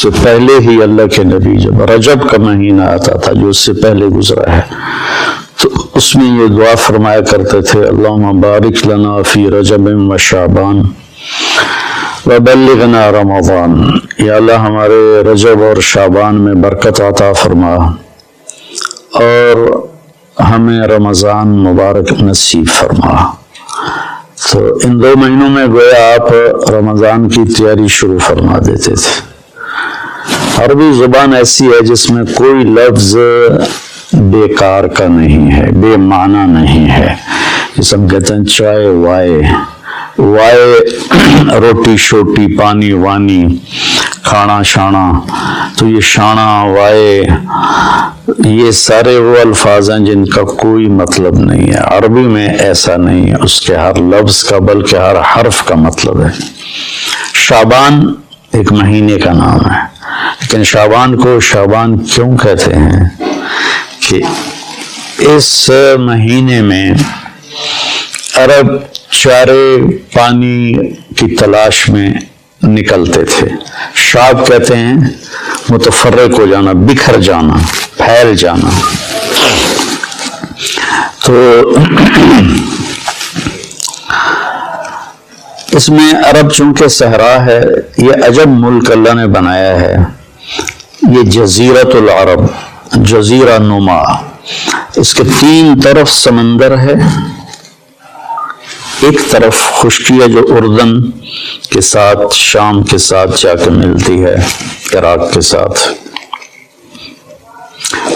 سے پہلے ہی اللہ کے نبی جب رجب کا مہینہ آتا تھا جو اس سے پہلے گزرا ہے تو اس میں یہ دعا فرمایا کرتے تھے اللہم بارک لنا فی رجب و شعبان وبلغنا رمضان، یا اللہ ہمارے رجب اور شعبان میں برکت عطا فرما اور ہمیں رمضان مبارک نصیب فرما۔ تو ان 2 مہینوں میں گویا آپ رمضان کی تیاری شروع فرما دیتے تھے۔ عربی زبان ایسی ہے جس میں کوئی لفظ بیکار کا نہیں ہے، بے معنی نہیں ہے۔ جس ہم کہتے ہیں چائے وائے روٹی شوٹی پانی وانی کھانا شانا، تو یہ شانا وائے یہ سارے وہ الفاظ ہیں جن کا کوئی مطلب نہیں ہے۔ عربی میں ایسا نہیں ہے، اس کے ہر لفظ کا بلکہ ہر حرف کا مطلب ہے۔ شعبان ایک مہینے کا نام ہے، لیکن شعبان کو شعبان کیوں کہتے ہیں کہ اس مہینے میں عرب چارے پانی کی تلاش میں نکلتے تھے۔ شعب کہتے ہیں متفرق ہو جانا، بکھر جانا، پھیل جانا۔ تو اس میں عرب چونکہ صحرا ہے، یہ عجب ملک اللہ نے بنایا ہے، یہ جزیرۃ العرب، جزیرہ نما، اس کے 3 طرف سمندر ہے، ایک طرف خشکی ہے جو اردن کے ساتھ شام کے ساتھ جا کے ملتی ہے، عراق کے ساتھ،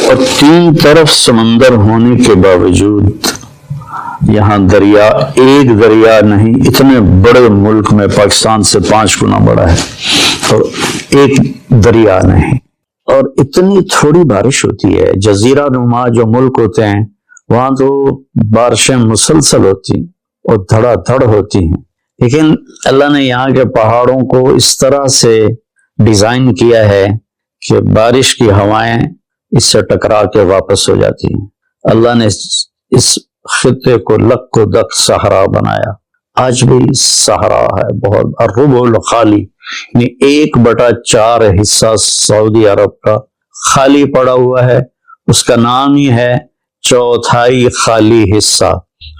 اور 3 طرف سمندر ہونے کے باوجود یہاں دریا، ایک دریا نہیں، اتنے بڑے ملک میں پاکستان سے 5 گنا بڑا ہے اور ایک دریا نہیں، اور اتنی تھوڑی بارش ہوتی ہے۔ جزیرہ نما جو ملک ہوتے ہیں وہاں تو بارشیں مسلسل ہوتی ہیں اور دھڑا دھڑ ہوتی ہیں، لیکن اللہ نے یہاں کے پہاڑوں کو اس طرح سے ڈیزائن کیا ہے کہ بارش کی ہوائیں اس سے ٹکرا کے واپس ہو جاتی ہیں۔ اللہ نے اس خطے کو لک و دک صحرا بنایا، آج بھی صحرا ہے بہت، الربع الخالی، یعنی 1/4 حصہ سعودی عرب کا خالی پڑا ہوا ہے، اس کا نام ہی ہے چوتھائی خالی حصہ،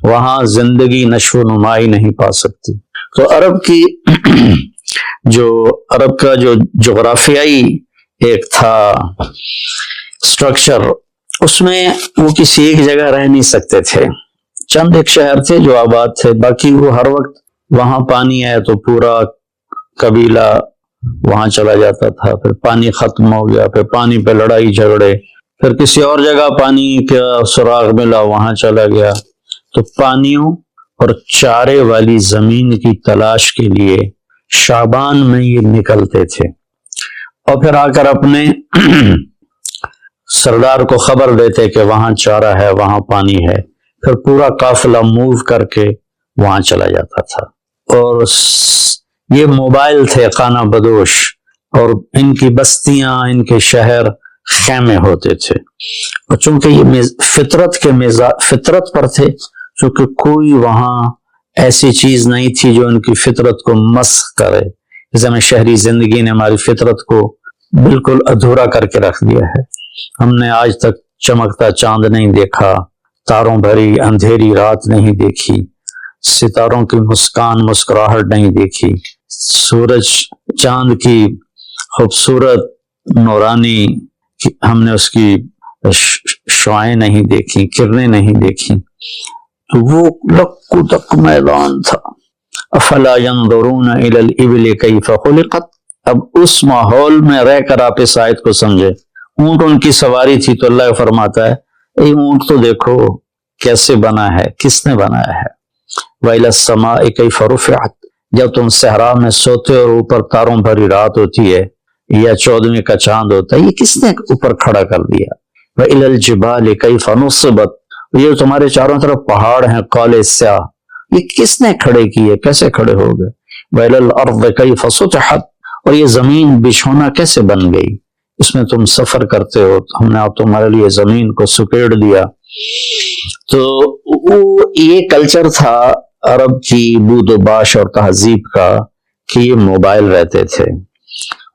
وہاں زندگی نشو و نمائی نہیں پا سکتی۔ تو عرب کا جو جغرافیائی ایک تھا سٹرکچر، اس میں وہ کسی ایک جگہ رہ نہیں سکتے تھے، چند ایک شہر تھے جو آباد تھے، باقی وہ ہر وقت وہاں پانی ہے تو پورا قبیلہ وہاں چلا جاتا تھا، پھر پانی ختم ہو گیا، پھر پانی پہ لڑائی جھگڑے، پھر کسی اور جگہ پانی کا سراغ ملا وہاں چلا گیا۔ تو پانیوں اور چارے والی زمین کی تلاش کے لیے شعبان میں یہ نکلتے تھے، اور پھر آ کر اپنے سردار کو خبر دیتے کہ وہاں چارہ ہے، وہاں پانی ہے، پھر پورا قافلہ موو کر کے وہاں چلا جاتا تھا۔ اور یہ موبائل تھے خانہ بدوش، اور ان کی بستیاں، ان کے شہر خیمے ہوتے تھے، اور چونکہ یہ فطرت پر تھے، چونکہ کوئی وہاں ایسی چیز نہیں تھی جو ان کی فطرت کو مسخ کرے، جیسے ہمیں شہری زندگی نے ہماری فطرت کو بالکل ادھورا کر کے رکھ دیا ہے۔ ہم نے آج تک چمکتا چاند نہیں دیکھا، تاروں بھری اندھیری رات نہیں دیکھی، ستاروں کی مسکراہٹ نہیں دیکھی، سورج چاند کی خوبصورت نورانی ہم نے اس کی شعاعیں نہیں دیکھی، کرنیں نہیں دیکھی۔ تو وہ لک و دک میدان تھا۔ افلا ينظرون الى الابل كيف خلقت، اب اس ماحول میں رہ کر آپ اس آیت کو سمجھے۔ اونٹ ان کی سواری تھی تو اللہ فرماتا ہے اے اونٹ تو دیکھو کیسے بنا ہے، کس نے بنایا ہے۔ وَإِلَى السَّمَاءِ كَيْفَ رُفِعَتْ، جب تم صحرا میں سوتے اور اوپر تاروں بھری رات ہوتی ہے یا 14ویں کا چاند ہوتا ہے، یہ کس نے اوپر کھڑا کر دیا۔ وَإِلَى الْجِبَالِ كَيْفَ نُصِبَتْ، یہ تمہارے چاروں طرف پہاڑ ہیں کالے سیاہ، یہ کس نے کھڑے کیے، کیسے کھڑے ہو گئے۔ وَإِلَى الْأَرْضِ كَيْفَ سُطِحَتْ، اور یہ زمین بچھونا کیسے بن گئی، اس میں تم سفر کرتے ہو، ہم نے تمہارے لیے زمین کو سکیڑ دیا۔ تو یہ کلچر تھا عرب کی بود و باش اور تہذیب کا کہ یہ موبائل رہتے تھے،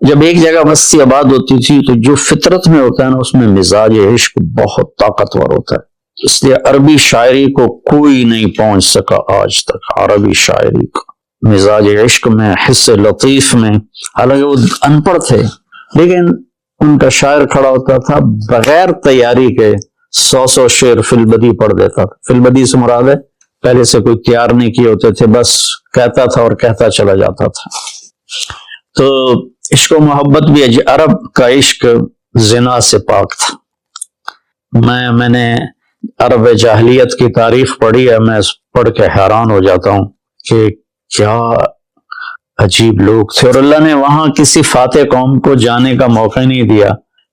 جب ایک جگہ بستی آباد ہوتی تھی تو جو فطرت میں ہوتا ہے نا اس میں مزاج عشق بہت طاقتور ہوتا ہے، اس لیے عربی شاعری کو کوئی نہیں پہنچ سکا آج تک، عربی شاعری کو مزاج عشق میں، حس لطیف میں، حالانکہ وہ ان پڑھ تھے لیکن ان کا شاعر کھڑا ہوتا تھا بغیر تیاری کے 100 شعر فی البدی پڑھ دیتا تھا۔ فی البدی سے مراد ہے پہلے سے کوئی تیار نہیں کیے ہوتے تھے، بس کہتا تھا اور کہتا چلا جاتا تھا۔ تو عشق و محبت بھی عرب کا عشق زنا سے پاک تھا۔ میں نے عرب جاہلیت کی تاریخ پڑھی ہے، میں پڑھ کے حیران ہو جاتا ہوں کہ کیا عجیب لوگ تھے، اور اللہ نے وہاں کسی فاتح قوم کو جانے کا موقع نہیں دیا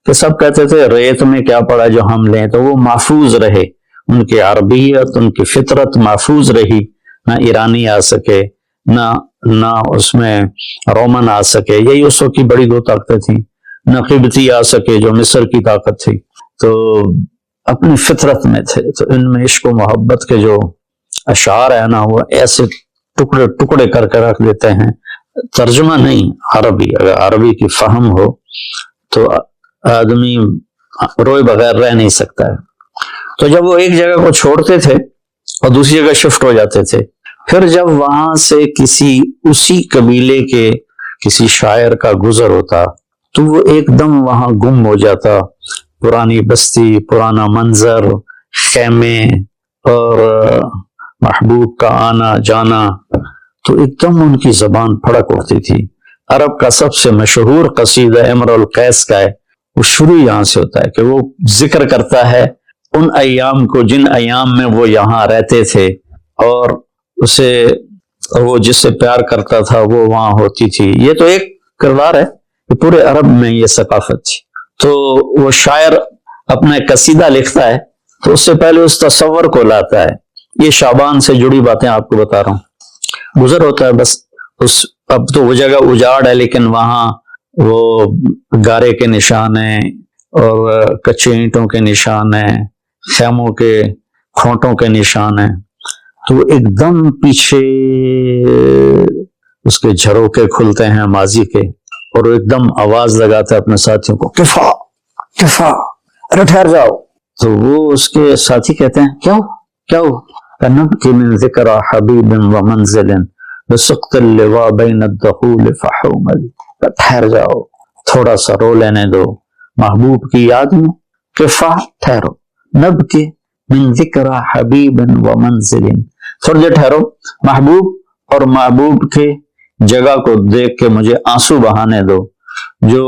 کہ سب کہتے تھے ریت میں کیا پڑا جو ہم لیں، تو وہ محفوظ رہے، ان کی عربیت، ان کی فطرت محفوظ رہی، نہ ایرانی آ سکے نہ اس میں رومن آ سکے، یہی اس وقت کی بڑی دو طاقتیں تھیں، نہ قبطی آ سکے جو مصر کی طاقت تھی، تو اپنی فطرت میں تھے۔ تو ان میں عشق و محبت کے جو اشعار ہے نا وہ ایسے ٹکڑے ٹکڑے کر کے رکھ دیتے ہیں، ترجمہ نہیں، عربی، اگر عربی کی فہم ہو تو آدمی روئے بغیر رہ نہیں سکتا ہے۔ تو جب وہ ایک جگہ کو چھوڑتے تھے اور دوسری جگہ شفٹ ہو جاتے تھے، پھر جب وہاں سے اسی قبیلے کے کسی شاعر کا گزر ہوتا تو وہ ایک دم وہاں گم ہو جاتا، پرانی بستی، پرانا منظر، خیمے اور محبوب کا آنا جانا، تو ایک دم ان کی زبان پھڑک اٹھتی تھی۔ عرب کا سب سے مشہور قصیدہ امرؤ القیس کا ہے، وہ شروع یہاں سے ہوتا ہے کہ وہ ذکر کرتا ہے ان ایام کو جن ایام میں وہ یہاں رہتے تھے، اور وہ جس سے پیار کرتا تھا وہ وہاں ہوتی تھی۔ یہ تو ایک کردار ہے کہ پورے عرب میں یہ ثقافت تھی۔ تو وہ شاعر اپنا قصیدہ لکھتا ہے تو اس سے پہلے اس تصور کو لاتا ہے۔ یہ شعبان سے جڑی باتیں آپ کو بتا رہا ہوں، گزر ہوتا ہے بس اب تو وہ جگہ اجاڑ ہے لیکن وہاں وہ گارے کے نشان ہیں اور کچے اینٹوں کے نشان ہیں، خیموں کے کھونٹوں کے نشان ہیں، تو ایک دم پیچھے اس کے جھروکے کھلتے ہیں ماضی کے، اور وہ ایک دم آواز لگاتا ہے اپنے ساتھیوں کو، کفا کفا، ارے ٹھہر جاؤ۔ تو وہ اس کے ساتھی کہتے ہیں کیا ہو؟ نبکی من ذکر حبیب و منزل بسقط اللواء بین الدخول فحومل، ٹھہر جاؤ، تھوڑا سا رو لینے دو محبوب کی یاد میں، کفا، ٹھہرو، نبکی من ذکر حبیب و منزل، تھوڑی دیر ٹھہرو، محبوب اور محبوب کے جگہ کو دیکھ کے مجھے آنسو بہانے دو۔ جو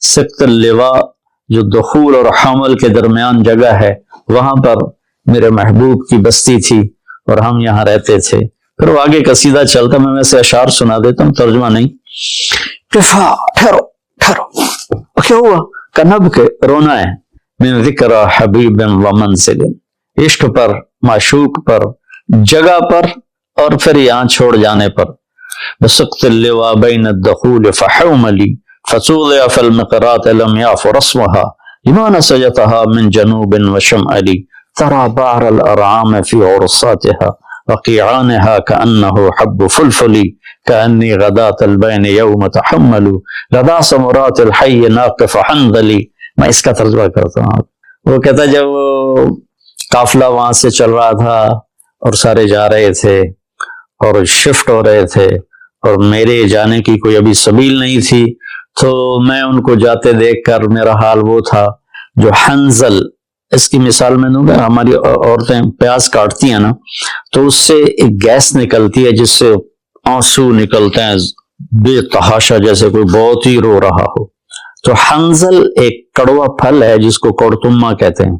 سقط اللواء، جو دخول اور حمل کے درمیان جگہ ہے، وہاں پر میرے محبوب کی بستی تھی اور ہم یہاں رہتے تھے۔ پھر وہ آگے قصیدہ چلتا، میں ویسے اشعار سنا دیتا ہوں، ترجمہ نہیں۔ کفا، ٹھہرو، کیا ہوا؟ کنب کے رونا ہے، من ذکر حبیب و منزل، عشق پر، معشوق پر، جگہ پر، اور پھر یہاں چھوڑ جانے پر۔ بسقط اللواء بین الدخول فحوملی فصوضع فی المقرات لم یعف رسمها لما نسجتها من جنوب وشمالی ترى بعر الارعام في عرصاتها وقيعانها كأنه حب فلفل كأني غداة البين يوم تحمل غدا سمرات الحي ناقف حنظلي۔ میں اس کا ترجمہ کرتا ہوں۔ وہ کہتا جب وہ قافلہ وہاں سے چل رہا تھا اور سارے جا رہے تھے اور شفٹ ہو رہے تھے اور میرے جانے کی کوئی ابھی سبیل نہیں تھی، تو میں ان کو جاتے دیکھ کر میرا حال وہ تھا جو حنظل، اس کی مثال میں دوں گا، ہماری عورتیں پیاز کاٹتی ہیں نا تو اس سے ایک گیس نکلتی ہے جس سے آنسو نکلتے ہیں بے تحاشا، جیسے کوئی بہت ہی رو رہا ہو۔ تو حنظل ایک کڑوا پھل ہے جس کو کڑتما کہتے ہیں،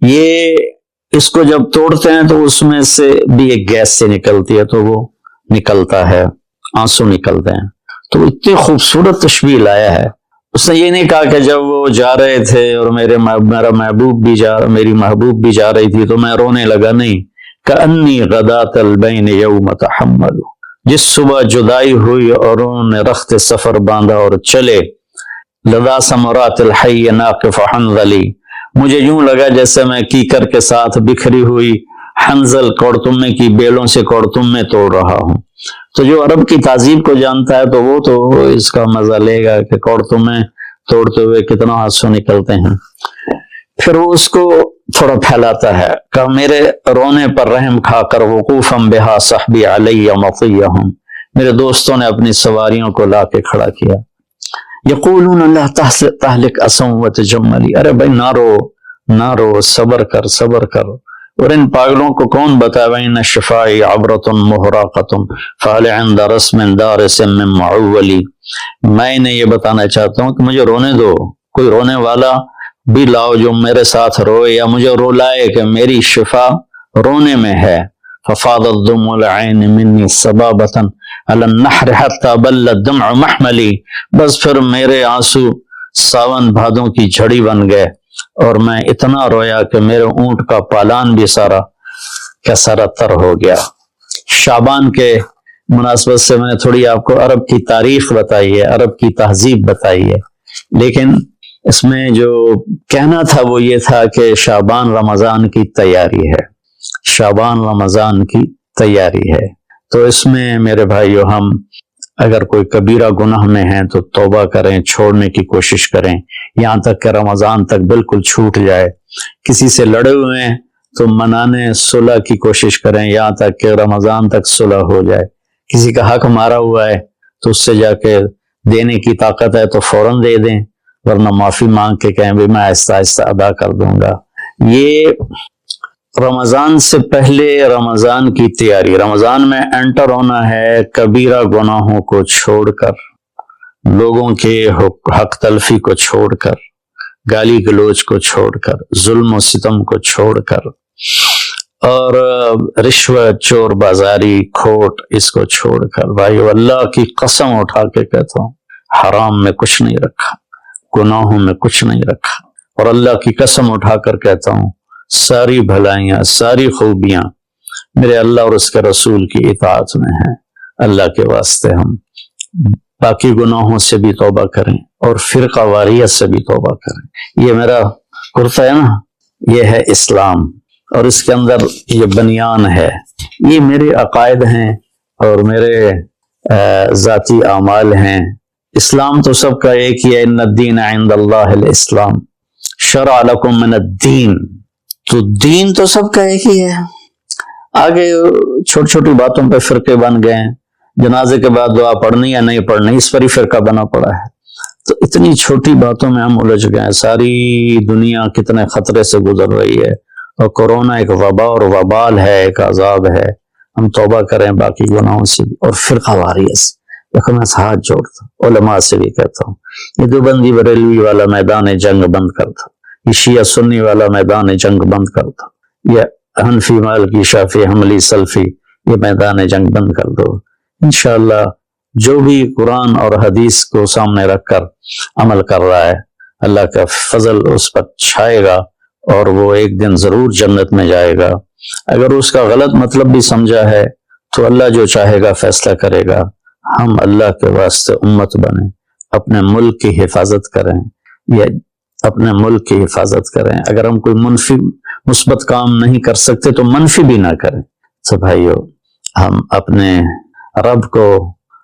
یہ اس کو جب توڑتے ہیں تو اس میں سے بھی ایک گیس سے نکلتی ہے تو وہ نکلتا ہے، آنسو نکلتے ہیں۔ تو اتنی خوبصورت تشبیہ لایا ہے۔ اس نے یہ نہیں کہا کہ جب وہ جا رہے تھے اور میری محبوب بھی جا رہی تھی تو میں رونے لگا، نہیں، کأنی غداة البین یوم تحمل، جس صبح جدائی ہوئی اور انہوں نے رخت سفر باندھا اور چلے، لدا ثمرات الحی ناقف حنظلی، مجھے یوں لگا جیسے میں کیکر کے ساتھ بکھری ہوئی حنظل کوڑتمے کی بیلوں سے کوڑتمے توڑ رہا ہوں۔ تو جو عرب کی تہذیب کو جانتا ہے تو وہ تو اس کا مزہ لے گا کہ کوڑتوں میں توڑتے ہوئے کتنا آنسو نکلتے ہیں. پھر وہ اس کو تھوڑا پھیلاتا ہے کہ میرے رونے پر رحم کھا کر وقوفم بہا صحبی علی مطیہم، میرے دوستوں نے اپنی سواریوں کو لا کے کھڑا کیا. یقولون لا تہلک اسم وتجملی، ارے بھائی نہ رو، صبر کر. اور ان پاگلوں کو کون بتائے وَإِنَّ الشِّفَاءِ عَبْرَةٌ مُحْرَقَةٌ فَهَلْ عِنْدَ رَسْمٍ دَارِسٍ مِّن مُعَوَّلِ. میں انہیں یہ بتانا چاہتا ہوں کہ مجھے رونے دو، کوئی رونے والا بھی لاؤ جو میرے ساتھ روئے یا مجھے رولائے کہ میری شفا رونے میں ہے. فَفَاضَتْ دُمُوعُ الْعَيْنِ مِنِّي صَبَابَةً عَلَى النَّحْرِ حَتَّى بَلَّ الدَّمْعُ مَحْمَلِي. بس پھر میرے آنسو ساون بھادوں کی جھڑی بن گئے اور میں اتنا رویا کہ میرے اونٹ کا پالان بھی سارا کا سارا تر ہو گیا. شعبان کے مناسبت سے میں نے تھوڑی آپ کو عرب کی تاریخ بتائی ہے، عرب کی تہذیب بتائی ہے، لیکن اس میں جو کہنا تھا وہ یہ تھا کہ شعبان رمضان کی تیاری ہے، شعبان رمضان کی تیاری ہے. تو اس میں میرے بھائیو ہم اگر کوئی کبیرہ گناہ میں ہیں تو توبہ کریں، چھوڑنے کی کوشش کریں یہاں تک کہ رمضان تک بالکل چھوٹ جائے. کسی سے لڑے ہوئے ہیں تو منانے صلح کی کوشش کریں یہاں تک کہ رمضان تک صلح ہو جائے. کسی کا حق مارا ہوا ہے تو اس سے جا کے دینے کی طاقت ہے تو فوراً دے دیں، ورنہ معافی مانگ کے کہیں بھی میں آہستہ آہستہ ادا کر دوں گا. یہ رمضان سے پہلے رمضان کی تیاری، رمضان میں انٹر ہونا ہے کبیرہ گناہوں کو چھوڑ کر، لوگوں کے حق تلفی کو چھوڑ کر، گالی گلوچ کو چھوڑ کر، ظلم و ستم کو چھوڑ کر، اور رشوت، چور بازاری، کھوٹ، اس کو چھوڑ کر. بھائیو اللہ کی قسم اٹھا کے کہتا ہوں حرام میں کچھ نہیں رکھا، گناہوں میں کچھ نہیں رکھا، اور اللہ کی قسم اٹھا کر کہتا ہوں ساری بھلائیاں، ساری خوبیاں میرے اللہ اور اس کے رسول کی اطاعت میں ہیں. اللہ کے واسطے ہم باقی گناہوں سے بھی توبہ کریں اور فرقہ واریت سے بھی توبہ کریں. یہ میرا کرتا ہے نا، یہ ہے اسلام، اور اس کے اندر یہ بنیان ہے، یہ میرے عقائد ہیں اور میرے ذاتی اعمال ہیں. اسلام تو سب کا ایک ہی ہے، ان الدین عند اللہ الاسلام شرع لکم من الدین. تو دین تو سب کا ایک ہی ہے. آگے چھوٹی چھوٹی باتوں پہ فرقے بن گئے ہیں، جنازے کے بعد دعا پڑھنی یا نہیں پڑھنی اس پر ہی فرقہ بنا پڑا ہے. تو اتنی چھوٹی باتوں میں ہم الجھ گئے ہیں. ساری دنیا کتنے خطرے سے گزر رہی ہے، اور کورونا ایک وبا اور وبال ہے، ایک عذاب ہے. ہم توبہ کریں باقی گناہوں سے بھی اور فرقہ واریت سے. دیکھو میں ہاتھ جوڑتا ہوں، علماء سے بھی کہتا ہوں یہ دیوبندی بریلوی والا میدان جنگ بند کرتا، یہ شیعہ سنی والا میدان جنگ بند کرتا، یہ حنفی مالکی شافعی حنبلی سلفی یہ میدان جنگ بند کر دو. انشاءاللہ جو بھی قرآن اور حدیث کو سامنے رکھ کر عمل کر رہا ہے اللہ کا فضل اس پر چھائے گا اور وہ ایک دن ضرور جنت میں جائے گا. اگر اس کا غلط مطلب بھی سمجھا ہے تو اللہ جو چاہے گا فیصلہ کرے گا. ہم اللہ کے واسطے امت بنیں، اپنے ملک کی حفاظت کریں، یا اپنے ملک کی حفاظت کریں. اگر ہم کوئی منفی مثبت کام نہیں کر سکتے تو منفی بھی نہ کریں. تو بھائیو ہم اپنے رب کو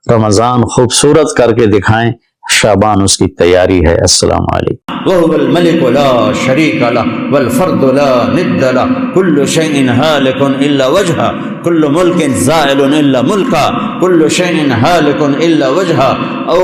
رمضان خوبصورت کر کے دکھائیں، شعبان اس کی تیاری ہے. السلام علیکم. وهو الملك لا شريك له والفرد لا ند له كل شيء هالك إلا وجهه كل ملك زائل إلا ملكه كل شيء هالك إلا وجهه او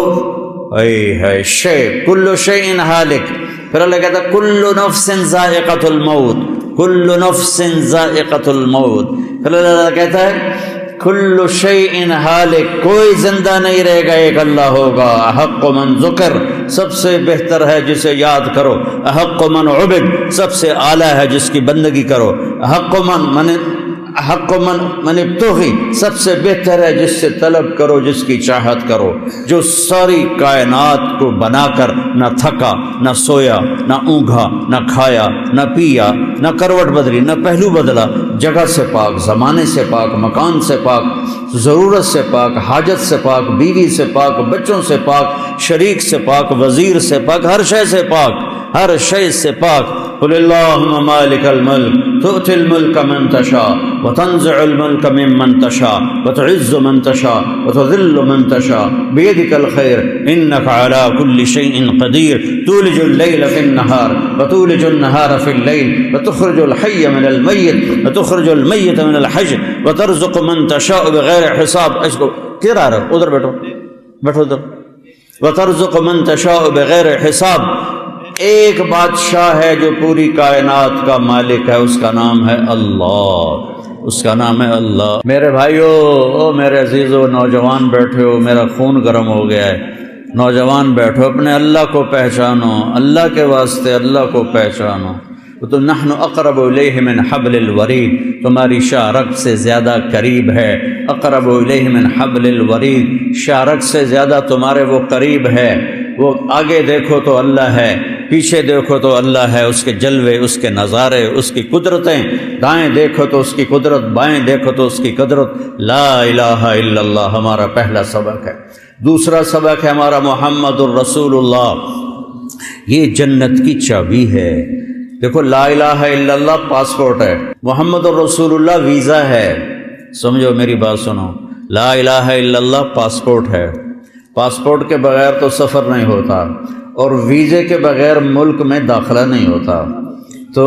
اي شيء كل شيء هالك. پھر اللہ کہتا ہے كل نفس ذائقة الموت كل نفس ذائقة الموت. پھر اللہ کہتا ہے کل شیء ہالک، کوئی زندہ نہیں رہے گا، ایک اللہ ہوگا. احق من ذکر، سب سے بہتر ہے جسے یاد کرو. احق من عبد، سب سے اعلیٰ ہے جس کی بندگی کرو. احق من ابتغی، سب سے بہتر ہے جس سے طلب کرو، جس کی چاہت کرو. جو ساری کائنات کو بنا کر نہ تھکا، نہ سویا، نہ اونگھا، نہ کھایا، نہ پیا، نہ کروٹ بدلی، نہ پہلو بدلا. جگہ سے پاک، زمانے سے پاک، مکان سے پاک، ضرورت سے پاک، حاجت سے پاک، بیوی سے پاک، بچوں سے پاک، شریک سے پاک، وزیر سے پاک، ہر شے سے پاک. ہر شے سے پاک۔ قل اللہم مالک الملک تؤتی الملک من تشاء وتنزع الملک ممن تشاء وتعز من تشاء وتذل من تشاء بیدک الخیر انک علی کل شیء قدیر تولج اللیل فی النہار وتولج النہار فی اللیل وتخرج الحی من المیت وتخرج المیت من الحی وترزق من تشاء بغیر حساب۔ اس کو کیا رہا ہے؟ ادھر بیٹھو بیٹھو ادھر۔ وترزق من تشاء بغیر حساب۔ ایک بادشاہ ہے جو پوری کائنات کا مالک ہے، اس کا نام ہے اللہ، اس کا نام ہے اللہ۔ میرے بھائیو، او میرے عزیزو، نوجوان بیٹھے ہو، میرا خون گرم ہو گیا ہے، نوجوان بیٹھو، اپنے اللہ کو پہچانو، اللہ کے واسطے اللہ کو پہچانو۔ تو نحن اقرب الیہ من حبل الورید، تمہاری شارک سے زیادہ قریب ہے۔ اقرب الیہ من حبل الورید، شارک سے زیادہ تمہارے وہ قریب ہے۔ وہ آگے دیکھو تو اللہ ہے، پیچھے دیکھو تو اللہ ہے، اس کے جلوے، اس کے نظارے، اس کی قدرتیں، دائیں دیکھو تو اس کی قدرت، بائیں دیکھو تو اس کی قدرت۔ لا الہ الا اللہ ہمارا پہلا سبق ہے۔ دوسرا سبق ہے ہمارا محمد الرسول اللہ، یہ جنت کی چابی ہے۔ دیکھو، لا الہ الا اللہ پاسپورٹ ہے، محمد الرسول اللہ ویزا ہے۔ سمجھو میری بات سنو، لا الہ الا اللہ پاسپورٹ ہے۔ پاسپورٹ کے بغیر تو سفر نہیں ہوتا، اور ویزے کے بغیر ملک میں داخلہ نہیں ہوتا۔ تو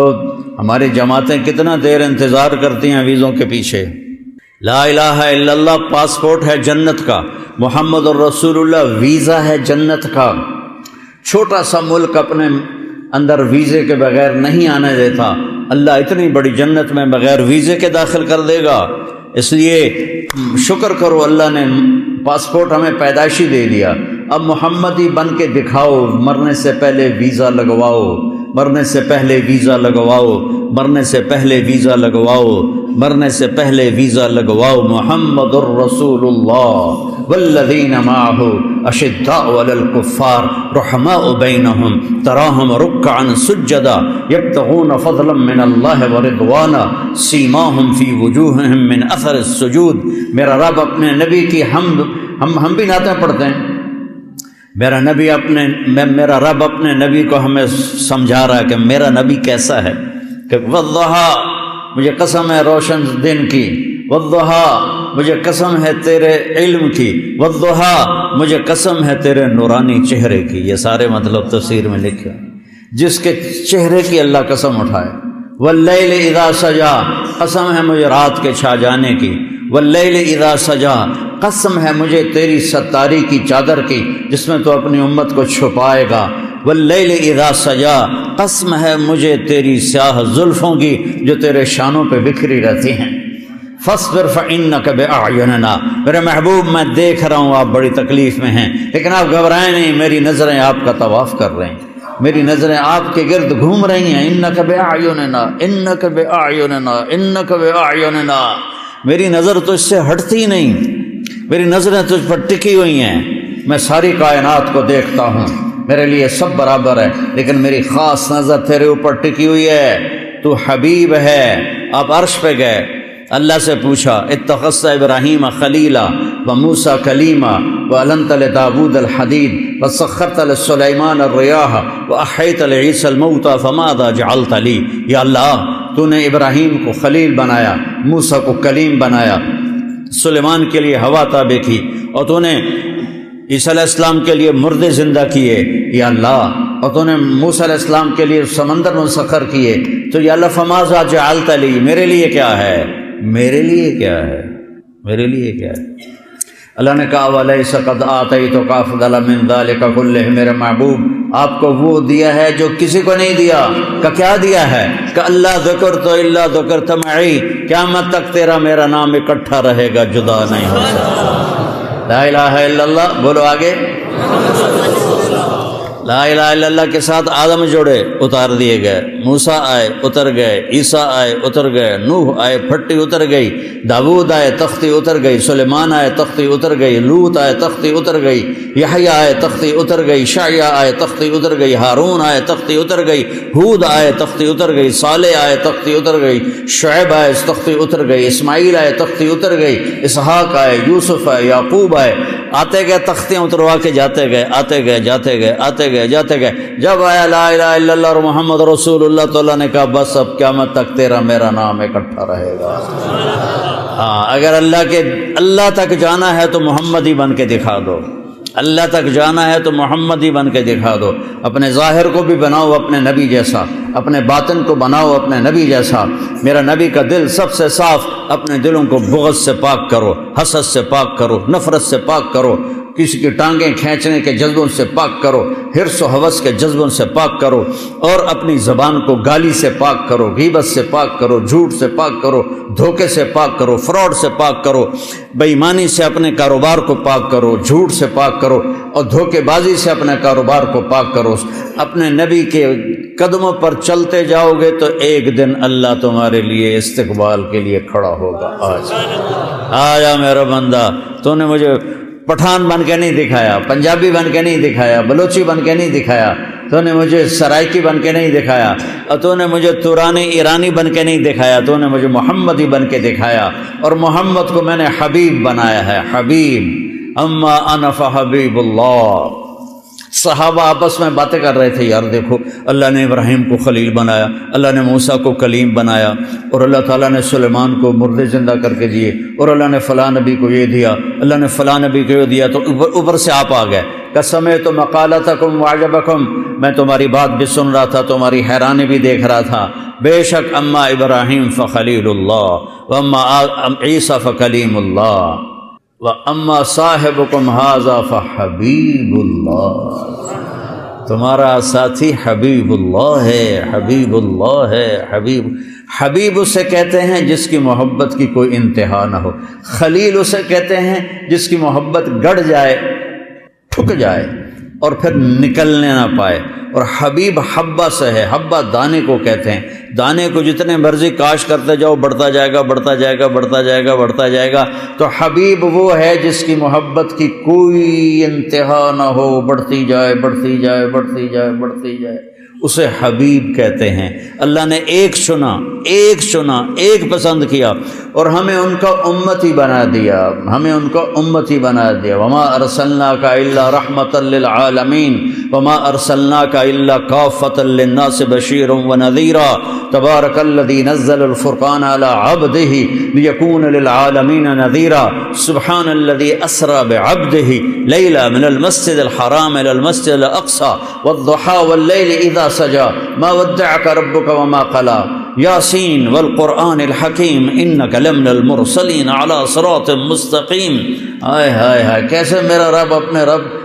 ہماری جماعتیں کتنا دیر انتظار کرتی ہیں ویزوں کے پیچھے۔ لا الہ الا اللہ پاسپورٹ ہے جنت کا، محمد الرسول اللہ ویزا ہے جنت کا۔ چھوٹا سا ملک اپنے اندر ویزے کے بغیر نہیں آنے دیتا، اللہ اتنی بڑی جنت میں بغیر ویزے کے داخل کر دے گا۔ اس لیے شکر کرو، اللہ نے پاسپورٹ ہمیں پیدائشی دے دیا۔ اب محمدی بن کے دکھاؤ، مرنے سے پہلے ویزا لگواؤ، مرنے سے پہلے ویزا لگواؤ، مرنے سے پہلے ویزا لگواؤ، مرنے سے پہلے ویزا لگواؤ۔ محمد الرسول اللہ والذین معہ اشداء علی الکفار رحماء بینہم تراہم رکعا سجدا یبتغون فضلا من اللہ ورضوانا سیماہم فی وجوہہم من اثر السجود۔ میرا رب اپنے نبی کی حمد، ہم بھی نعتیں پڑھتے ہیں، میرا رب اپنے نبی کو ہمیں سمجھا رہا ہے کہ میرا نبی کیسا ہے، کہ والضحیٰ، مجھے قسم ہے روشن دن کی، والضحیٰ، مجھے قسم ہے تیرے علم کی، والضحیٰ، مجھے قسم ہے تیرے نورانی چہرے کی۔ یہ سارے مطلب تفسیر میں لکھے، جس کے چہرے کی اللہ قسم اٹھائے۔ واللیل اذا سجا، قسم ہے مجھے رات کے چھا جانے کی۔ واللیل اذا سجا، قسم ہے مجھے تیری ستاری کی چادر کی جس میں تو اپنی امت کو چھپائے گا۔ واللیل اذا سجا، قسم ہے مجھے تیری سیاہ زلفوں کی جو تیرے شانوں پہ بکھری رہتی ہیں۔ فاصبر فإنک بأعیننا، میرے محبوب میں دیکھ رہا ہوں آپ بڑی تکلیف میں ہیں، لیکن آپ گھبرائیں نہیں، میری نظریں آپ کا طواف کر رہی ہیں، میری نظریں آپ کے گرد گھوم رہی ہیں۔ انک بأعیننا، انک بأعیننا، انک بأعیننا، میری نظر تو اس سے ہٹتی نہیں، میری نظریں تجھ پر ٹکی ہوئی ہیں، میں ساری کائنات کو دیکھتا ہوں، میرے لیے سب برابر ہے، لیکن میری خاص نظر تیرے اوپر ٹکی ہوئی ہے، تو حبیب ہے۔ آپ عرش پہ گئے، اللہ سے پوچھا اتخذت ابراہیم خلیلا وموسیٰ کلیما وألنت لداود الحدید وسخرت لسلیمان الریاح وأحییت لعیسی الموتى فماذا جعلت لی۔ یا اللہ، تو نے ابراہیم کو خلیل بنایا، موسیٰ کو کلیم بنایا، سلیمان کے لیے ہوا تابع کی، اور تو نے عیسیٰ علیہ السلام کے لیے مردے زندہ کیے، یا اللہ، اور تو نے موسیٰ علیہ السلام کے لیے سمندر مسخر کیے، تو یا اللہ فماذا جعلت لی، میرے لیے کیا ہے، میرے لیے کیا ہے، میرے لیے کیا ہے۔ اللہ نے کہا وَلَيْسَ قَدْ آتَيْتُكَ أَفْضَلَ مِنْ ذَلِكَ كُلِّهِ، میرے محبوب آپ کو وہ دیا ہے جو کسی کو نہیں دیا۔ کہ کیا دیا ہے؟ کہ اللہ ذکرت الا ذکرت معی، قیامت تک تیرا میرا نام اکٹھا رہے گا، جدا نہیں ہو سکتا۔ لا الہ الا اللہ، بولو آگے۔ لا الہ الا اللہ کے ساتھ آدم جوڑے، اتار دیے گئے، موسیٰ آئے اتر گئے، عیسیٰ آئے اتر گئے، نوح آئے پھٹی اتر گئی، داود آئے تختی اتر گئی، سلیمان آئے تختی اتر گئی، لوط آئے تختی اتر گئی، یحییٰ آئے تختی اتر گئی، شعیہ آئے تختی اتر گئی، ہارون آئے تختی اتر گئی، ہود آئے تختی اتر گئی، صالح آئے تختی اتر گئی، شعیب آئے تختی اتر گئی، اسماعیل آئے تختی اتر گئی، اسحاق آئے، یوسف آئے، یعقوب آئے، آتے گئے تختیاں اتروا کے جاتے گئے، آتے گئے جاتے گئے، آتے جاتے گئے. جب آیا لا الہ الا اللہ اور محمد رسول اللہ تو اللہ نے کہا بس اب قیامت تک تیرا میرا نام اکٹھا رہے گا. ہاں اگر اللہ تک جانا ہے تو محمد ہی بن کے دکھا دو. اللہ تک جانا ہے تو محمد ہی بن کے دکھا دو. اپنے ظاہر کو بھی بناؤ اپنے نبی جیسا, اپنے باطن کو بناؤ اپنے نبی جیسا. میرا نبی کا دل سب سے صاف. اپنے دلوں کو بغض سے پاک کرو, حسد سے پاک کرو, نفرت سے پاک کرو, کسی کی ٹانگیں کھینچنے کے جذبوں سے پاک کرو, حرص و حوث کے جذبوں سے پاک کرو, اور اپنی زبان کو گالی سے پاک کرو, غیبت سے پاک کرو, جھوٹ سے پاک کرو, دھوکے سے پاک کرو, فراڈ سے پاک کرو, بے ایمانی سے اپنے کاروبار کو پاک کرو, جھوٹ سے پاک کرو, اور دھوکے بازی سے اپنے کاروبار کو پاک کرو. اپنے نبی کے قدموں پر چلتے جاؤ گے تو ایک دن اللہ تمہارے لیے استقبال کے لیے کھڑا ہوگا. آجا میرا بندہ, تو نے مجھے پٹھان بن کے نہیں دکھایا, پنجابی بن کے نہیں دکھایا, بلوچی بن کے نہیں دکھایا, تو نے مجھے سرائکی بن کے نہیں دکھایا, اور تو نے مجھے تورانی ایرانی بن کے نہیں دکھایا, تو نے مجھے محمدی بن کے دکھایا. اور محمد کو میں نے حبیب بنایا ہے, حبیب. اما انا فحبیب اللہ. صحابہ آپس میں باتیں کر رہے تھے, یار دیکھو اللہ نے ابراہیم کو خلیل بنایا, اللہ نے موسیٰ کو کلیم بنایا, اور اللہ تعالیٰ نے سلیمان کو مردے زندہ کر کے دیے, اور اللہ نے فلاں نبی کو یہ دیا, اللہ نے فلاں نبی کو یہ دیا. تو اوپر سے آپ آ گئے کہ سمعت مقالتکم وعجبکم, میں تمہاری بات بھی سن رہا تھا, تمہاری حیرانی بھی دیکھ رہا تھا. بے شک اما ابراہیم فخلیل اللہ واما عیسیٰ فکلیم اللہ وَأَمَّا صَاحِبُكُمْ هَذَا فَحَبِيبُ اللَّهِ. تمہارا ساتھی حبیب اللہ ہے, حبیب اللہ ہے. حبیب اسے کہتے ہیں جس کی محبت کی کوئی انتہا نہ ہو. خلیل اسے کہتے ہیں جس کی محبت گڑ جائے, ٹھک جائے, اور پھر نکلنے نہ پائے. اور حبیب حبہ سے ہے, حبہ دانے کو کہتے ہیں. دانے کو جتنے مرضی کاش کرتے جاؤ بڑھتا جائے گا, بڑھتا جائے گا, بڑھتا جائے گا, بڑھتا جائے گا. تو حبیب وہ ہے جس کی محبت کی کوئی انتہا نہ ہو, بڑھتی جائے, بڑھتی جائے, بڑھتی جائے, بڑھتی جائے, اسے حبیب کہتے ہیں. اللہ نے ایک چنا, ایک پسند کیا, اور ہمیں ان کا امتی بنا دیا, ہمیں ان کا امتی بنا دیا. وما ارسلناک الا رحمۃ للعالمین وما ارسلناک الا کافۃ للناس بشیرا ونذیرا تبارک الذی نزل الفرقان علی عبدہ لیکون للعالمین نذیرا سبحان الذی اسری بعبدہ لیلا من المسجد الحرام الى المسجد الاقصى والضحى واللیل اذا سجا ما ودعك ربك وما قلى یاسین والقرآن الحکیم انک لمن المرسلین علی صراط مستقیم. ہائے ہائے ہائے, کیسے میرا رب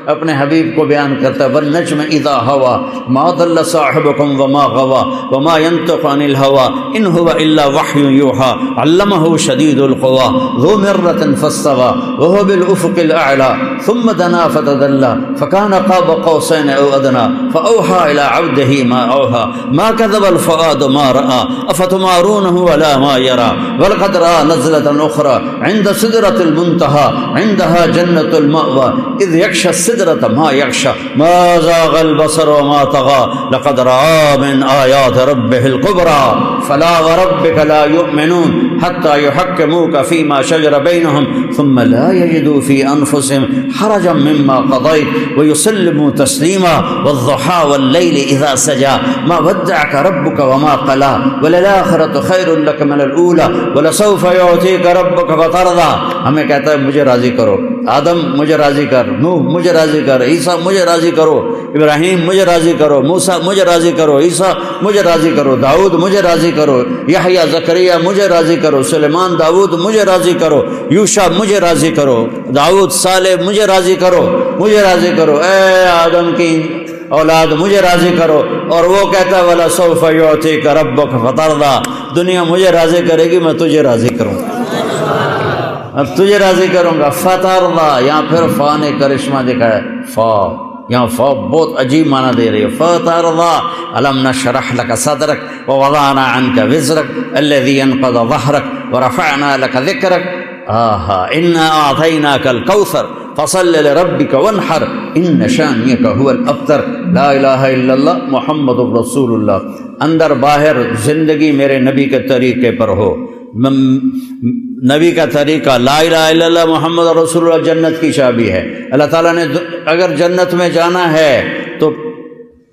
اپنے حبیب کو بیان کرتا ہے. والنجم اذا ہوا ما ضل صاحبکم وما غوا وما ينطق عن الهوى ان هو الا وحی یوحى علمه شدید القوى ذو مرة فاستوى وهو بالافق الاعلى ثم دنا فتدلى فكان قاب قوسين او ادنى فاوحى الى عبده ما اوحى ما كذب الفؤاد ما راى افتمارونه على ما يرى ولقد راى نزلة اخرى عند سدرة المنتهى عندها جنة المأوى اذ يغشى السدرة ما يغشى ما زاغ البصر وما طغى لقد راى من آيات ربه الكبرى فلا وربك لا يؤمنون حتى يحكموك فيما شجر بينهم ثم لا يجدوا في أنفسهم حرجا مما قضيت ويسلموا تسليما والضحى والليل إذا سجى ما ودعك ربك وما قلى وللآخرة خير لك من الأولى ولسوف يعطيك ربك فترضى. ہمیں کہتا ہے مجھے راضی کرو, آدم مجھے راضی کر, نوح مجھے راضی کر, عیسیٰ مجھے راضی کرو, ابراہیم مجھے راضی کرو, موسیٰ مجھے راضی کرو, عیسیٰ مجھے راضی کرو, داؤد مجھے راضی کرو, یحییٰ زکریا مجھے راضی کرو, سلیمان داؤد مجھے راضی کرو, یوشع مجھے راضی کرو, داؤد صالح مجھے راضی کرو, مجھے راضی کرو, اے آدم کی اولاد مجھے راضی کرو. اور وہ کہتا ہے وَلَسَوْفَ يُعْطِيكَ رَبُّكَ فَتَرْضَىٰ, دنیا مجھے راضی کرے گی, میں تجھے راضی کروں گا, اب تجھے راضی کروں گا. فترضیٰ, یہاں پھر فا نے کرشمہ دکھایا. فا یہاں فا بہت عجیب معنی دے رہی ہے. فترضیٰ الم نشرح لك صدرك ووضعنا عنك وزرك الذي انقض ظهرك ورفعنا لك ذكرك انا اعطيناك الكوثر فصل لربك وانحر ان شانئك هو الابتر. لا الہ الا اللہ محمد رسول اللہ. اندر باہر زندگی میرے نبی کے طریقے پر ہو. نبی کا طریقہ لا الہ الا اللہ محمد رسول اللہ جنت کی چابی ہے. اللہ تعالیٰ نے اگر جنت میں جانا ہے تو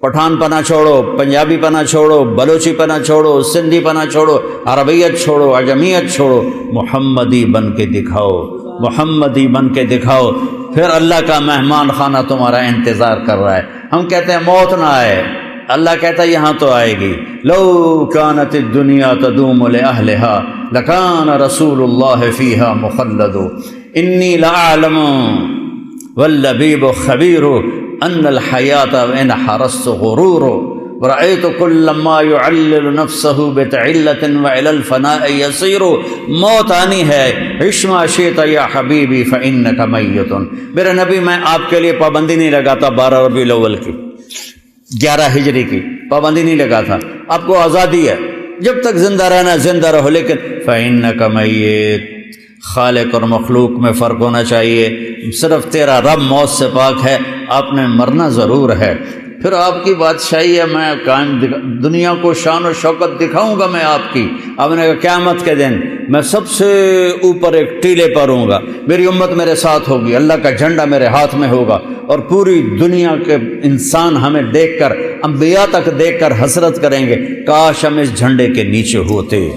پٹھان پنا چھوڑو، پنجابی پنا چھوڑو، بلوچی پنا چھوڑو، سندھی پنا چھوڑو، عربیت چھوڑو، عجمیت چھوڑو، محمدی بن کے دکھاؤ، محمدی بن کے دکھاؤ، پھر اللہ کا مہمان خانہ تمہارا انتظار کر رہا ہے۔ ہم کہتے ہیں موت نہ آئے، اللہ کہتا ہے یہاں تو آئے گی۔ لو کانت الدنیا تدوم لأہلها لکان رسول اللہ فیہا مخلد انی لأعلم واللبیب خبیر ان الحیات ان حرست غرور ورأیت کل ما يعلل نفسه بتعلت وإلى الفناء یسیر۔ موت آنی ہے، عش ما شئت یا حبیبی فإنک میت۔ میرے نبی میں آپ کے لیے پابندی نہیں لگاتا 12 ربیع الاول کی، 11 ہجری کی پابندی نہیں لگا تھا، آپ کو آزادی ہے، جب تک زندہ رہنا زندہ رہو، لیکن فإنک میت، خالق اور مخلوق میں فرق ہونا چاہیے۔ صرف تیرا رب موت سے پاک ہے، آپ نے مرنا ضرور ہے۔ پھر آپ کی بادشاہی ہے، میں قائم دنیا کو شان و شوکت دکھاؤں گا میں آپ کی۔ آپ نے کہا قیامت کے دن میں سب سے اوپر ایک ٹیلے پر ہوں گا، میری امت میرے ساتھ ہوگی، اللہ کا جھنڈا میرے ہاتھ میں ہوگا، اور پوری دنیا کے انسان ہمیں دیکھ کر، انبیاء تک دیکھ کر حسرت کریں گے، کاش ہم اس جھنڈے کے نیچے ہوتے،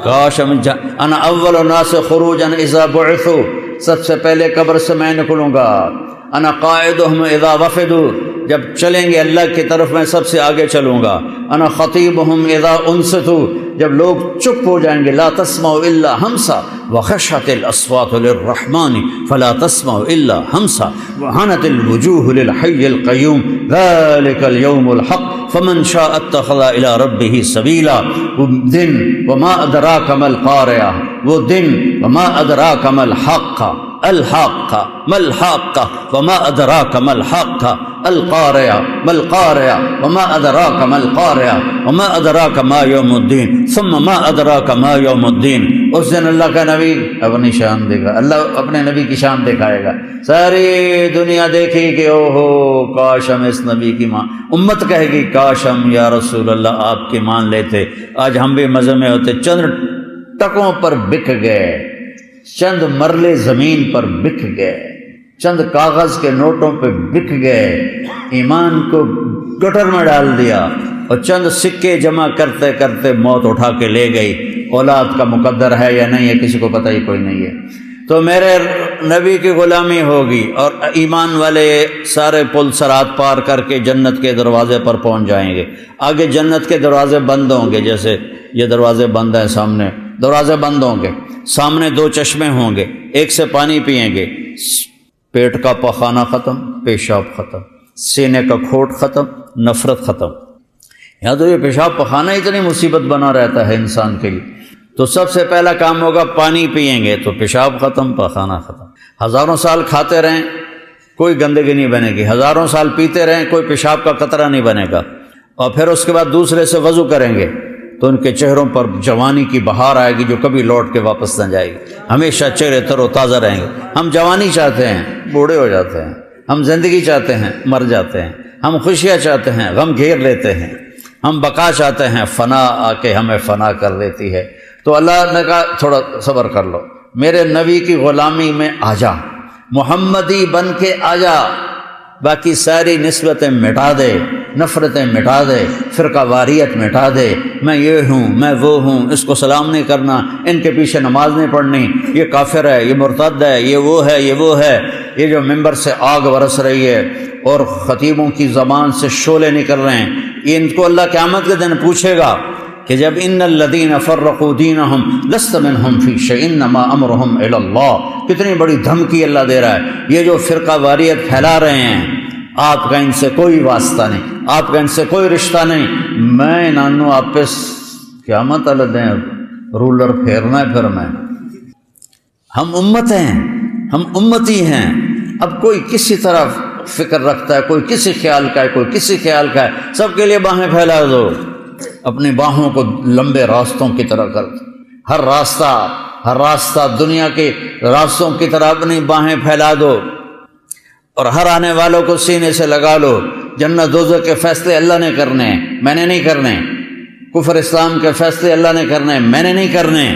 کاش ہم انا اول الناس خروجا اذا بعثوا، سب سے پہلے قبر سے میں نکلوں گا، انا قائدهم اذا وفدوا، جب چلیں گے اللہ کی طرف میں سب سے آگے چلوں گا، انا خطیبهم اذا انصتوا، جب لوگ چپ ہو جائیں گے، لا تسمعوا الا ہمسا وخشعت الاصوات للرحمن فلا تسمعوا الا ہمسا وعنت الوجوہ للحی القیوم ذلك اليوم الحق فمن شاء اتخذ الى ربه سبیلا۔ وہ دن وما ادراک ما القارعہ، وہ دن وما ادراک ما الحق، الحاقہ ما الحاقہ وما ادراک ما الحاقہ، القارعہ ما القارعہ وما ادراک ما القارعہ وما ادراک ما یوم الدین ثم ما ادراک ما یوم الدین۔ اس دن اللہ کا نبی اپنی شان دکھا، اللہ اپنے نبی کی شان دکھائے گا، ساری دنیا دیکھے گی کہ او ہو کاش ہم اس نبی کی مان، امت کہے گی کاش ہم یا رسول اللہ آپ کی مان لیتے، آج ہم بھی مزے میں ہوتے، چند ٹکوں پر بک گئے، چند مرلے زمین پر بک گئے، چند کاغذ کے نوٹوں پہ بک گئے، ایمان کو گٹر میں ڈال دیا، اور چند سکے جمع کرتے کرتے موت اٹھا کے لے گئی۔ اولاد کا مقدر ہے یا نہیں ہے کسی کو پتہ ہی کوئی نہیں ہے۔ تو میرے نبی کی غلامی ہوگی، اور ایمان والے سارے پل صراط پار کر کے جنت کے دروازے پر پہنچ جائیں گے۔ آگے جنت کے دروازے بند ہوں گے، جیسے یہ دروازے بند ہیں، سامنے دروازے بند ہوں گے، سامنے 2 چشمے ہوں گے، ایک سے پانی پئیں گے، پیٹ کا پخانہ ختم، پیشاب ختم، سینے کا کھوٹ ختم، نفرت ختم۔ یا تو یہ پیشاب پخانہ اتنی مصیبت بنا رہتا ہے انسان کے لیے، تو سب سے پہلا کام ہوگا پانی پئیں گے تو پیشاب ختم، پخانہ ختم۔ ہزاروں سال کھاتے رہیں کوئی گندگی نہیں بنے گی، ہزاروں سال پیتے رہیں کوئی پیشاب کا قطرہ نہیں بنے گا، اور پھر اس کے بعد دوسرے سے وضو کریں گے تو ان کے چہروں پر جوانی کی بہار آئے گی جو کبھی لوٹ کے واپس نہ جائے گی، ہمیشہ چہرے تر و تازہ رہیں گے۔ ہم جوانی چاہتے ہیں، بوڑھے ہو جاتے ہیں، ہم زندگی چاہتے ہیں، مر جاتے ہیں، ہم خوشیاں چاہتے ہیں، غم گھیر لیتے ہیں، ہم بقا چاہتے ہیں، فنا آ کے ہمیں فنا کر دیتی ہے۔ تو اللہ نے کہا تھوڑا صبر کر لو، میرے نبی کی غلامی میں آ جا، محمدی بن کے آ جا، باقی ساری نسبتیں مٹا دے، نفرتیں مٹا دے، فرقہ واریت مٹا دے، میں یہ ہوں میں وہ ہوں، اس کو سلام نہیں کرنا، ان کے پیچھے نماز نہیں پڑھنی، یہ کافر ہے، یہ مرتد ہے، یہ وہ ہے، یہ وہ ہے، یہ جو ممبر سے آگ برس رہی ہے اور خطیبوں کی زبان سے شعلے نکل رہے ہیں، یہ ان کو اللہ قیامت کے دن پوچھے گا کہ جب ان الذین فرقوا دینہم لست منہم فی شیء انما امرہم الی اللہ، کتنی بڑی دھمکی اللہ دے رہا ہے، یہ جو فرقہ واریت پھیلا رہے ہیں آپ کا ان سے کوئی واسطہ نہیں، آپ کا ان سے کوئی رشتہ نہیں، میں نانو آپ پہ قیامت والے دن رولر پھیرنا ہے، پھر میں ہم امت ہیں، ہم امتی ہیں۔ اب کوئی کسی طرف فکر رکھتا ہے، کوئی کسی خیال کا ہے، کوئی کسی خیال کا ہے، سب کے لیے باہیں پھیلا دو، اپنی باہوں کو لمبے راستوں کی طرح کر دو، ہر راستہ دنیا کے راستوں کی طرح اپنی باہیں پھیلا دو، اور ہر آنے والوں کو سینے سے لگا لو۔ جنت دوزخ کے فیصلے اللہ نے کرنے ہیں، میں نے نہیں کرنے، کفر اسلام کے فیصلے اللہ نے کرنے ہیں، میں نے نہیں کرنے،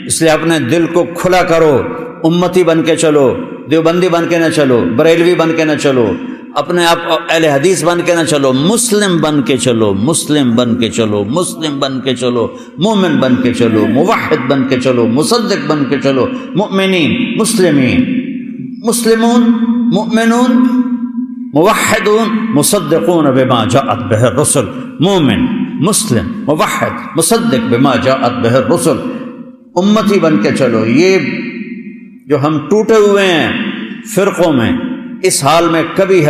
اس لیے اپنے دل کو کھلا کرو، امتی بن کے چلو، دیوبندی بن کے نہ چلو، بریلوی بن کے نہ چلو، اپنے آپ اہل حدیث بن کے نہ چلو، مسلم بن کے چلو، مسلم بن کے چلو، مسلم بن کے چلو، مومن بن کے چلو، موحد بن کے چلو، مصدق بن کے چلو، مؤمنین، مسلمین، مسلمون، مؤمنون، موحدون، مصدقون بما جاءت به الرسل، مومن، مسلم، موحد، مصدق بما جاءت به الرسل، امتی بن کے چلو۔ یہ جو ہم ٹوٹے ہوئے ہیں فرقوں میں، اس حال میں کبھی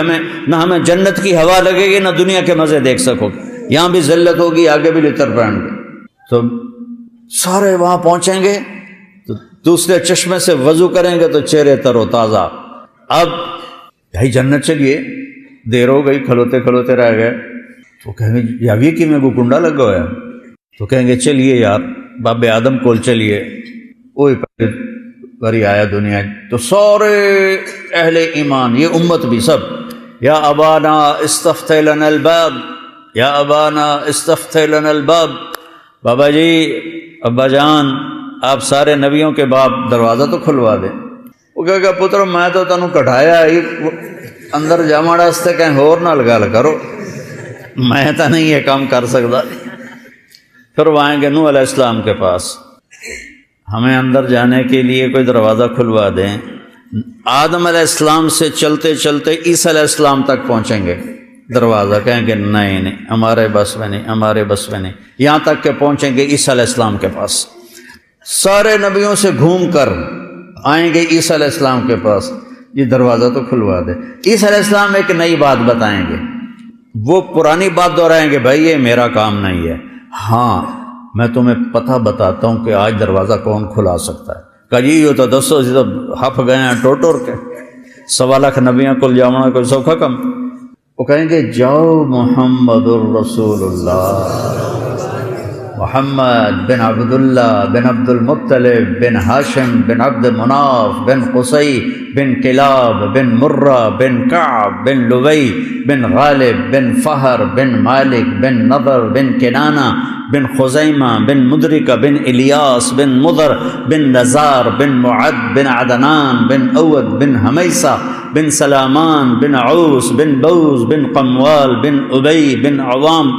نہ ہمیں جنت کی ہوا لگے گی، نہ دنیا کے مزے دیکھ سکو گے، یہاں بھی ذلت ہوگی، آگے بھی لتر پڑیں گے۔ تو سارے وہاں پہنچیں گے تو دوسرے چشمے سے وضو کریں گے تو چہرے تر و تازہ۔ اب بھائی جنت چلیے، دیر ہو گئی، کھلوتے کھلوتے رہ گئے، تو کہیں گے یاوی کی میں کو کنڈا لگ گیا، تو کہیں گے چلیے یار باب آدم کول چلیے، وہی بری آیا دنیا۔ تو سارے اہل ایمان، یہ امت بھی سب، یا ابانا استفتح لنا الباب، یا ابانا استفتح لنا الباب، بابا جی، ابا جان، آپ سارے نبیوں کے باپ دروازہ تو کھلوا دیں۔ وہ کہے گا پتر میں تو تنوں کٹھایا ہی، اندر جاما راستے کہیں اور نہ لگا کرو، میں تو نہیں یہ کام کر سکتا۔ پھر وہ آئیں گے نوح علیہ السلام کے پاس، ہمیں اندر جانے کے لیے کوئی دروازہ کھلوا دیں۔ آدم علیہ السلام سے چلتے چلتے عیسیٰ علیہ السلام تک پہنچیں گے، دروازہ کہیں گے نہیں ہمارے بس میں نہیں، ہمارے بس میں نہیں، یہاں تک کہ پہنچیں گے عیسیٰ علیہ السلام کے پاس۔ سارے نبیوں سے گھوم کر آئیں گے عیسیٰ علیہ السلام کے پاس، یہ دروازہ تو کھلوا دے۔ عیسیٰ علیہ السلام ایک نئی بات بتائیں گے، وہ پرانی بات دہرائیں گے، بھائی یہ میرا کام نہیں ہے، ہاں میں تمہیں پتہ بتاتا ہوں کہ آج دروازہ کون کھلا سکتا ہے۔ کہ یہ تو دسو جی تو ہف گئے ہیں ٹور ٹور کے، 1.25 لاکھ نبیاں کو جانا کوئی سوکھا کم۔ وہ کہیں گے جاؤ محمد الرسول اللہ، محمد بن عبداللہ بن عبد المطلب بن ہاشم بن عبد مناف بن قصی بن کلاب بن مرہ بن کعب بن لبی بن غالب بن فہر بن مالک بن نضر بن کنانہ بن خزیمہ بن مدرکہ بن الیاس بن مضر بن نزار بن معد بن عدنان بن اود بن حمیسہ بن سلامان بن عوس بن بوز بن قموال بن ابی بن عوام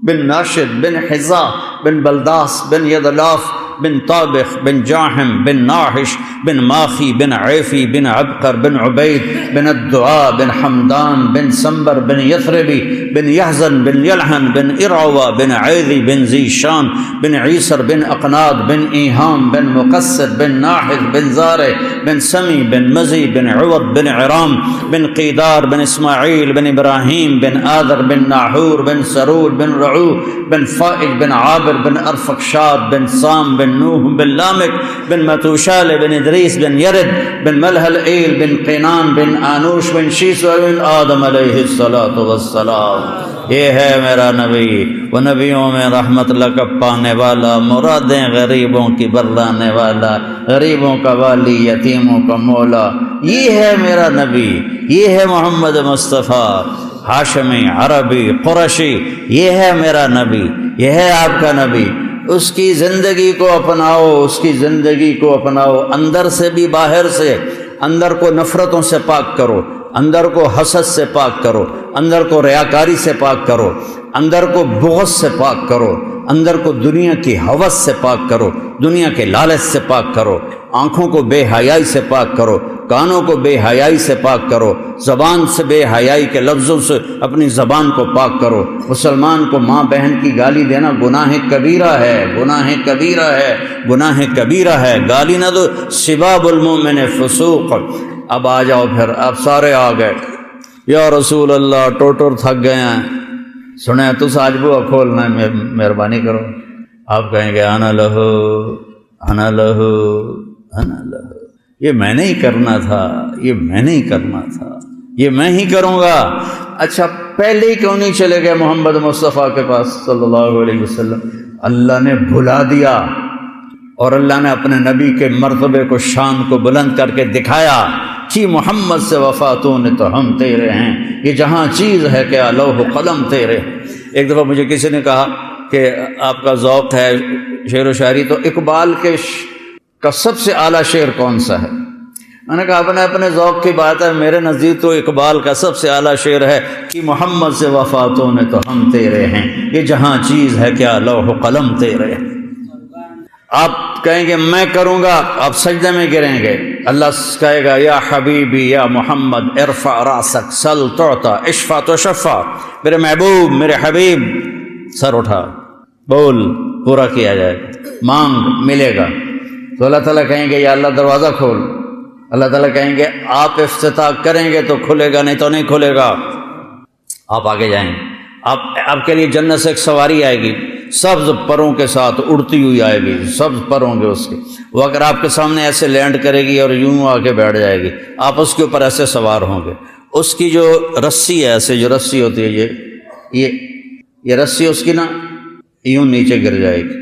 بن ناشد بن حزا بن بلداس بن یدلاف بن طابخ بن جاحم بن ناحش بن ماخی بن عیفی بن عبقر بن عبید بن الدعاء بن حمدان بن سنبر بن یثربی بن یحزن بن یلحن بن ارعوہ بن عیذی بن ذیشان بن عیسر بن اقناد بن ایہام بن مقصر بن ناحذ بن زارع بن سمی بن مزی بن عوض بن عرام بن قیدار بن اسماعیل بن ابراہیم بن آذر بن ناحور بن سرود بن رعو بن فائج بن عابر بن ارفقشاد بن سام بن نوح بن لامک بن متوشال بن ادریس بن یرد بن ملحل ایل بن قینان بن آنوش بن شیس بن آدم علیہ السلام۔ یہ ہے میرا نبی، وہ نبیوں میں رحمت لقب پانے والا، مرادیں غریبوں کی برلانے والا، غریبوں کا والی، یتیموں کا مولا، یہ ہے میرا نبی، یہ ہے محمد مصطفیٰ، ہاشمی، عربی، قرشی، یہ ہے میرا نبی، یہ ہے آپ کا نبی۔ اس کی زندگی کو اپناؤ، اس کی زندگی کو اپناؤ، اندر سے بھی باہر سے، اندر کو نفرتوں سے پاک کرو، اندر کو حسد سے پاک کرو، اندر کو ریاکاری سے پاک کرو، اندر کو بغض سے پاک کرو، اندر کو دنیا کی ہوس سے پاک کرو، دنیا کے لالچ سے پاک کرو، آنکھوں کو بے حیائی سے پاک کرو، کانوں کو بے حیائی سے پاک کرو، زبان سے بے حیائی کے لفظوں سے اپنی زبان کو پاک کرو۔ مسلمان کو ماں بہن کی گالی دینا گناہ کبیرہ ہے، گناہ کبیرہ ہے، گناہ کبیرہ ہے، گالی نہ دو، سباب المؤمن فسوق۔ اب آ جاؤ، پھر آپ سارے آ گئے، یا رسول اللہ ٹوٹر تھک گئے ہیں، سنیں تو آج بوا کھولنا ہے، مہربانی کرو۔ آپ کہیں گے انا لہو انا لہو انا لہو، یہ میں نے ہی کرنا تھا، یہ میں نے ہی کرنا تھا، یہ میں ہی کروں گا۔ اچھا پہلے ہی کیوں نہیں چلے گئے محمد مصطفیٰ کے پاس صلی اللہ علیہ وسلم؟ اللہ نے بھلا دیا، اور اللہ نے اپنے نبی کے مرتبے کو، شان کو بلند کر کے دکھایا کہ محمد سے وفاتوں نے تو ہم تیرے ہیں، یہ جہاں چیز ہے کہ لوح قلم تیرے۔ ایک دفعہ مجھے کسی نے کہا کہ آپ کا ذوق ہے شعر و شاعری، تو اقبال کا سب سے اعلیٰ شعر کون سا ہے؟ میں نے کہا اپنے اپنے ذوق کی بات ہے، میرے نزدیک تو اقبال کا سب سے اعلیٰ شعر ہے کہ محمد سے وفاتوں نے تو ہم تیرے ہیں، یہ جہاں چیز ہے کیا لوح و قلم تیرے ہیں۔ آپ کہیں گے میں کروں گا، آپ سجدے میں گریں گے، اللہ کہے گا یا حبیبی یا محمد ارفع راسک سل تعطا اشفع تشفع، میرے محبوب میرے حبیب سر اٹھا، بول پورا کیا جائے گا، مانگ ملے گا۔ تو اللہ تعالیٰ کہیں گے یا اللہ دروازہ کھول، اللہ تعالیٰ کہیں گے آپ افتتاح کریں گے تو کھلے گا، نہیں تو نہیں کھلے گا۔ آپ آگے جائیں گے، آپ کے لیے جنت سے ایک سواری آئے گی، سبز پروں کے ساتھ اڑتی ہوئی آئے گی، سبز پر ہوں گے اس کے، وہ اگر آپ کے سامنے ایسے لینڈ کرے گی اور یوں آ کے بیٹھ جائے گی، آپ اس کے اوپر ایسے سوار ہوں گے۔ اس کی جو رسی ہے، ایسے جو رسی ہوتی ہے، یہ رسی اس کی نا یوں نیچے گر جائے گی۔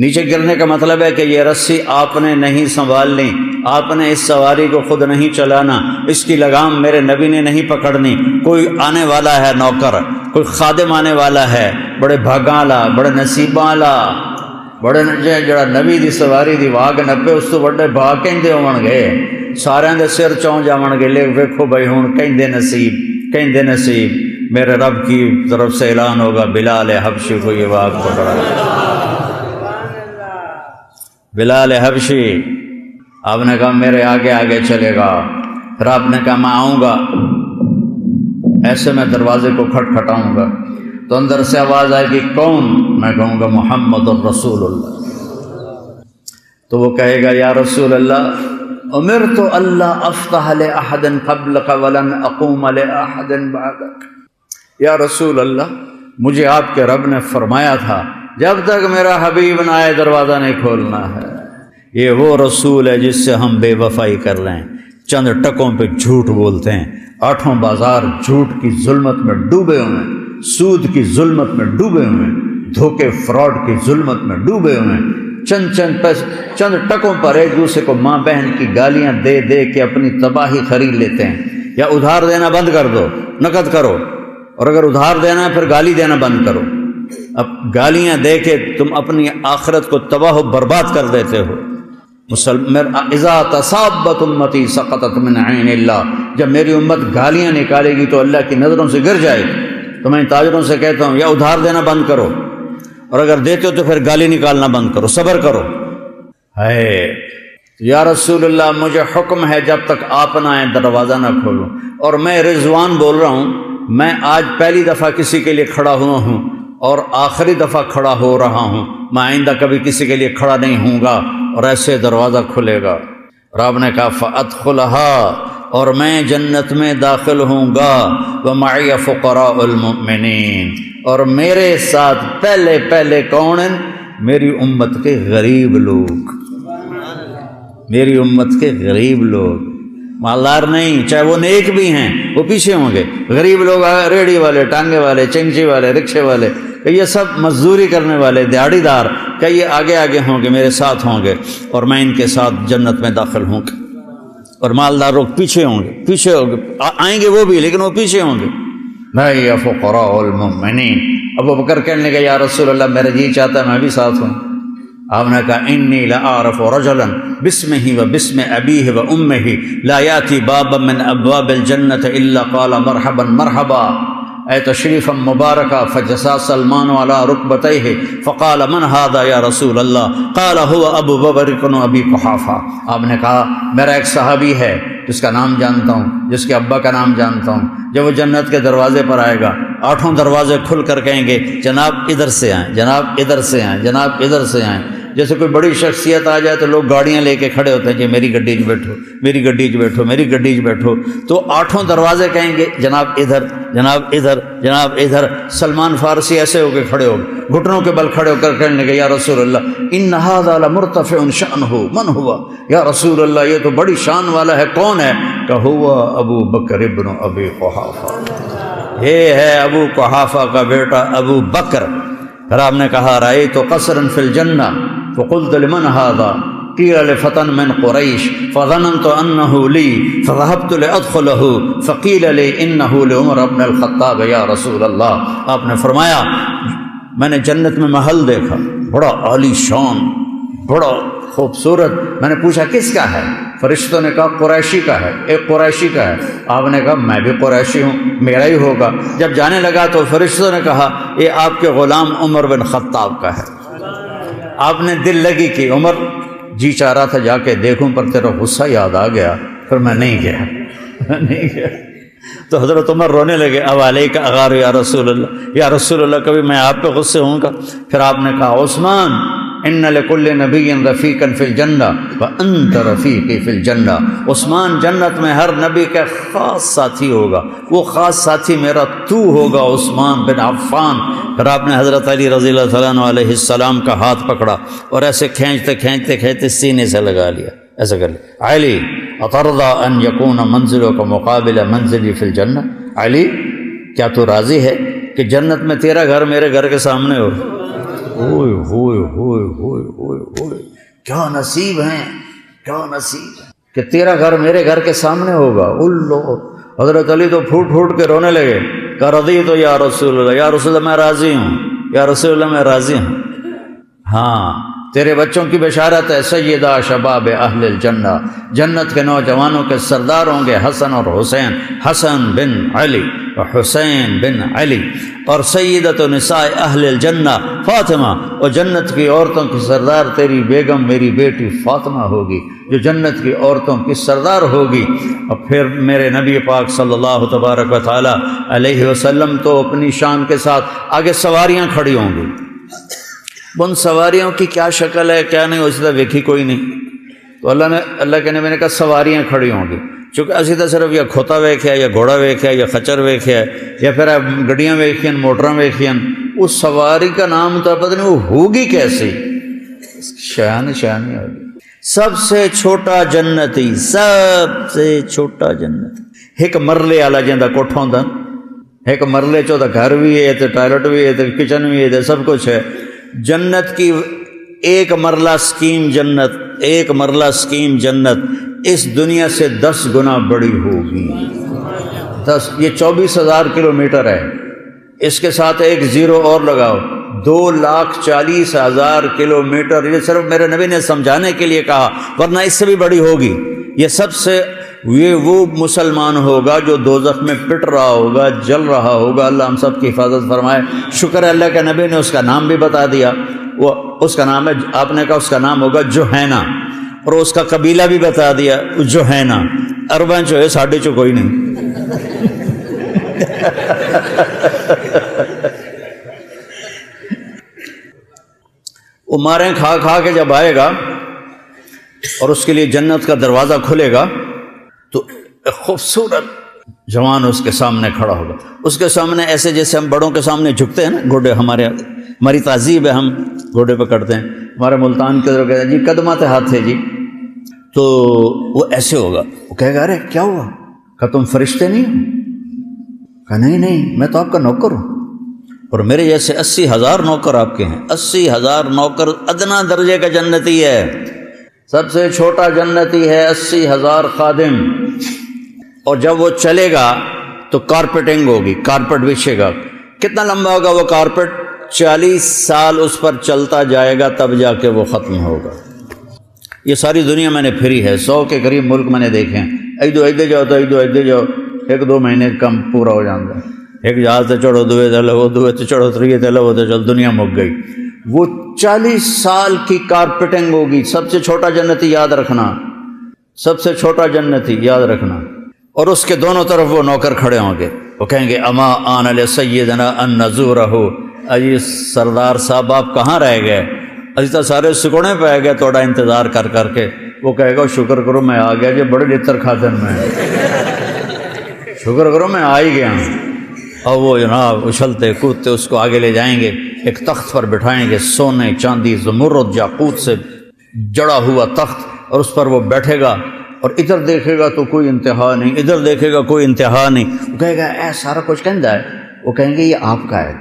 نیچے گرنے کا مطلب ہے کہ یہ رسی آپ نے نہیں سنبھالنی، آپ نے اس سواری کو خود نہیں چلانا، اس کی لگام میرے نبی نے نہیں پکڑنی۔ کوئی آنے والا ہے نوکر، کوئی خادم آنے والا ہے، بڑے بھاگاں والا، بڑے نصیباں والا، بڑے جڑا نبی دی سواری دی واگ نپے، اس تو بڑے بھاگ کہندے ہون گے، سارے دے سر چون جاون گے، لے ویکھو بھائی ہن کہندے نصیب میرے رب کی طرف سے اعلان ہوگا بلال حبشی کو یہ واگ پکڑا۔ بلال حبشی، آپ نے کہا میرے آگے آگے چلے گا، پھر آپ نے کہا میں آؤں گا، ایسے میں دروازے کو کھٹکھٹاؤں گا تو اندر سے آواز آئے گی کون؟ میں کہوں گا محمد الرسول اللہ۔ تو وہ کہے گا یا رسول اللہ امرت اللہ افتح لأحد قبلک ولن اقوم لأحد بعدک۔ یا رسول اللہ مجھے آپ کے رب نے فرمایا تھا جب تک میرا حبیب نہ آئے دروازہ نہیں کھولنا ہے۔ یہ وہ رسول ہے جس سے ہم بے وفائی کر لیں، چند ٹکوں پہ جھوٹ بولتے ہیں، آٹھوں بازار جھوٹ کی ظلمت میں ڈوبے ہوئے ہیں، سود کی ظلمت میں ڈوبے ہوئے ہیں، دھوکے فراڈ کی ظلمت میں ڈوبے ہوئے ہیں، چند ٹکوں پر ایک دوسرے کو ماں بہن کی گالیاں دے دے کے اپنی تباہی خرید لیتے ہیں۔ یا ادھار دینا بند کر دو، نقد کرو، اور اگر ادھار دینا ہے پھر گالی دینا بند کرو۔ اب گالیاں دے کے تم اپنی آخرت کو تباہ و برباد کر دیتے ہو۔ اذا تصابت امتی سقطت من عین اللہ، جب میری امت گالیاں نکالے گی تو اللہ کی نظروں سے گر جائے گی۔ تو میں تاجروں سے کہتا ہوں یا ادھار دینا بند کرو، اور اگر دیتے ہو تو پھر گالی نکالنا بند کرو، صبر کرو۔ ہے یا رسول اللہ مجھے حکم ہے جب تک آپ نہ آئیں دروازہ نہ کھولوں، اور میں رضوان بول رہا ہوں، میں آج پہلی دفعہ کسی کے لیے کھڑا ہوا ہوں اور آخری دفعہ کھڑا ہو رہا ہوں، میں آئندہ کبھی کسی کے لیے کھڑا نہیں ہوں گا، اور ایسے دروازہ کھلے گا۔ رب نے کہا فَأَدْخُلَهَا، اور میں جنت میں داخل ہوں گا، وَمَعِيَ فُقَرَاءُ الْمُؤْمِنِينَ، اور میرے ساتھ پہلے کون ہیں؟ میری امت کے غریب لوگ، میری امت کے غریب لوگ، مالدار نہیں، چاہے وہ نیک بھی ہیں وہ پیچھے ہوں گے۔ غریب لوگ ریڑھی والے، ٹانگے والے، چنچی والے، رکشے والے، کہ یہ سب مزدوری کرنے والے دیہڑی دار، کہ یہ آگے آگے ہوں گے، میرے ساتھ ہوں گے، اور میں ان کے ساتھ جنت میں داخل ہوں گا۔ اور مالدار لوگ پیچھے ہوں گے، آئیں گے وہ بھی لیکن وہ پیچھے ہوں گے۔ بھائی فقراء المؤمنین۔ ابو بکر کہنے لگے یا رسول اللہ میرا جی چاہتا ہے میں بھی ساتھ ہوں۔ آپ نے کہا انی لأعرف رجلا باسمہ و باسم ابیہ و امہ لا یاتی بابا من ابواب الجنة الا قال مرحبا مرحبا، اے تشریفا مبارکا، فجسا سلمان علی رکبتیہ فقال من هذا یا رسول اللہ، قال هو ابو بکر بن ابی قحافہ۔ آپ نے کہا میرا ایک صحابی ہے جس کا نام جانتا ہوں، جس کے ابا کا نام جانتا ہوں، جب وہ جنت کے دروازے پر آئے گا آٹھوں دروازے کھل کر کہیں گے جناب ادھر سے آئیں، جناب ادھر سے آئیں، جناب ادھر سے آئیں۔ جیسے کوئی بڑی شخصیت آ جائے تو لوگ گاڑیاں لے کے کھڑے ہوتے ہیں کہ میری گڈی 'چ بیٹھو، میری گڈی 'چ بیٹھو، میری گڈی 'چ بیٹھو، تو آٹھوں دروازے کہیں گے جناب ادھر، جناب ادھر، جناب ادھر۔ سلمان فارسی ایسے ہو کے کھڑے ہو گئے، گھٹنوں کے بل کھڑے ہو کر کہنے لگے یا رسول اللہ ان ھذا لمرتفع شأنہ من ہوا، یا رسول اللہ یہ تو بڑی شان والا ہے، کون ہے؟ کہ ہوا ابو بکر ابن ابی قحافہ، یہ ہے ابو قحافہ کا بیٹا ابو بکر۔ پھر آپ نے کہا رأیت قصرا فی الجنہ فقلت لمن هذا قیل لفتى من قریش فظننت انه لی فذهبت لادخله فقیل لی انه لعمر بن الخطاب یا رسول اللہ۔ آپ نے فرمایا میں نے جنت میں محل دیکھا، بڑا عالی شان، بڑا خوبصورت، میں نے پوچھا کس کا ہے؟ فرشتوں نے کہا قریشی کا ہے، ایک قریشی کا ہے۔ آپ نے کہا میں بھی قریشی ہوں، میرا ہی ہوگا۔ جب جانے لگا تو فرشتوں نے کہا یہ آپ کے غلام عمر بن خطاب کا ہے۔ آپ نے دل لگی کی، عمر جی چاہ رہا تھا جا کے دیکھوں پر تیرا غصہ یاد آ گیا، پھر میں نہیں گیا نہیں گیا۔ تو حضرت عمر رونے لگے، اب علیک اغار یا رسول اللہ، یا رسول اللہ کبھی میں آپ پہ غصے ہوں گا؟ پھر آپ نے کہا عثمان ان لکل نبی رفیقا فی الجنہ وانت رفیقی فی الجنہ، عثمان جنت میں ہر نبی کا خاص ساتھی ہوگا، وہ خاص ساتھی میرا تو ہوگا عثمان بن عفان۔ پھر آپ نے حضرت علی رضی اللہ تعالیٰ عنہ علیہ السلام کا ہاتھ پکڑا اور ایسے کھینچتے کھینچتے کھینچتے سینے سے لگا لیا، ایسا کر لیا، علی اترضی ان یکون منزلک مقابل منزلی فی الجنہ، علی کیا تو راضی ہے کہ جنت میں تیرا گھر میرے گھر کے سامنے ہو؟ اوئے ہوئے ہوئے ہوئے ہوئے ہوئے، کیا نصیب ہیں، کیا نصیب ہے کہ تیرا گھر میرے گھر کے سامنے ہوگا۔ اللہ، حضرت علی تو پھوٹ پھوٹ کے رونے لگے، کہ رضیت یا رسول اللہ، یا رسول اللہ میں راضی ہوں، یا رسول اللہ میں راضی ہوں۔ ہاں تیرے بچوں کی بشارت ہے، سیدہ شباب اہل الجنہ، جنت کے نوجوانوں کے سردار ہوں گے حسن اور حسین، حسن بن علی اور حسین بن علی، اور سیدۃ نساء اہل الجنہ فاطمہ، اور جنت کی عورتوں کی سردار تیری بیگم میری بیٹی فاطمہ ہوگی، جو جنت کی عورتوں کی سردار ہوگی۔ اور پھر میرے نبی پاک صلی اللہ تبارک و تعالی علیہ وسلم تو اپنی شان کے ساتھ آگے سواریاں کھڑی ہوں گی، ان سواریوں کی کیا شکل ہے کیا نہیں اس طرح دیکھی کوئی نہیں، تو اللہ کے نبی نے کہا سواریاں کھڑی ہوں گی، چونکہ اسی طرح صرف یا کھوتا ویکھیا یا گھوڑا ویکھیا یا خچر ویکھیا یا پھر گڈیاں ویکھیاں موٹراں ویکھیاں، اس سواری کا نام تو پتہ نہیں وہ ہوگی کیسی، شان ہوگی۔ سب سے چھوٹا جنتی، سب سے چھوٹا جنتی، ایک مرلے والا جندا کوٹھا ہوندا، ایک مرلے چ گھر بھی ہے تے ٹوائلٹ بھی ہے تے کچن بھی ہے تے سب کچھ ہے۔ جنت کی ایک مرلہ اسکیم جنت، ایک مرلہ اسکیم جنت اس دنیا سے 10 گنا بڑی ہوگی، 10، یہ 24,000 کلومیٹر ہے، اس کے ساتھ ایک زیرو اور لگاؤ، 2,40,000 کلومیٹر، یہ صرف میرے نبی نے سمجھانے کے لیے کہا، ورنہ اس سے بھی بڑی ہوگی۔ یہ سب سے یہ وہ مسلمان ہوگا جو دوزخ میں پٹ رہا ہوگا، جل رہا ہوگا، اللہ ہم سب کی حفاظت فرمائے۔ شکر ہے اللہ کے نبی نے اس کا نام بھی بتا دیا، وہ اس کا نام ہے، آپ نے کہا اس کا نام ہوگا جوہینہ، اور اس کا قبیلہ بھی بتا دیا جوہینہ، عرباں چو ہے ساڈے چو کوئی نہیں۔ وہ ماریں کھا کھا کے جب آئے گا اور اس کے لیے جنت کا دروازہ کھلے گا تو ایک خوبصورت جوان اس کے سامنے کھڑا ہوگا، اس کے سامنے ایسے جیسے ہم بڑوں کے سامنے جھکتے ہیں نا، گھوڑے ہماری تہذیب ہے، ہم گھوڑے پہ کرتے ہیں، ہمارے ملتان کے ادھر کہتے ہیں جی قدمات ہاتھ ہے جی، تو وہ ایسے ہوگا، وہ کہے گا ارے کیا ہوا؟ کہا تم فرشتے نہیں ہو؟ کہا نہیں میں تو آپ کا نوکر ہوں، اور میرے جیسے 80,000 نوکر آپ کے ہیں، 80,000 نوکر، ادنا درجے کا جنتی ہے، سب سے چھوٹا جنتی ہے، 80,000 خادم، اور جب وہ چلے گا تو کارپیٹنگ ہوگی، کارپٹ بچھے گا، کتنا لمبا ہوگا وہ کارپٹ؟ 40 سال اس پر چلتا جائے گا تب جا کے وہ ختم ہوگا۔ یہ ساری دنیا میں نے پھری ہے، 100 کے قریب ملک میں نے دیکھے ہیں، ایدے جاؤ تو ایدے جاؤ، 1-2 مہینے کم پورا ہو جاتا ہے، ایک جہاز تے چڑھو، دوے تے لو، دوے تے چڑھو، تریے تے لو، تے چل دنیا مک گئی۔ وہ 40 سال کی کارپیٹنگ ہوگی، سب سے چھوٹا جنتی یاد رکھنا، سب سے چھوٹا جنتی یاد رکھنا، اور اس کے دونوں طرف وہ نوکر کھڑے ہوں گے، وہ کہیں گے اما آن لسیدنا ان نزورہ، اجی سردار صاحب آپ کہاں رہ گئے؟ اجی تو سارے سکوڑے پہ گئے توڑا انتظار کر کر کے۔ وہ کہے گا شکر کرو میں آ گیا جی، بڑے لطر کھاتے میں، شکر کرو میں آ ہی گیا ہوں۔ اور وہ جناب اچھلتے کودتے اس کو آگے لے جائیں گے، ایک تخت پر بٹھائیں گے، سونے چاندی زمرد یاقوت سے جڑا ہوا تخت، اور اس پر وہ بیٹھے گا، اور ادھر دیکھے گا تو کوئی انتہا نہیں، ادھر دیکھے گا کوئی انتہا نہیں۔ وہ کہے گا اے سارا کچھ کہندا ہے؟ وہ کہیں گے یہ آپ کا ہے۔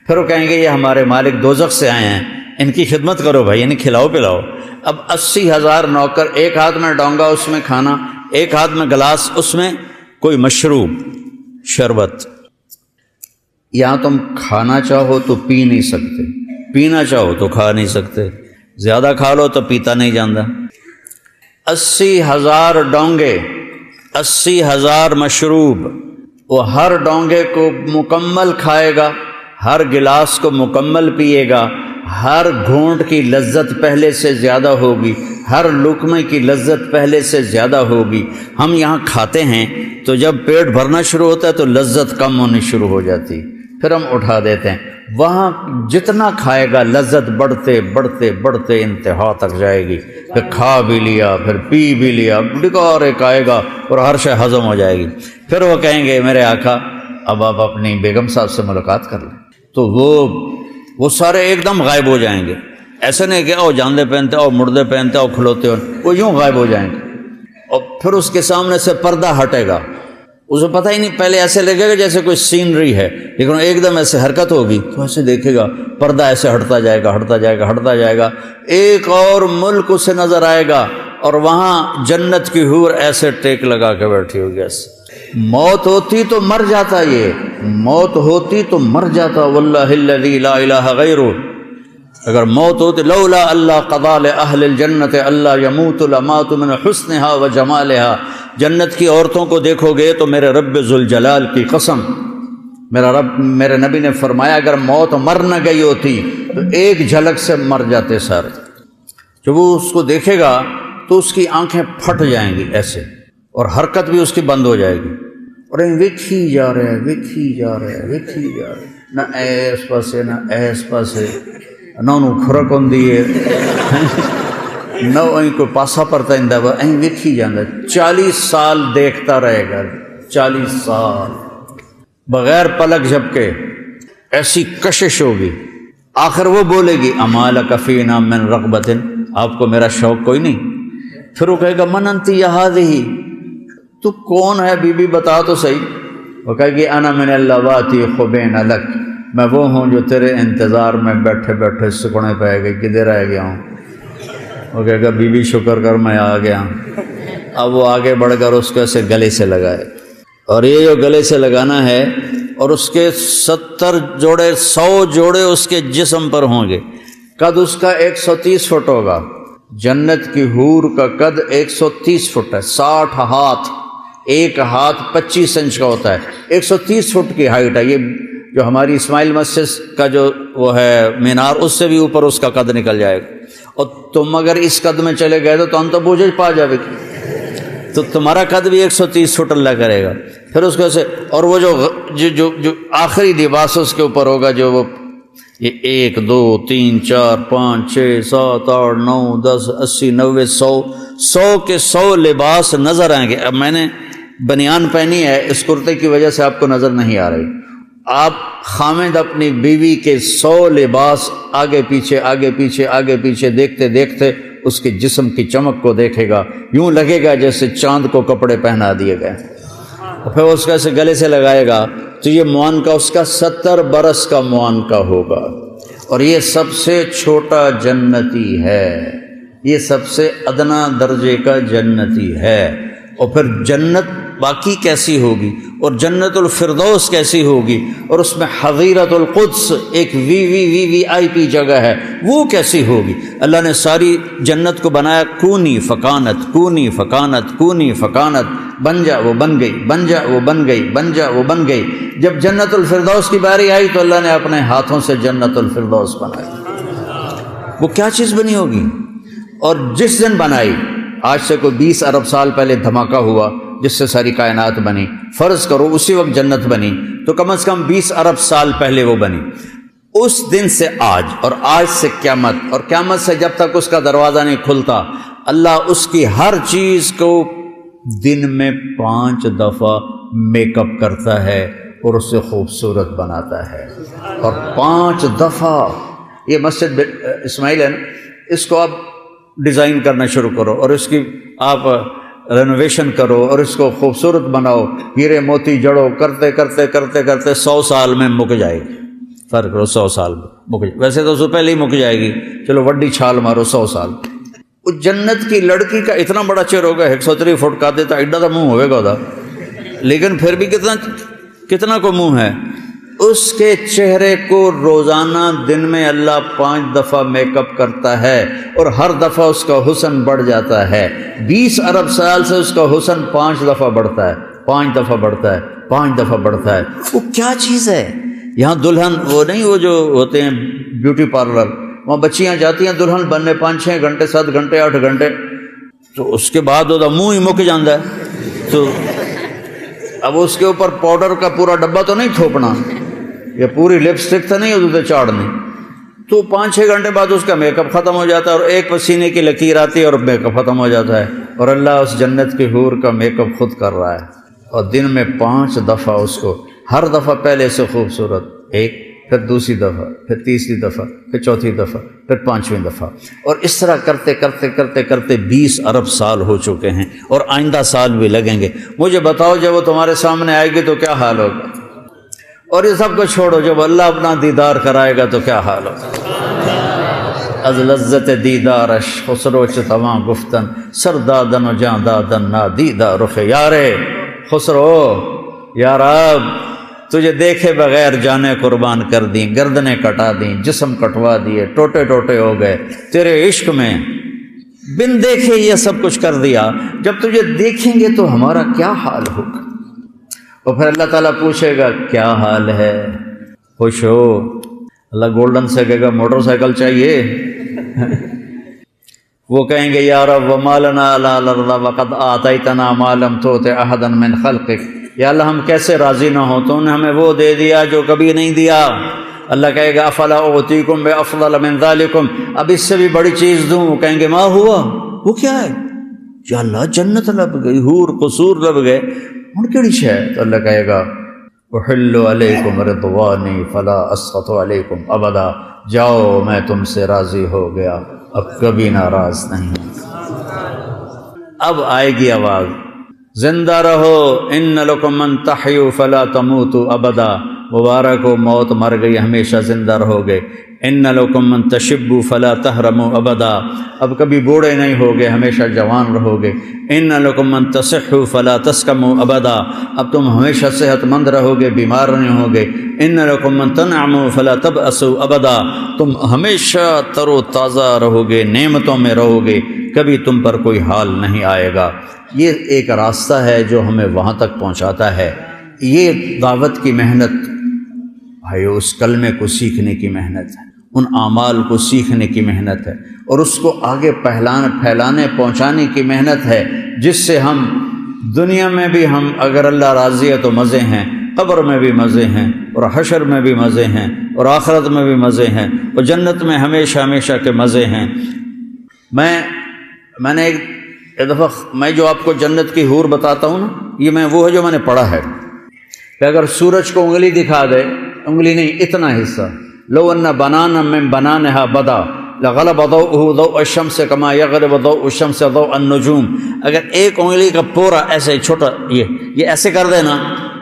پھر وہ کہیں گے یہ ہمارے مالک دوزخ سے آئے ہیں، ان کی خدمت کرو بھائی، انہیں کھلاؤ پلاؤ۔ اب 80,000 نوکر، ایک ہاتھ میں ڈونگا اس میں کھانا، ایک ہاتھ میں گلاس، اس میں کوئی مشروب، شربت۔ یہاں تم کھانا چاہو تو پی نہیں سکتے، پینا چاہو تو کھا نہیں سکتے، زیادہ کھا لو تو پیتا نہیں جاندہ۔ 80,000 ڈونگے، 80,000 مشروب، وہ ہر ڈونگے کو مکمل کھائے گا، ہر گلاس کو مکمل پیے گا، ہر گھونٹ کی لذت پہلے سے زیادہ ہوگی، ہر لقمے کی لذت پہلے سے زیادہ ہوگی۔ ہم یہاں کھاتے ہیں تو جب پیٹ بھرنا شروع ہوتا ہے تو لذت کم ہونی شروع ہو جاتی، پھر ہم اٹھا دیتے ہیں۔ وہاں جتنا کھائے گا لذت بڑھتے بڑھتے بڑھتے انتہا تک جائے گی، پھر کھا بھی لیا، پھر پی بھی لیا، ڈکار ایک آئے گا اور ہر شے ہضم ہو جائے گی۔ پھر وہ کہیں گے میرے آقا اب آپ اپنی بیگم صاحب سے ملاقات کر لیں، تو وہ سارے ایک دم غائب ہو جائیں گے۔ ایسے نہیں کہ او جاندے پہنتے او مردے پہنتے او کھلوتے ہو، وہ یوں غائب ہو جائیں گے، اور پھر اس کے سامنے سے پردہ ہٹے گا، اسے پتہ ہی نہیں، پہلے ایسے لگے گا جیسے کوئی سینری ہے، لیکن ایک دم ایسے حرکت ہوگی تو ایسے دیکھے گا پردہ ایسے ہٹتا جائے گا ہٹتا جائے گا ہٹتا جائے گا، ایک اور ملک اسے نظر آئے گا، اور وہاں جنت کی حور ایسے ٹیک لگا کے بیٹھی ہوگی۔ ایسے موت ہوتی تو مر جاتا، یہ موت ہوتی تو مر جاتا، واللہ الذی لا الہ غیرہ، اگر موت ہوتی لولا اللہ قضا لأہل الجنت اللہ یموت لمات من حسنہا و جمالہا، جنت کی عورتوں کو دیکھو گے تو میرے رب ذوالجلال کی قسم، میرے نبی نے فرمایا اگر موت مر نہ گئی ہوتی تو ایک جھلک سے مر جاتے سارے۔ جب وہ اس کو دیکھے گا تو اس کی آنکھیں پھٹ جائیں گی ایسے، اور حرکت بھی اس کی بند ہو جائے گی، اور ویکھی جا رہے ہیں ویکھی جا رہے ہیں ویکھی جا رہے ہیں، نہ ایس پاسے نہ ایس پاسے، نہ انہوں کھرک ہوں ہے نہ وہیں کوئی پاسا پرتا اندہ با این ویکھی جاندہ۔ 40 سال دیکھتا رہے گا، 40 سال بغیر پلک جھپکے، ایسی کشش ہوگی۔ آخر وہ بولے گی اما لک فینا من رغبت، آپ کو میرا شوق کوئی نہیں؟ پھر وہ کہے گا من انت یا ہذہ، تو کون ہے بی بی بتا تو صحیح۔ وہ کہے گی انا من اللواتی خبین لک، میں وہ ہوں جو تیرے انتظار میں بیٹھے بیٹھے سکڑے پہ گئی، کدھر رہ گیا ہوں۔ وہ کہے گا بی بی شکر کر میں آ گیا۔ اب وہ آگے بڑھ کر اس کو ایسے گلے سے لگائے، اور یہ جو گلے سے لگانا ہے، اور اس کے 70 جوڑے 100 جوڑے اس کے جسم پر ہوں گے۔ قد اس کا 130 فٹ ہوگا، جنت کی حور کا قد 130 فٹ ہے، 60 ہاتھ، ایک ہاتھ 25 انچ کا ہوتا ہے، 130 فٹ کی ہائٹ ہے۔ یہ جو ہماری اسماعیل مسجد کا جو وہ ہے مینار، اس سے بھی اوپر اس کا قد نکل جائے گا، اور تم اگر اس قد میں چلے گئے تو ہم تو بوجھ پا جائے گی، تو تمہارا قد بھی 130 فٹ اللہ کرے گا۔ پھر اس کو سے، اور وہ جو آخری لباس اس کے اوپر ہوگا، جو وہ یہ 1 2 3 4 5 6 7 8 9 10 80 90 100 کے 100 لباس نظر آئیں گے۔ اب میں نے بنیان پہنی ہے، اس کرتے کی وجہ سے آپ کو نظر نہیں آ رہی۔ آپ خامد اپنی بیوی کے 100 لباس آگے پیچھے آگے پیچھے آگے پیچھے دیکھتے دیکھتے اس کے جسم کی چمک کو دیکھے گا، یوں لگے گا جیسے چاند کو کپڑے پہنا دیے گئے، اور پھر اس کا سے گلے سے لگائے گا تو یہ معانقہ اس کا 70 برس کا معانقہ ہوگا، اور یہ سب سے چھوٹا جنتی ہے، یہ سب سے ادنا درجے کا جنتی ہے۔ اور پھر جنت باقی کیسی ہوگی، اور جنت الفردوس کیسی ہوگی، اور اس میں حظیرۃ القدس ایک وی آئی پی جگہ ہے، وہ کیسی ہوگی۔ اللہ نے ساری جنت کو بنایا کونی فکانت کونی فکانت کونی فکانت، بن جا وہ بن گئی، بن جا وہ بن گئی، بن جا وہ بن گئی۔ جب جنت الفردوس کی باری آئی تو اللہ نے اپنے ہاتھوں سے جنت الفردوس بنائی۔ وہ کیا چیز بنی ہوگی، اور جس دن بنائی، آج سے کوئی 20 ارب سال پہلے دھماکہ ہوا جس سے ساری کائنات بنی، فرض کرو اسی وقت جنت بنی، تو کم از کم 20 ارب سال پہلے وہ بنی۔ اس دن سے آج، اور آج سے قیامت، اور قیامت سے جب تک اس کا دروازہ نہیں کھلتا، اللہ اس کی ہر چیز کو دن میں 5 دفعہ میک اپ کرتا ہے اور اسے خوبصورت بناتا ہے، اور 5 دفعہ۔ یہ مسجد اسماعیل ہے نا، اس کو آپ ڈیزائن کرنا شروع کرو، اور اس کی آپ رینوویشن کرو، اور اس کو خوبصورت بناؤ، ہیرے موتی جڑو، کرتے کرتے کرتے کرتے 100 سال میں مک جائے گی۔ فرق کرو 100 سال میں مک جائے، ویسے تو اس سے پہلے ہی مک جائے گی، چلو وڈی چھال مارو 100 سال۔ اس جنت کی لڑکی کا اتنا بڑا چہر ہوگا، 130 فٹ کا دیتا ایڈا تو منہ ہوئے گا، لیکن پھر بھی کتنا کو منہ ہے۔ اس کے چہرے کو روزانہ دن میں اللہ 5 دفعہ میک اپ کرتا ہے اور ہر دفعہ اس کا حسن بڑھ جاتا ہے. 20 ارب سال سے اس کا حسن 5 دفعہ بڑھتا ہے، 5 دفعہ بڑھتا ہے، 5 دفعہ بڑھتا ہے. وہ کیا چیز ہے؟ یہاں دلہن وہ نہیں، وہ جو ہوتے ہیں بیوٹی پارلر، وہاں بچیاں جاتی ہیں دلہن بننے 5-6 گھنٹے 7 گھنٹے 8 گھنٹے، تو اس کے بعد وہ منہ ہی مک جاتا ہے. تو اب اس کے اوپر پاؤڈر کا پورا ڈبہ تو نہیں تھوپنا، یا پوری لپسٹک تو نہیں ادھر چاڑنی. تو 5-6 گھنٹے بعد اس کا میک اپ ختم ہو جاتا ہے اور ایک پسینے کی لکیر آتی ہے اور میک اپ ختم ہو جاتا ہے. اور اللہ اس جنت کی حور کا میک اپ خود کر رہا ہے، اور دن میں 5 دفعہ اس کو، ہر دفعہ پہلے سے خوبصورت، ایک، پھر دوسری دفعہ، پھر تیسری دفعہ، پھر چوتھی دفعہ، پھر 5ویں دفعہ. اور اس طرح کرتے کرتے کرتے کرتے 20 ارب سال ہو چکے ہیں، اور آئندہ سال بھی لگیں گے. مجھے بتاؤ جب وہ تمہارے سامنے آئے گی تو کیا حال ہوگا؟ اور یہ سب کو چھوڑو، جب اللہ اپنا دیدار کرائے گا تو کیا حال ہوگا؟ از لذت دیدارش خسرو چ تواں گفتن سر دادن و جاں دادن نادیدہ رخ یارے. خسرو یا رب، تجھے دیکھے بغیر جانیں قربان کر دیں، گردنیں کٹا دیں، جسم کٹوا دیے، ٹوٹے ٹوٹے ہو گئے تیرے عشق میں. بن دیکھے یہ سب کچھ کر دیا، جب تجھے دیکھیں گے تو ہمارا کیا حال ہوگا؟ اور پھر اللہ تعالیٰ پوچھے گا کیا حال ہے؟ خوش ہو؟ اللہ گولڈن سے کہے گا موٹر سائیکل چاہیے؟ وہ کہیں گے یا رب وما لنا الا الارض وقد آتیتنا ما لم تؤت احدا من خلقک. یا اللہ ہم کیسے راضی نہ ہوں، تو نے ہمیں وہ دے دیا جو کبھی نہیں دیا. اللہ کہے گا افلا اعطیکم بافضل من ذلکم، اب اس سے بھی بڑی چیز دوں. وہ کہیں گے ما ہوا، وہ کیا ہے؟ یا اللہ جنت لب گئی، حور قصور لب گئے، ان کیڑی شے؟ تو اللہ کہے گا احل علیکم رضوانی فلا اسخط علیکم ابدا. جاؤ میں تم سے راضی ہو گیا، اب کبھی ناراض نہیں. اب آئے گی آواز زندہ رہو، ان لکم من تحیوا فلا تموتوا ابدا. مبارک ہو، موت مر گئی، ہمیشہ زندہ رہو گے. ان لکم من تشبوا فلا تحرموا ابدا. اب کبھی بوڑھے نہیں ہوگے، ہمیشہ جوان رہو گے. ان لکم من تصحوا فلا تسقموا ابدا. اب تم ہمیشہ صحت مند رہو گے، بیمار نہیں ہوگے. ان لکم من تنعموا فلا تبأسوا ابدا. تم ہمیشہ تر و تازہ رہو گے، نعمتوں میں رہو گے، کبھی تم پر کوئی حال نہیں آئے گا. یہ ایک راستہ ہے جو ہمیں وہاں تک پہنچاتا ہے. یہ دعوت کی محنت بھائیو، اس کلمے کو سیکھنے کی محنت ہے، ان اعمال کو سیکھنے کی محنت ہے، اور اس کو آگے پھیلانے پہنچانے کی محنت ہے، جس سے ہم دنیا میں بھی، ہم اگر اللہ راضی ہے تو مزے ہیں، قبر میں بھی مزے ہیں، اور حشر میں بھی مزے ہیں، اور آخرت میں بھی مزے ہیں، اور جنت میں ہمیشہ ہمیشہ کے مزے ہیں. میں نے ایک دفعہ، میں جو آپ کو جنت کی حور بتاتا ہوں نا، یہ میں وہ ہے جو میں نے پڑھا ہے کہ اگر سورج کو انگلی دکھا دے، انگلی نہیں اتنا حصہ، لو ان بنانا من بنانها بدا لغلب ضوءه ضوء الشمس كما يغلب ضوء الشمس ضوء النجوم. اگر ایک انگلی کا پورا ایسے چھوٹا یہ ایسے کر دینا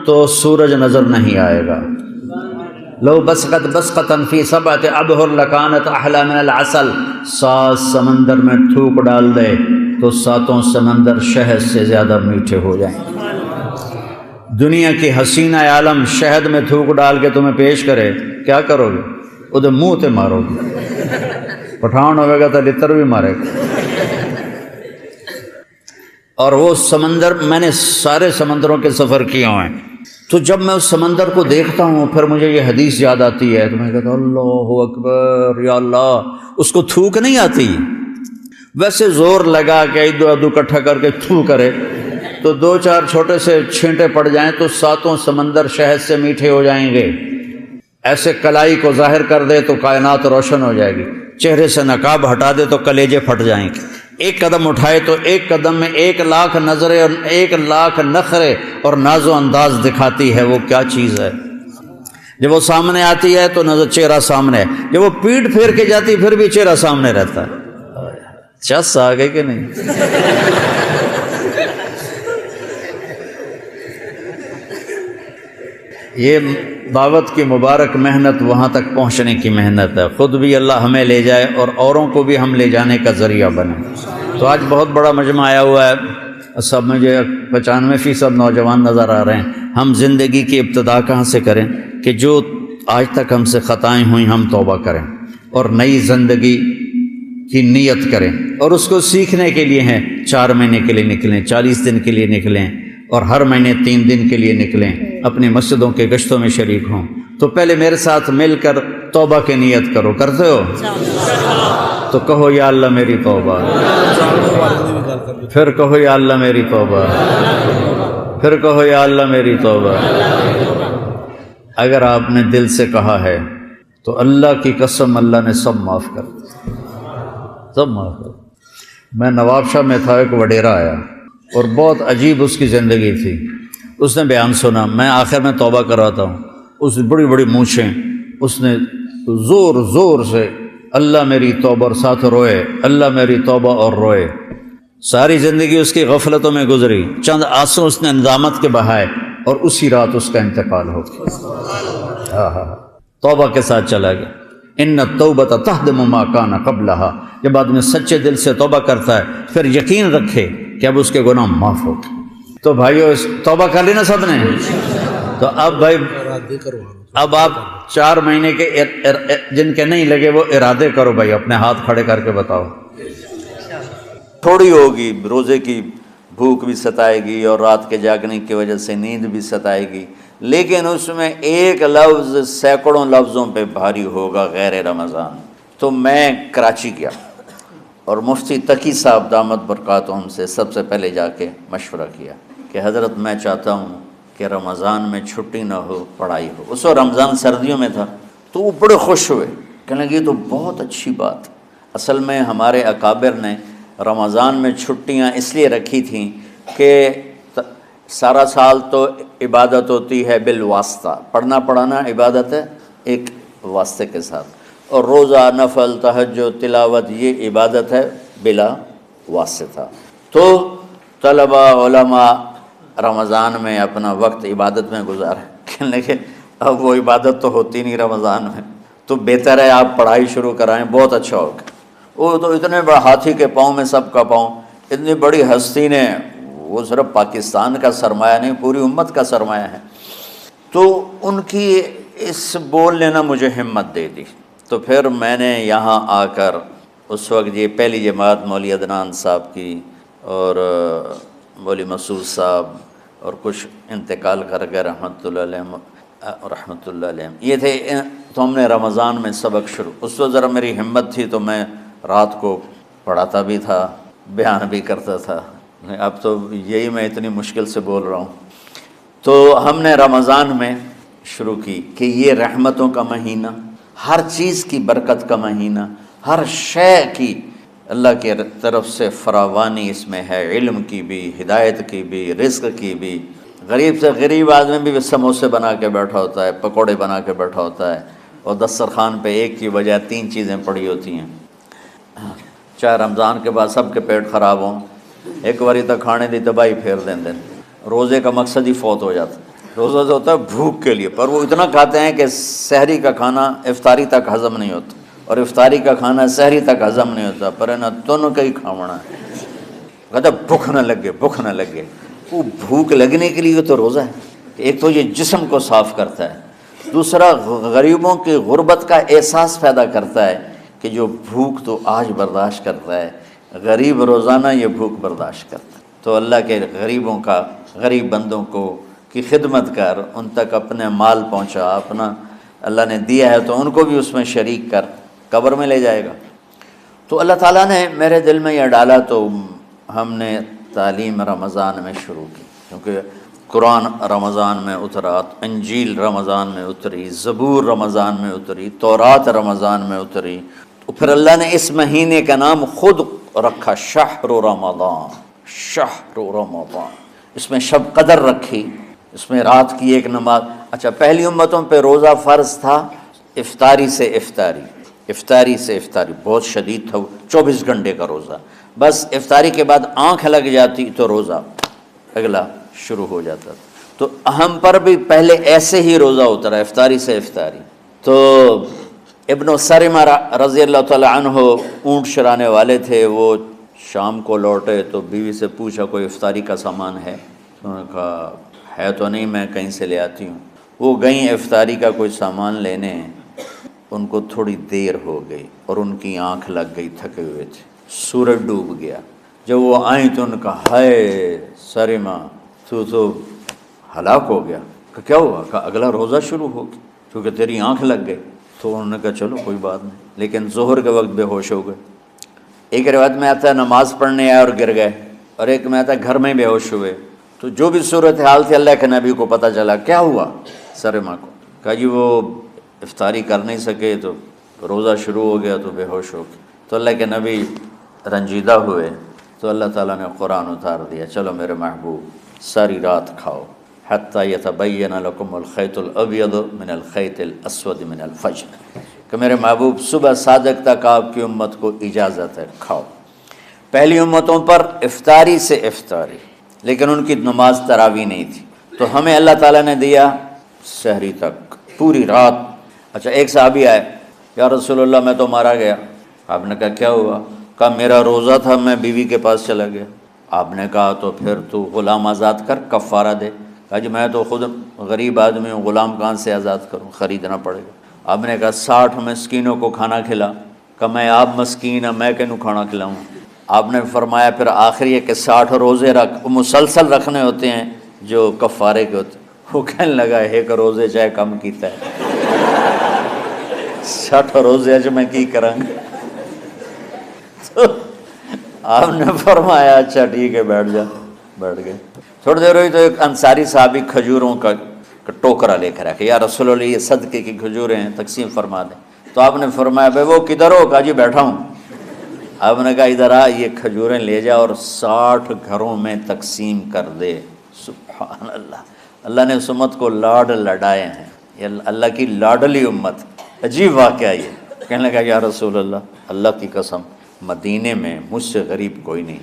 تو سورج نظر نہیں آئے گا. لو بسقت بسقتا في 7 ابحر لكانت احلى من العسل. 7 سمندر میں تھوک ڈال دے تو 7 سمندر شہد سے زیادہ میٹھے ہو جائیں. دنیا کی حسینہ عالم شہد میں تھوک ڈال کے تمہیں پیش کرے، کیا کرو گے؟ ادھر منہ تے مارو گے. پٹھان ہوئے گا تو لتر بھی مارے گا. اور وہ سمندر، میں نے سارے سمندروں کے سفر کیا ہیں، تو جب میں اس سمندر کو دیکھتا ہوں پھر مجھے یہ حدیث یاد آتی ہے، تو میں کہتا ہوں اللہ اکبر یا اللہ. اس کو تھوک نہیں آتی، ویسے زور لگا کے ادو ادو اکٹھا کر کے تھو کرے تو 2-4 چھوٹے سے چھینٹے پڑ جائیں تو 7 سمندر شہد سے میٹھے ہو جائیں گے. ایسے کلائی کو ظاہر کر دے تو کائنات روشن ہو جائے گی. چہرے سے نقاب ہٹا دے تو کلیجے پھٹ جائیں گے. ایک قدم اٹھائے تو ایک قدم میں 1,00,000 نظریں اور 1,00,000 نخرے اور ناز و انداز دکھاتی ہے. وہ کیا چیز ہے؟ جب وہ سامنے آتی ہے تو نظر چہرہ سامنے ہے، جب وہ پیٹ پھیر کے جاتی پھر بھی چہرہ سامنے رہتا ہے. چس آ گئے کہ نہیں؟ یہ دعوت کی مبارک محنت وہاں تک پہنچنے کی محنت ہے. خود بھی اللہ ہمیں لے جائے اور اوروں کو بھی ہم لے جانے کا ذریعہ بنے. تو آج بہت بڑا مجمع آیا ہوا ہے، سب مجھے 95% نوجوان نظر آ رہے ہیں. ہم زندگی کی ابتدا کہاں سے کریں کہ جو آج تک ہم سے خطائیں ہوئیں ہم توبہ کریں اور نئی زندگی کی نیت کریں، اور اس کو سیکھنے کے لیے ہیں 4 مہینے کے لیے نکلیں، 40 دن کے لیے نکلیں، اور ہر مہینے 3 دن کے لیے نکلیں، اپنی مسجدوں کے گشتوں میں شریک ہوں۔ تو پہلے میرے ساتھ مل کر توبہ کی نیت کرو، کرتے ہو؟ تو کہو یا اللہ میری توبہ، پھر کہو یا اللہ میری توبہ، پھر کہو یا اللہ میری توبہ۔ اگر آپ نے دل سے کہا ہے تو اللہ کی قسم اللہ نے سب معاف کر دیا، سب معاف کر دیا۔ میں نواب شاہ میں تھا، ایک وڈیرا آیا اور بہت عجیب اس کی زندگی تھی۔ اس نے بیان سنا، میں آخر میں توبہ کرواتا ہوں، اس بڑی بڑی مونچھیں، اس نے زور زور سے اللہ میری توبہ اور ساتھ روئے، اللہ میری توبہ اور روئے۔ ساری زندگی اس کی غفلتوں میں گزری، چند آنسو اس نے ندامت کے بہائے، اور اسی رات اس کا انتقال ہو گیا۔ توبہ کے ساتھ چلا گیا۔ ان التوبۃ تہدم ما کان قبلھا، جب آدمی سچے دل سے توبہ کرتا ہے پھر یقین رکھے کہ اب اس کے گناہ معاف ہو گئے۔ تو بھائیو توبہ کر لی نا سب نے؟ تو اب بھائی اب آپ 4 مہینے کے جن کے نہیں لگے وہ ارادے کرو بھائی، اپنے ہاتھ کھڑے کر کے بتاؤ۔ تھوڑی ہوگی، روزے کی بھوک بھی ستائے گی اور رات کے جاگنے کی وجہ سے نیند بھی ستائے گی، لیکن اس میں ایک لفظ سینکڑوں لفظوں پہ بھاری ہوگا، غیر رمضان۔ تو میں کراچی گیا اور مفتی تقی صاحب دامت برکاتہم سے سب سے پہلے جا کے مشورہ کیا کہ حضرت میں چاہتا ہوں کہ رمضان میں چھٹی نہ ہو، پڑھائی ہو۔ اس وقت رمضان سردیوں میں تھا، تو وہ بڑے خوش ہوئے، کہنے لگے یہ تو بہت اچھی بات۔ اصل میں ہمارے اکابر نے رمضان میں چھٹیاں اس لیے رکھی تھیں کہ سارا سال تو عبادت ہوتی ہے بالواسطہ، پڑھنا پڑھانا عبادت ہے ایک واسطے کے ساتھ، اور روزہ، نفل، تہجد، تلاوت یہ عبادت ہے بلا واسطہ۔ تو طلباء، علماء رمضان میں اپنا وقت عبادت میں گزارے، کہنے لگے اب وہ عبادت تو ہوتی نہیں رمضان میں، تو بہتر ہے آپ پڑھائی شروع کرائیں، بہت اچھا ہوگا۔ وہ تو اتنے بڑے ہاتھی کے پاؤں میں سب کا پاؤں، اتنی بڑی ہستی نے، وہ صرف پاکستان کا سرمایہ نہیں پوری امت کا سرمایہ ہے، تو ان کی اس بول نے مجھے ہمت دے دی۔ تو پھر میں نے یہاں آ کر اس وقت یہ پہلی جماعت مولوی عدنان صاحب کی اور مولوی مسعود صاحب اور کچھ انتقال کر گئے رحمۃ اللہ علیہ، یہ تھے۔ تو ہم نے رمضان میں سبق شروع، اس وقت ذرا میری ہمت تھی تو میں رات کو پڑھاتا بھی تھا، بیان بھی کرتا تھا، اب تو یہی میں اتنی مشکل سے بول رہا ہوں۔ تو ہم نے رمضان میں شروع کی کہ یہ رحمتوں کا مہینہ، ہر چیز کی برکت کا مہینہ، ہر شے کی اللہ کی طرف سے فراوانی اس میں ہے، علم کی بھی، ہدایت کی بھی، رزق کی بھی۔ غریب سے غریب آدمی بھی سموسے بنا کے بیٹھا ہوتا ہے، پکوڑے بنا کے بیٹھا ہوتا ہے، اور دسترخوان پہ ایک کی بجائے 3 چیزیں پڑی ہوتی ہیں۔ چاہے رمضان کے بعد سب کے پیٹ خراب ہوں، ایک باری تک کھانے دی تباہی پھیر دیں۔ روزے کا مقصد ہی فوت ہو جاتا ہے۔ روزہ جو ہوتا ہے بھوک کے لیے، پر وہ اتنا کھاتے ہیں کہ سحری کا کھانا افطاری تک ہضم نہیں ہوتا، اور افطاری کا کھانا سحری تک ہضم نہیں ہوتا، پر نہ دونوں کا ہی کھاونا ہے۔ کہتا بھوک نہ لگے، بھوک نہ لگے۔ وہ بھوک لگنے کے لیے تو روزہ ہے، ایک تو یہ جسم کو صاف کرتا ہے، دوسرا غریبوں کی غربت کا احساس پیدا کرتا ہے کہ جو بھوک تو آج برداشت کرتا ہے، غریب روزانہ یہ بھوک برداشت کرتا ہے۔ تو اللہ کے غریبوں کا، غریب بندوں کو کی خدمت کر، ان تک اپنے مال پہنچا، اپنا اللہ نے دیا ہے تو ان کو بھی اس میں شریک کر، قبر میں لے جائے گا۔ تو اللہ تعالیٰ نے میرے دل میں یہ ڈالا، تو ہم نے تعلیم رمضان میں شروع کی، کیونکہ قرآن رمضان میں اترا، انجیل رمضان میں اتری، زبور رمضان میں اتری، تورات رمضان میں اتری۔ تو پھر اللہ نے اس مہینے کا نام خود رکھا شہر رمضان، شہر رمضان۔ اس میں شب قدر رکھی، اس میں رات کی ایک نماز۔ اچھا، پہلی امتوں پہ روزہ فرض تھا افطاری سے افطاری، افطاری سے افطاری، بہت شدید تھا، 24 گھنٹے کا روزہ۔ بس افطاری کے بعد آنکھ لگ جاتی تو روزہ اگلا شروع ہو جاتا تھا۔ تو ہم پر بھی پہلے ایسے ہی روزہ اترا، افطاری سے افطاری۔ تو ابن سرمہ رضی اللہ تعالی عنہ اونٹ چرانے والے تھے، وہ شام کو لوٹے تو بیوی سے پوچھا کوئی افطاری کا سامان ہے؟ انہوں نے کہا ہے تو نہیں، میں کہیں سے لے آتی ہوں۔ وہ گئیں افطاری کا کوئی سامان لینے، ان کو تھوڑی دیر ہو گئی اور ان کی آنکھ لگ گئی، تھکے ہوئے تھے، سورج ڈوب گیا۔ جب وہ آئیں تو ان کا ہائے سرما تو ہلاک ہو گیا۔ کہ کیا ہوا؟ کہ اگلا روزہ شروع ہو گیا کیونکہ تیری آنکھ لگ گئی۔ تو انہوں نے کہا چلو کوئی بات نہیں، لیکن ظہر کے وقت بے ہوش ہو گئے۔ ایک روایت میں آتا ہے نماز پڑھنے آئے اور گر گئے، اور ایک میں آتا ہے گھر میں بے ہوش ہوئے۔ تو جو بھی صورتحال تھی اللہ کے نبی کو پتہ چلا۔ کیا ہوا سرما کو؟ کہا جی وہ افطاری کر نہیں سکے تو روزہ شروع ہو گیا تو بے ہوش ہو گئے۔ تو اللہ کے نبی رنجیدہ ہوئے، تو اللہ تعالیٰ نے قرآن اتار دیا، چلو میرے محبوب ساری رات کھاؤ، حتیٰ یتبین لکم الخیط الابیض من الخیط الاسود من الفجر، کہ میرے محبوب صبح صادق تک آپ کی امت کو اجازت ہے، کھاؤ۔ پہلی امتوں پر افطاری سے افطاری، لیکن ان کی نماز تراویح نہیں تھی، تو ہمیں اللہ تعالیٰ نے دیا سحری تک، پوری رات۔ اچھا ایک صحابی آئے، یا رسول اللہ میں تو مارا گیا۔ آپ نے کہا کیا ہوا؟ کہا میرا روزہ تھا، میں بیوی کے پاس چلا گیا۔ آپ نے کہا تو پھر تو غلام آزاد کر، کفارہ دے۔ کہا جی میں تو خود غریب آدمی ہوں، غلام کہاں سے آزاد کروں، خریدنا پڑے گا۔ آپ نے کہا 60 مسکینوں کو کھانا کھلا۔ کہ میں آپ مسکین ہیں، میں کینوں کھانا کھلاؤں؟ آپ نے فرمایا پھر آخری ہے کہ 60 روزے رکھ، وہ مسلسل رکھنے ہوتے ہیں جو کفارے کے ہوتے ہیں۔ وہ کہنے لگا ایک روزے چاہے کم کیتا ہے 60 روزے اج میں کی کروں گا۔ تو آپ نے فرمایا اچھا ٹھیک ہے بیٹھ جا، بیٹھ گئے۔ تھوڑی دیر ہوئی تو ایک انصاری صحابی کھجوروں کا ٹوکرا لے کر آ کہ یا رسول اللہ یہ صدقے کی کھجوریں ہیں، تقسیم فرما دیں۔ تو آپ نے فرمایا بھائی وہ کدھر ہو؟ کہا جی بیٹھا ہوں۔ آپ نے کہا ادھر آ، یہ کھجوریں لے جا اور 60 گھروں میں تقسیم کر دے۔ سبحان اللہ، اللہ نے اس امت کو لاڈ لڈائے ہیں، یہ اللہ کی لاڈلی امت۔ عجیب واقعہ یہ، کہنے لگا یا رسول اللہ، اللہ کی قسم مدینے میں مجھ سے غریب کوئی نہیں،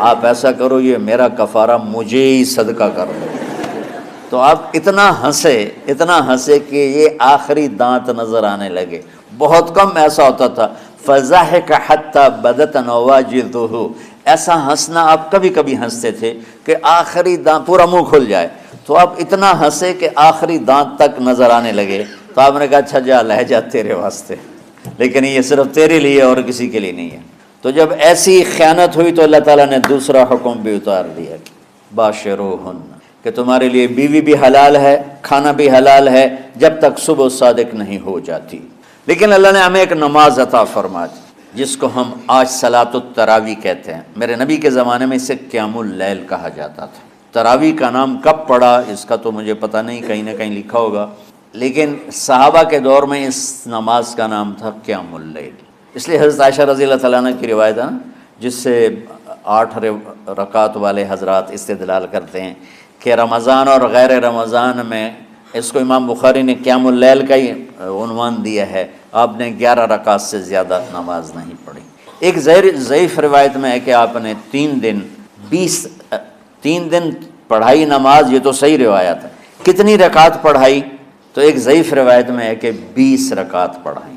آپ ایسا کرو یہ میرا کفارہ مجھے ہی صدقہ کر دو۔ تو آپ اتنا ہنسے کہ یہ آخری دانت نظر آنے لگے۔ بہت کم ایسا ہوتا تھا، فضحک حتی بدت نواجذہ، ایسا ہنسنا آپ کبھی کبھی ہنستے تھے کہ آخری دانت پورا منہ کھل جائے، تو آپ اتنا ہنسے کہ آخری دانت تک نظر آنے لگے۔ تو آپ نے کہا اچھا جا لہ جا تیرے واسطے، لیکن یہ صرف تیرے لیے اور کسی کے لیے نہیں ہے۔ تو جب ایسی خیانت ہوئی تو اللہ تعالیٰ نے دوسرا حکم بھی اتار دیا، باشروہن، کہ تمہارے لیے بیوی بھی حلال ہے، کھانا بھی حلال ہے جب تک صبح صادق نہیں ہو جاتی۔ لیکن اللہ نے ہمیں ایک نماز عطا فرما دی جس کو ہم آج صلاۃ التراویح کہتے ہیں۔ میرے نبی کے زمانے میں اسے قیام اللیل کہا جاتا تھا۔ تراویح کا نام کب پڑا اس کا تو مجھے پتہ نہیں، کہیں نہ کہیں لکھا ہوگا، لیکن صحابہ کے دور میں اس نماز کا نام تھا قیام اللیل۔ اس لیے حضرت عائشہ رضی اللہ تعالیٰ عنہ کی روایت ہے نا، جس سے 8 رکعت والے حضرات استدلال کرتے ہیں کہ رمضان اور غیر رمضان میں اس کو امام بخاری نے قیام اللیل کا ہی عنوان دیا ہے، آپ نے 11 رکعت سے زیادہ نماز نہیں پڑھی۔ ایک ضعیف روایت میں ہے کہ آپ نے 3 دن پڑھائی نماز، یہ تو صحیح روایت ہے۔ کتنی رکعت پڑھائی؟ تو ایک ضعیف روایت میں ہے کہ 20 رکعت پڑھائیں۔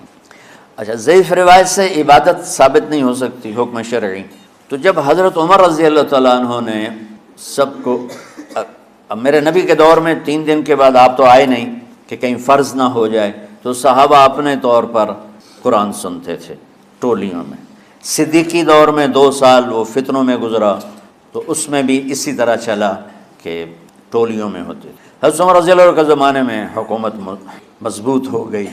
اچھا ضعیف روایت سے عبادت ثابت نہیں ہو سکتی حکم شرعی۔ تو جب حضرت عمر رضی اللہ تعالیٰ عنہ نے سب کو، اب میرے نبی کے دور میں 3 دن کے بعد آپ تو آئے نہیں کہ کہیں فرض نہ ہو جائے، تو صحابہ اپنے طور پر قرآن سنتے تھے ٹولیوں میں۔ صدیقی دور میں 2 سال وہ فتنوں میں گزرا، تو اس میں بھی اسی طرح چلا کہ ٹولیوں میں ہوتے تھے۔ حضرت عمر رضی اللہ عنہ کے زمانے میں حکومت مضبوط ہو گئی،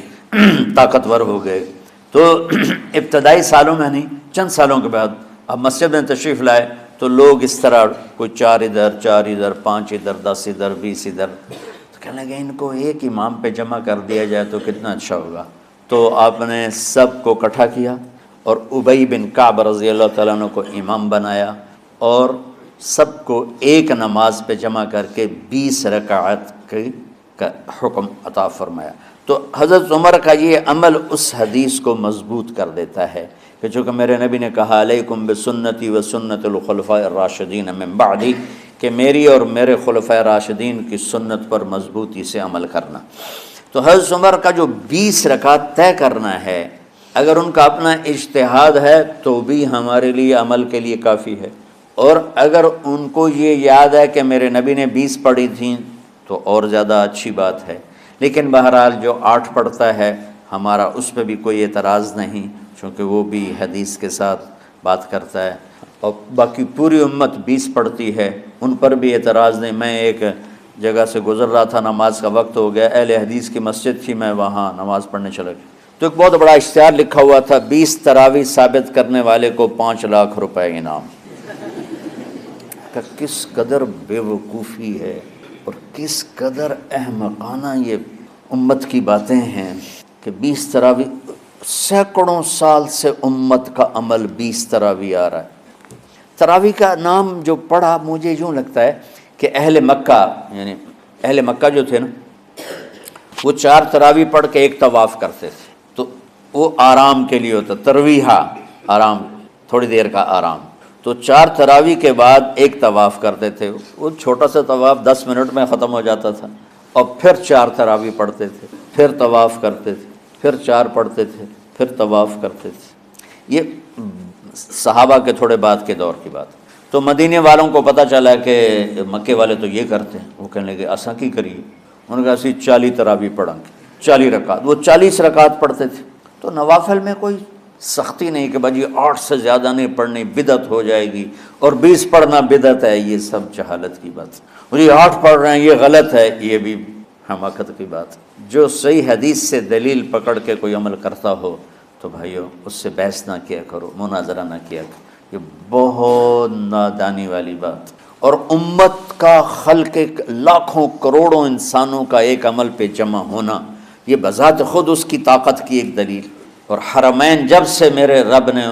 طاقتور ہو گئے، تو ابتدائی سالوں میں نہیں، چند سالوں کے بعد اب مسجد میں تشریف لائے تو لوگ اس طرح کوئی 4 ادھر 4 ادھر 5 ادھر 10 ادھر 20 ادھر، تو کہنے لگے ان کو ایک امام پہ جمع کر دیا جائے تو کتنا اچھا ہوگا۔ تو آپ نے سب کو اکٹھا کیا اور ابی بن کعب رضی اللہ تعالیٰ عنہ کو امام بنایا، اور سب کو ایک نماز پہ جمع کر کے 20 رکعت کا حکم عطا فرمایا۔ تو حضرت عمر کا یہ عمل اس حدیث کو مضبوط کر دیتا ہے کہ چونکہ میرے نبی نے کہا علیکم بسنتی و سنت الخلفاء الراشدین من بعدی، کہ میری اور میرے خلفاء راشدین کی سنت پر مضبوطی سے عمل کرنا۔ تو حضرت عمر کا جو 20 رکعت طے کرنا ہے، اگر ان کا اپنا اجتہاد ہے تو بھی ہمارے لیے عمل کے لیے کافی ہے، اور اگر ان کو یہ یاد ہے کہ میرے نبی نے 20 پڑھی تھیں تو اور زیادہ اچھی بات ہے، لیکن بہرحال جو 8 پڑھتا ہے ہمارا اس پہ بھی کوئی اعتراض نہیں، چونکہ وہ بھی حدیث کے ساتھ بات کرتا ہے، اور باقی پوری امت 20 پڑھتی ہے، ان پر بھی اعتراض نہیں۔ میں ایک جگہ سے گزر رہا تھا، نماز کا وقت ہو گیا، اہل حدیث کی مسجد تھی، میں وہاں نماز پڑھنے چلا گیا تو ایک بہت بڑا اشتہار لکھا ہوا تھا، 20 تراویح ثابت کرنے والے کو 5 لاکھ روپے انعام۔ کہ کس قدر بے وقوفی ہے اور کس قدر احمقانہ یہ امت کی باتیں ہیں کہ 20 تراویح، سینکڑوں سال سے امت کا عمل 20 تراویح آ رہا ہے۔ تراویح کا نام جو پڑھا مجھے یوں لگتا ہے کہ اہل مکہ، یعنی اہل مکہ جو تھے نا، وہ 4 تراویح پڑھ کے ایک طواف کرتے تھے، تو وہ آرام کے لیے ہوتا، ترویحہ آرام، تھوڑی دیر کا آرام، تو 4 تراویح کے بعد ایک طواف کرتے تھے، وہ چھوٹا سا طواف 10 منٹ میں ختم ہو جاتا تھا، اور پھر 4 تراویح پڑھتے تھے، پھر طواف کرتے تھے، پھر 4 پڑھتے تھے، پھر طواف کرتے تھے۔ یہ صحابہ کے تھوڑے بعد کے دور کی بات۔ تو مدینے والوں کو پتہ چلا کہ مکے والے تو یہ کرتے ہیں، وہ کہنے لگے اساں کی کریے، انہوں نے کہا اسی 40 تراویح پڑھیں گے، 40 رکعت، وہ 40 رکعت پڑھتے تھے۔ تو نوافل میں کوئی سختی نہیں کہ بھائی 8 سے زیادہ نہیں پڑھنی، بدعت ہو جائے گی، اور 20 پڑھنا بدعت ہے، یہ سب جہالت کی بات ہے، اور یہ 8 پڑھ رہے ہیں یہ غلط ہے، یہ بھی حماقت کی بات ہے۔ جو صحیح حدیث سے دلیل پکڑ کے کوئی عمل کرتا ہو تو بھائیو اس سے بحث نہ کیا کرو، مناظرہ نہ کیا کرو، یہ بہت نادانی والی بات، اور امت کا خلق لاکھوں کروڑوں انسانوں کا ایک عمل پہ جمع ہونا، یہ بذات خود اس کی طاقت کی ایک دلیل۔ اور حرمین جب سے میرے رب نے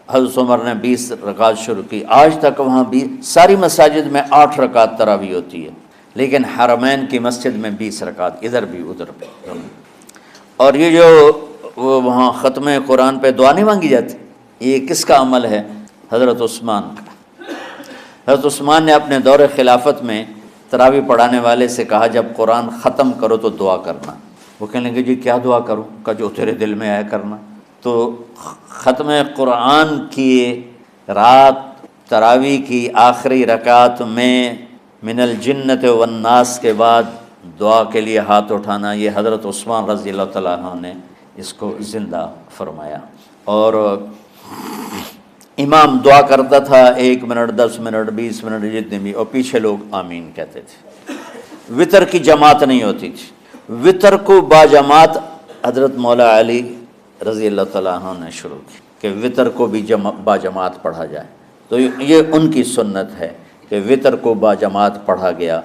حضرت عمر نے 20 رکعت شروع کی، آج تک وہاں بھی ساری مساجد میں 8 رکعت تراویح ہوتی ہے، لیکن حرمین کی مسجد میں 20 رکعت، ادھر بھی ادھر بھی۔ اور یہ جو وہ وہاں ختم قرآن پہ دعا نہیں مانگی جاتی، یہ کس کا عمل ہے؟ حضرت عثمان کا۔ حضرت عثمان نے اپنے دور خلافت میں تراویح پڑھانے والے سے کہا جب قرآن ختم کرو تو دعا کرنا۔ وہ کہنے لگے جی کیا دعا کروں؟ کہ جو تیرے دل میں آیا کرنا۔ تو ختم قرآن کی رات تراویح کی آخری رکعت میں من الجنت والناس کے بعد دعا کے لیے ہاتھ اٹھانا، یہ حضرت عثمان رضی اللہ تعالیٰ عنہ نے اس کو زندہ فرمایا۔ اور امام دعا کرتا تھا 1 منٹ 10 منٹ 20 منٹ جتنے بھی، اور پیچھے لوگ آمین کہتے تھے۔ وطر کی جماعت نہیں ہوتی تھی، وطر کو باجماعت حضرت مولا علی رضی اللہ تعالیٰ عنہ نے شروع کی کہ وطر کو بھی باجماعت پڑھا جائے، تو یہ ان کی سنت ہے کہ وطر کو باجماعت پڑھا گیا۔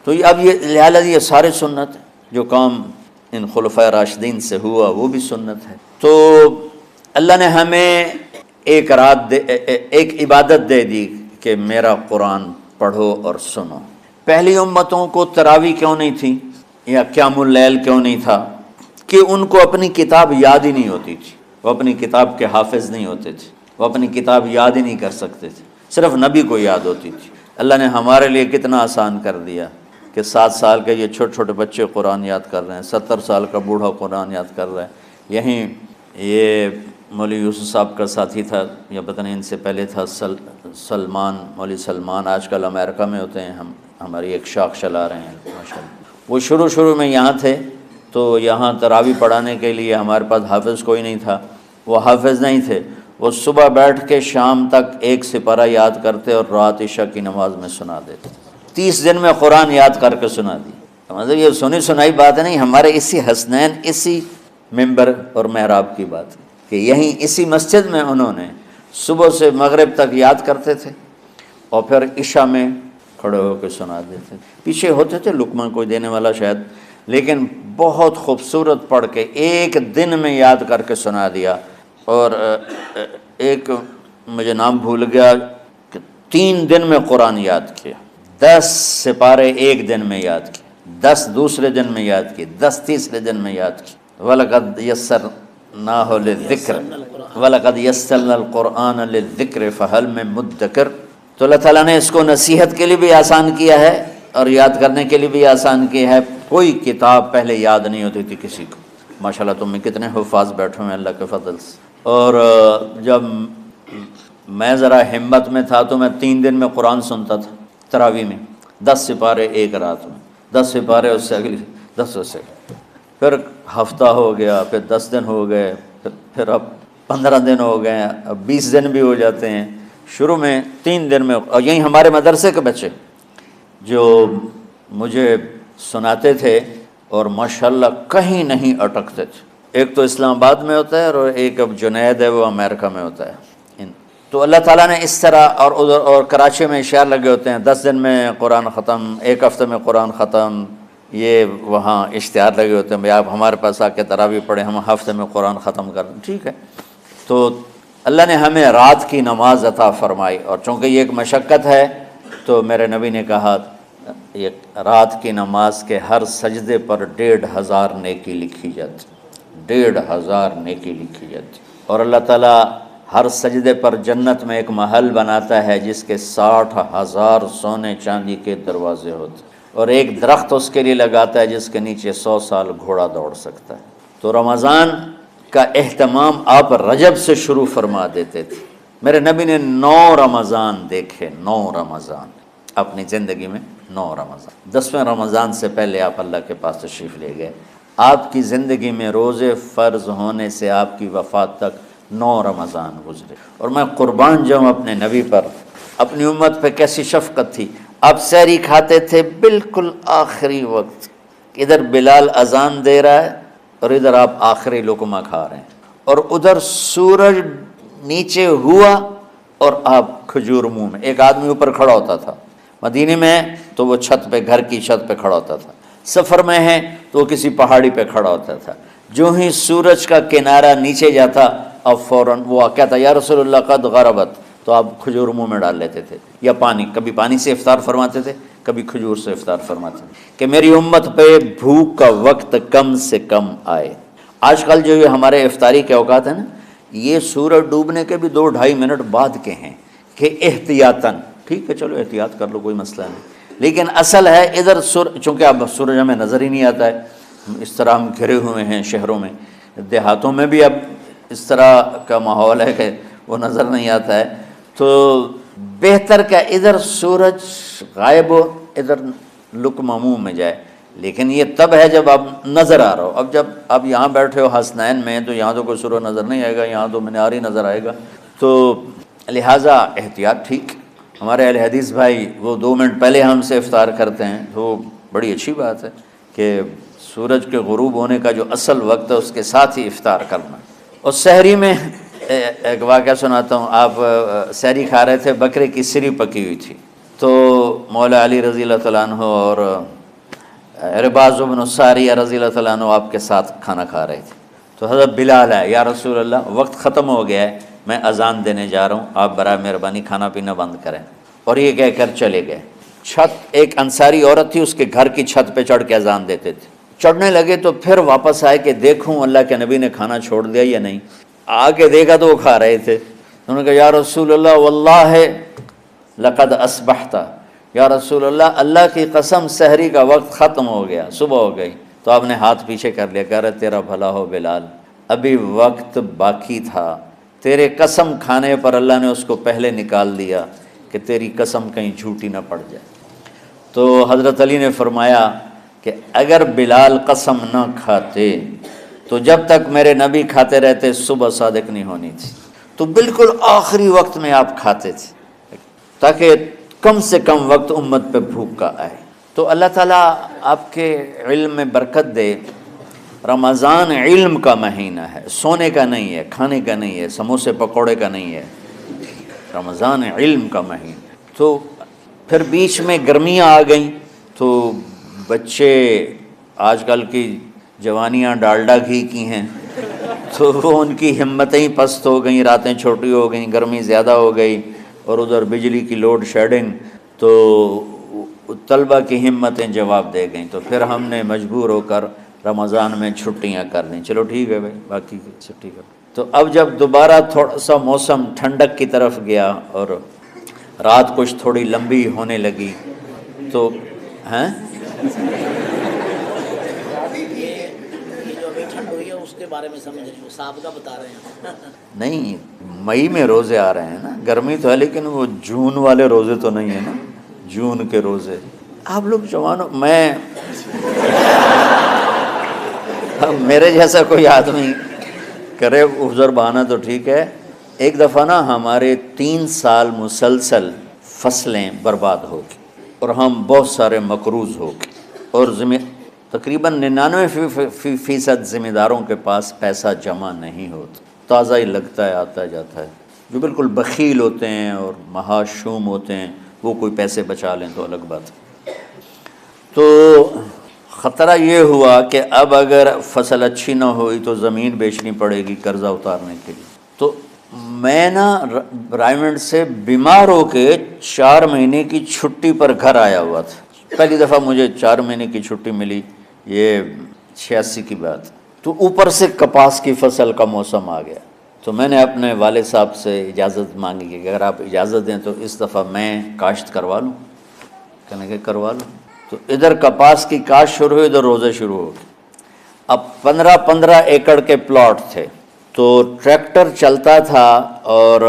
تو اب یہ لہٰذا یہ سارے سنت جو کام ان خلفۂ راشدین سے ہوا وہ بھی سنت ہے۔ تو اللہ نے ہمیں ایک عبادت دے دی کہ میرا قرآن پڑھو اور سنو۔ پہلی امتوں کو تراویح کیوں نہیں تھی یا قیام اللیل کیوں نہیں تھا؟ کہ ان کو اپنی کتاب یاد ہی نہیں ہوتی تھی، وہ اپنی کتاب کے حافظ نہیں ہوتے تھے، وہ اپنی کتاب یاد ہی نہیں کر سکتے تھے، صرف نبی کو یاد ہوتی تھی۔ اللہ نے ہمارے لیے کتنا آسان کر دیا کہ 7 سال کے یہ چھوٹے چھوٹے بچے قرآن یاد کر رہے ہیں، 70 سال کا بوڑھا قرآن یاد کر رہا ہے۔ یہیں یہ مولوی یوسف صاحب کا ساتھی تھا، یا پتہ نہیں ان سے پہلے تھا، سلمان، مولوی سلمان، آج کل امریکہ میں ہوتے ہیں، ہماری ایک شاخ چلا رہے ہیں ماشاءاللہ۔ وہ شروع میں یہاں تھے، تو یہاں تراویح پڑھانے کے لیے ہمارے پاس حافظ کوئی نہیں تھا، وہ حافظ نہیں تھے، وہ صبح بیٹھ کے شام تک 1 سپارہ یاد کرتے اور رات عشاء کی نماز میں سنا دیتے۔ 30 دن میں قرآن یاد کر کے سنا دی۔ مطلب یہ سنی سنائی بات نہیں، ہمارے اسی حسنین، اسی ممبر اور محراب کی بات کہ یہیں اسی مسجد میں انہوں نے صبح سے مغرب تک یاد کرتے تھے اور پھر عشاء میں کھڑے ہو کے سنا دیتے۔ پیچھے ہوتے تھے لقمہ کوئی دینے والا شاید، لیکن بہت خوبصورت پڑھ کے 1 دن میں یاد کر کے سنا دیا۔ اور ایک مجھے نام بھول گیا کہ 3 دن میں قرآن یاد کیا، 10 سپارے 1 دن میں یاد کیے، 10 دوسرے دن میں یاد کیے، 10 تیسرے دن میں یاد کیے۔ وَلَقَدْ يَسَّرْنَاهُ لِلذِّكْرِ وَلَقَدْ يَسَّرْنَا الْقُرْآنَ لِلذِّكْرِ فَهَلْ مِن مُدَّكِرٍ۔ تو اللہ تعالیٰ نے اس کو نصیحت کے لیے بھی آسان کیا ہے اور یاد کرنے کے لیے بھی آسان کیا ہے۔ کوئی کتاب پہلے یاد نہیں ہوتی تھی کسی کو، ماشاءاللہ تم میں کتنے حفاظ بیٹھے ہیں اللہ کے فضل سے۔ اور جب میں ذرا ہمت میں تھا تو میں 3 دن میں قرآن سنتا تھا تراویح میں، 10 سپارے ایک رات میں، 10 سپارے اس سے اگلی 10 سے، پھر ہفتہ ہو گیا، پھر 10 دن ہو گئے، پھر اب 15 دن ہو گئے، اب 20 دن بھی ہو جاتے ہیں۔ شروع میں 3 دن میں، اور یہیں ہمارے مدرسے کے بچے جو مجھے سناتے تھے اور ماشاءاللہ کہیں نہیں اٹکتے تھے، ایک تو اسلام آباد میں ہوتا ہے اور ایک اب جنید ہے وہ امریکہ میں ہوتا ہے، تو اللہ تعالیٰ نے اس طرح، اور ادھر اور کراچی میں اشعار لگے ہوتے ہیں 10 دن میں قرآن ختم، ایک ہفتے میں قرآن ختم، یہ وہاں اشتہار لگے ہوتے ہیں، بھئی آپ ہمارے پاس آ کے تراویح پڑھیں، ہم ہفتے میں قرآن ختم کر دیں، ٹھیک ہے۔ تو اللہ نے ہمیں رات کی نماز عطا فرمائی، اور چونکہ یہ ایک مشقت ہے تو میرے نبی نے کہا یہ رات کی نماز کے ہر سجدے پر 1500 نیکی لکھی جاتی، 1500 نیکی لکھی جاتی، اور اللہ تعالیٰ ہر سجدے پر جنت میں ایک محل بناتا ہے جس کے 60,000 سونے چاندی کے دروازے ہوتے ہیں، اور ایک درخت اس کے لیے لگاتا ہے جس کے نیچے 100 سال گھوڑا دوڑ سکتا ہے۔ تو رمضان کا اہتمام آپ رجب سے شروع فرما دیتے تھے۔ میرے نبی نے 9 رمضان دیکھے، 9 رمضان اپنی زندگی میں، 9 رمضان۔ 10ویں رمضان سے پہلے آپ اللہ کے پاس تشریف لے گئے۔ آپ کی زندگی میں روزے فرض ہونے سے آپ کی وفات تک 9 رمضان گزرے، اور میں قربان جاؤں اپنے نبی پر، اپنی امت پہ کیسی شفقت تھی۔ آپ سحری کھاتے تھے بالکل آخری وقت، ادھر بلال اذان دے رہا ہے اور ادھر آپ آخری لقمہ کھا رہے ہیں، اور ادھر سورج نیچے ہوا اور آپ کھجور منہ میں۔ ایک آدمی اوپر کھڑا ہوتا تھا مدینے میں تو وہ چھت پہ، گھر کی چھت پہ کھڑا ہوتا تھا، سفر میں ہے تو وہ کسی پہاڑی پہ کھڑا ہوتا تھا، جو ہی سورج کا کنارہ نیچے جاتا اب فوراً وہ کہتا یا رسول اللہ قد غربت، تو آپ کھجور منہ میں ڈال لیتے تھے، یا پانی، کبھی پانی سے افطار فرماتے تھے، کبھی کھجور سے افطار فرماتے تھے، کہ میری امت پہ بھوک کا وقت کم سے کم آئے۔ آج کل جو یہ ہمارے افطاری کے اوقات ہیں نا، یہ سورج ڈوبنے کے بھی 2-2.5 منٹ بعد کے ہیں، کہ احتیاطاً، ٹھیک ہے چلو احتیاط کر لو کوئی مسئلہ نہیں، لیکن اصل ہے ادھر چونکہ اب سورج ہمیں نظر ہی نہیں آتا ہے، اس طرح ہم گھرے ہوئے ہیں شہروں میں، دیہاتوں میں بھی اب اس طرح کا ماحول ہے کہ وہ نظر نہیں آتا ہے، تو بہتر کہ ادھر سورج غائب ہو، ادھر لقمہ منہ میں جائے، لیکن یہ تب ہے جب اب نظر آ رہا ہو۔ اب جب اب یہاں بیٹھے ہو حسنین میں تو یہاں تو کوئی سورج نظر نہیں آئے گا، یہاں تو منار ہی نظر آئے گا، تو لہٰذا احتیاط ٹھیک۔ ہمارے اہل حدیث بھائی وہ 2 منٹ پہلے ہم سے افطار کرتے ہیں، تو بڑی اچھی بات ہے کہ سورج کے غروب ہونے کا جو اصل وقت ہے اس کے ساتھ ہی افطار کرنا۔ اور سحری میں ایک واقعہ سناتا ہوں، آپ سحری کھا رہے تھے، بکرے کی سری پکی ہوئی تھی، تو مولا علی رضی اللہ تعالیٰ عنہ اور عرباض بن ساریہ رضی اللہ تعالیٰ عنہ آپ کے ساتھ کھانا کھا رہے تھے، تو حضرت بلال ہے، یا رسول اللہ وقت ختم ہو گیا ہے، میں اذان دینے جا رہا ہوں، آپ برائے مہربانی کھانا پینا بند کریں، اور یہ کہہ کر چلے گئے۔ چھت، ایک انصاری عورت تھی، اس کے گھر کی چھت پہ چڑھ کے اذان دیتے تھے، چڑھنے لگے تو پھر واپس آئے کہ دیکھوں اللہ کے نبی نے کھانا چھوڑ دیا یا نہیں، آ کے دیکھا تو وہ کھا رہے تھے، انہوں نے کہا یا رسول اللہ واللہ لقد اصبحت، یا رسول اللہ اللہ کی قسم سحری کا وقت ختم ہو گیا، صبح ہو گئی۔ تو آپ نے ہاتھ پیچھے کر لیا، کہہ رہے تیرا بھلا ہو بلال، ابھی وقت باقی تھا، تیرے قسم کھانے پر اللہ نے اس کو پہلے نکال دیا کہ تیری قسم کہیں جھوٹی نہ پڑ جائے۔ تو حضرت علی نے فرمایا کہ اگر بلال قسم نہ کھاتے تو جب تک میرے نبی کھاتے رہتے صبح صادق نہیں ہونی تھی، تو بالکل آخری وقت میں آپ کھاتے تھے تاکہ کم سے کم وقت امت پہ بھوک کا آئے۔ تو اللہ تعالیٰ آپ کے علم میں برکت دے۔ رمضان علم کا مہینہ ہے، سونے کا نہیں ہے، کھانے کا نہیں ہے، سموسے پکوڑے کا نہیں ہے، رمضان علم کا مہینہ۔ تو پھر بیچ میں گرمیاں آ گئیں تو بچے، آج کل کی جوانیاں ڈالڈا گھی کی ہیں، تو وہ ان کی ہمتیں ہی پست ہو گئیں، راتیں چھوٹی ہو گئیں، گرمی زیادہ ہو گئی، اور ادھر بجلی کی لوڈ شیڈنگ، تو طلبہ کی ہمتیں جواب دے گئیں، تو پھر ہم نے مجبور ہو کر رمضان میں چھٹیاں کر دیں، چلو ٹھیک ہے بھائی باقی کی چھٹی کر۔ تو اب جب دوبارہ تھوڑا سا موسم ٹھنڈک کی طرف گیا اور رات کچھ تھوڑی لمبی ہونے لگی تو ہیں جو ابھی ٹھنڈ ہوئی ہے اس کے بارے میں سمجھ سابقہ بتا رہے ہیں۔ نہیں، مئی میں روزے آ رہے ہیں نا, گرمی تو ہے لیکن وہ جون والے روزے تو نہیں ہیں نا, جون کے روزے. آپ لوگ جوانوں, میں میرے جیسا کوئی آدمی کرے عذر بہانا تو ٹھیک ہے. ایک دفعہ نا ہمارے 3 سال مسلسل فصلیں برباد ہو گئی اور ہم بہت سارے مقروض ہو گئے, اور تقریباً 99% ذمہ داروں کے پاس پیسہ جمع نہیں ہوتا, تازہ ہی لگتا ہے, آتا جاتا ہے. جو بالکل بخیل ہوتے ہیں اور مہاشوم ہوتے ہیں وہ کوئی پیسے بچا لیں تو الگ بات ہے. تو خطرہ یہ ہوا کہ اب اگر فصل اچھی نہ ہوئی تو زمین بیچنی پڑے گی قرضہ اتارنے کے لیے. تو میں نا رائمنڈ سے بیمار ہو کے 4 مہینے کی چھٹی پر گھر آیا ہوا تھا. پہلی دفعہ مجھے 4 مہینے کی چھٹی ملی, یہ 86 کی بات. تو اوپر سے کپاس کی فصل کا موسم آ گیا. تو میں نے اپنے والد صاحب سے اجازت مانگی کہ اگر آپ اجازت دیں تو اس دفعہ میں کاشت کروا لوں. کہنے کہ کروا لوں. تو ادھر کپاس کی کاشت شروع ہوئی, ادھر روزے شروع ہو گئے. اب 15 ایکڑ کے پلاٹ تھے, تو ٹریکٹر چلتا تھا اور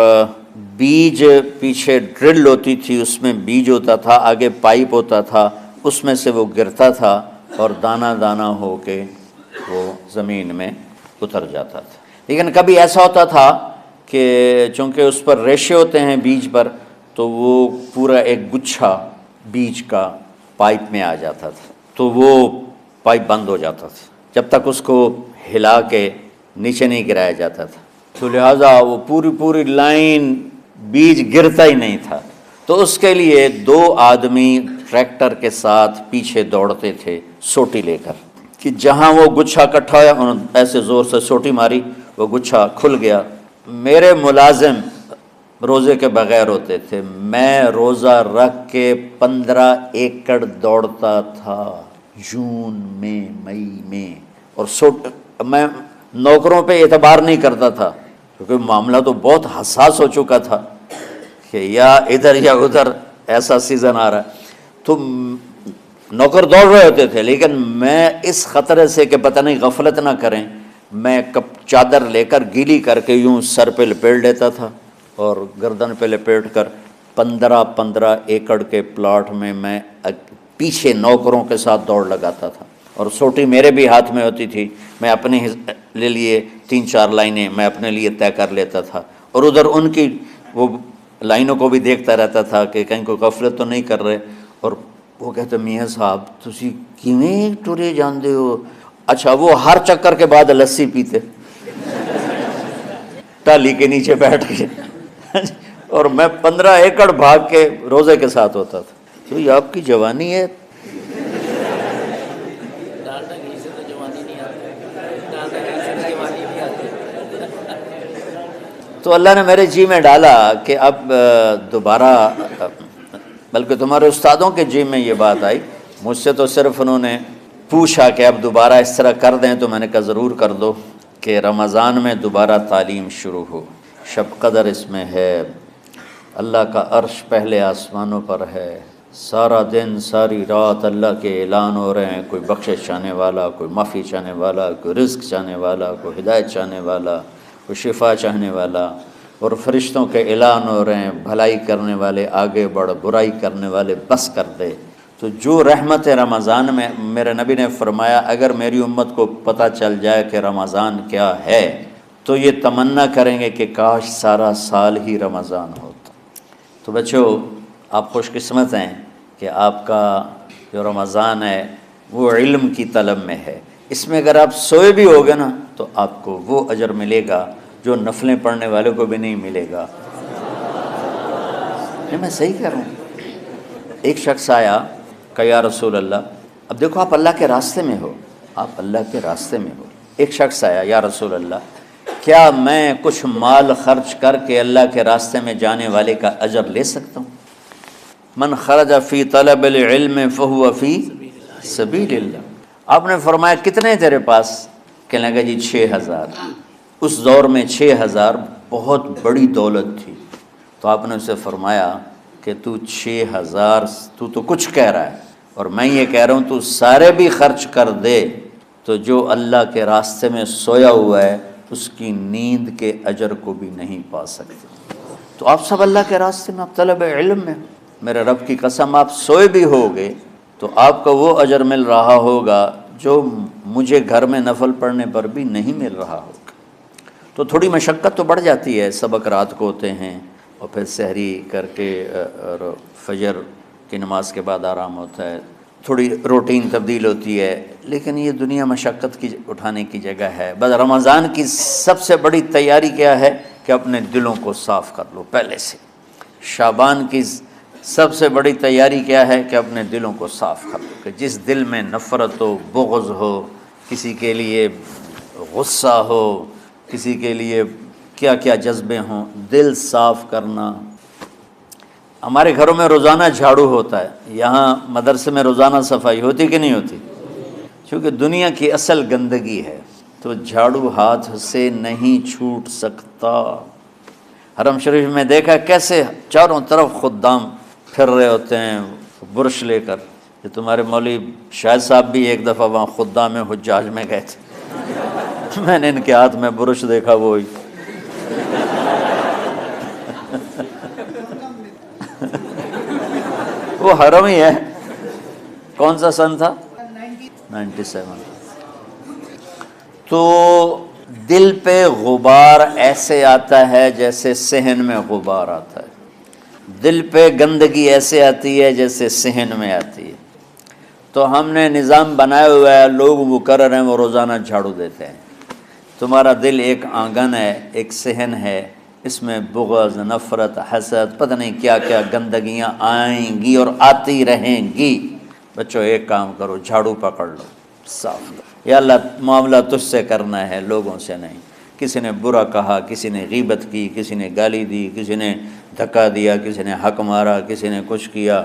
بیج پیچھے ڈرل ہوتی تھی, اس میں بیج ہوتا تھا, آگے پائپ ہوتا تھا, اس میں سے وہ گرتا تھا اور دانہ دانہ ہو کے وہ زمین میں اتر جاتا تھا. لیکن کبھی ایسا ہوتا تھا کہ چونکہ اس پر ریشے ہوتے ہیں بیج پر, تو وہ پورا ایک گچھا بیج کا پائپ میں آ جاتا تھا, تو وہ پائپ بند ہو جاتا تھا جب تک اس کو ہلا کے نیچے نہیں گرایا جاتا تھا. تو لہٰذا وہ پوری لائن بیج گرتا ہی نہیں تھا. تو اس کے لیے 2 آدمی ٹریکٹر کے ساتھ پیچھے دوڑتے تھے سوٹی لے کر, کہ جہاں وہ گچھا اکٹھا ہوا انہوں نے ایسے زور سے سوٹی ماری, وہ گچھا کھل گیا. میرے ملازم روزے کے بغیر ہوتے تھے, میں روزہ رکھ کے 15 ایکڑ دوڑتا تھا جون میں, مئی میں. اور میں نوکروں پہ اعتبار نہیں کرتا تھا کیونکہ معاملہ تو بہت حساس ہو چکا تھا کہ یا ادھر یا ادھر ایسا سیزن آ رہا ہے. تو نوکر دوڑ رہے ہوتے تھے, لیکن میں اس خطرے سے کہ پتہ نہیں غفلت نہ کریں, میں چادر لے کر گیلی کر کے یوں سر پہ لپیٹ لیتا تھا اور گردن پہ لپیٹ کر 15 ایکڑ کے پلاٹ میں میں پیچھے نوکروں کے ساتھ دوڑ لگاتا تھا. اور سوٹی میرے بھی ہاتھ میں ہوتی تھی, میں اپنے لے لیے 3-4 لائنیں میں اپنے لیے طے کر لیتا تھا, اور ادھر ان کی وہ لائنوں کو بھی دیکھتا رہتا تھا کہ کہیں کوئی غفلت تو نہیں کر رہے. اور وہ کہتے میاں صاحب تسی کیویں ٹرے جاندے ہو. اچھا, وہ ہر چکر کے بعد لسی پیتے ٹالی کے نیچے بیٹھ کے, اور میں 15 ایکڑ بھاگ کے روزے کے ساتھ ہوتا تھا. تو یہ آپ کی جوانی ہے. تو اللہ نے میرے جی میں ڈالا کہ اب دوبارہ, بلکہ تمہارے استادوں کے جی میں یہ بات آئی, مجھ سے تو صرف انہوں نے پوچھا کہ اب دوبارہ اس طرح کر دیں, تو میں نے کہا ضرور کر دو, کہ رمضان میں دوبارہ تعلیم شروع ہو. شب قدر اس میں ہے, اللہ کا عرش پہلے آسمانوں پر ہے, سارا دن ساری رات اللہ کے اعلان ہو رہے ہیں, کوئی بخشش چاہنے والا, کوئی معافی چاہنے والا, کوئی رزق چاہنے والا, کوئی ہدایت چاہنے والا, کوئی شفا چاہنے والا, اور فرشتوں کے اعلان ہو رہے ہیں بھلائی کرنے والے آگے بڑھ, برائی کرنے والے بس کر دے. تو جو رحمت رمضان میں, میرے نبی نے فرمایا اگر میری امت کو پتہ چل جائے کہ رمضان کیا ہے تو یہ تمنا کریں گے کہ کاش سارا سال ہی رمضان ہوتا. تو بچوں, آپ خوش قسمت ہیں کہ آپ کا جو رمضان ہے وہ علم کی طلب میں ہے. اس میں اگر آپ سوئے بھی ہوگے نا تو آپ کو وہ اجر ملے گا جو نفلیں پڑھنے والوں کو بھی نہیں ملے گا. نہیں, میں صحیح کہہ رہا ہوں. ایک شخص آیا کہ یا رسول اللہ, اب دیکھو آپ اللہ کے راستے میں ہو, آپ اللہ کے راستے میں ہو. ایک شخص آیا, یا رسول اللہ کیا میں کچھ مال خرچ کر کے اللہ کے راستے میں جانے والے کا اجر لے سکتا ہوں؟ من خرج فی طلب العلم فہو فی سبیل اللہ. آپ نے فرمایا کتنے تیرے پاس؟ کہنے لگا جی 6000. اس دور میں 6000 بہت بڑی دولت تھی. تو آپ نے اسے فرمایا کہ تو 6000 تو کچھ کہہ رہا ہے, اور میں یہ کہہ رہا ہوں تو سارے بھی خرچ کر دے, تو جو اللہ کے راستے میں سویا ہوا ہے اس کی نیند کے اجر کو بھی نہیں پا سکتے۔ تو آپ سب اللہ کے راستے میں، آپ طلب علم میں، میرے رب کی قسم آپ سوئے بھی ہوگے تو آپ کو وہ اجر مل رہا ہوگا جو مجھے گھر میں نفل پڑھنے پر بھی نہیں مل رہا ہوگا۔ تو تھوڑی مشقت تو بڑھ جاتی ہے، سبق رات کو ہوتے ہیں اور پھر سحری کر کے اور فجر کی نماز کے بعد آرام ہوتا ہے، تھوڑی روٹین تبدیل ہوتی ہے، لیکن یہ دنیا مشقت کی اٹھانے کی جگہ ہے۔ بس رمضان کی سب سے بڑی تیاری کیا ہے کہ اپنے دلوں کو صاف کر لو پہلے سے۔ شعبان کی سب سے بڑی تیاری کیا ہے کہ اپنے دلوں کو صاف کر لو، کہ جس دل میں نفرت ہو، بغض ہو، کسی کے لیے غصہ ہو، کسی کے لیے کیا کیا جذبے ہوں، دل صاف کرنا۔ ہمارے گھروں میں روزانہ جھاڑو ہوتا ہے، یہاں مدرسے میں روزانہ صفائی ہوتی کہ نہیں ہوتی؟ کیونکہ دنیا کی اصل گندگی ہے تو جھاڑو ہاتھ سے نہیں چھوٹ سکتا۔ حرم شریف میں دیکھا کیسے چاروں طرف خدام پھر رہے ہوتے ہیں برش لے کر۔ کہ تمہارے مولوی شاہد صاحب بھی ایک دفعہ وہاں خدام حجاج میں گئے تھے، میں نے ان کے ہاتھ میں برش دیکھا، وہی وہ حرم ہی ہے۔ کون سا سن تھا؟ 97۔ تو دل پہ غبار ایسے آتا ہے جیسے صحن میں غبار آتا ہے، دل پہ گندگی ایسے آتی ہے جیسے صحن میں آتی ہے۔ تو ہم نے نظام بنایا ہوا ہے، لوگ مقرر ہیں وہ روزانہ جھاڑو دیتے ہیں۔ تمہارا دل ایک آنگن ہے، ایک صحن ہے، اس میں بغض، نفرت، حسد، پتہ نہیں کیا کیا گندگیاں آئیں گی اور آتی رہیں گی۔ بچوں ایک کام کرو، جھاڑو پکڑ لو، صاف کرو۔ یا اللہ معاملہ تجھ سے کرنا ہے، لوگوں سے نہیں۔ کسی نے برا کہا، کسی نے غیبت کی، کسی نے گالی دی، کسی نے دھکا دیا، کسی نے حق مارا، کسی نے کچھ کیا،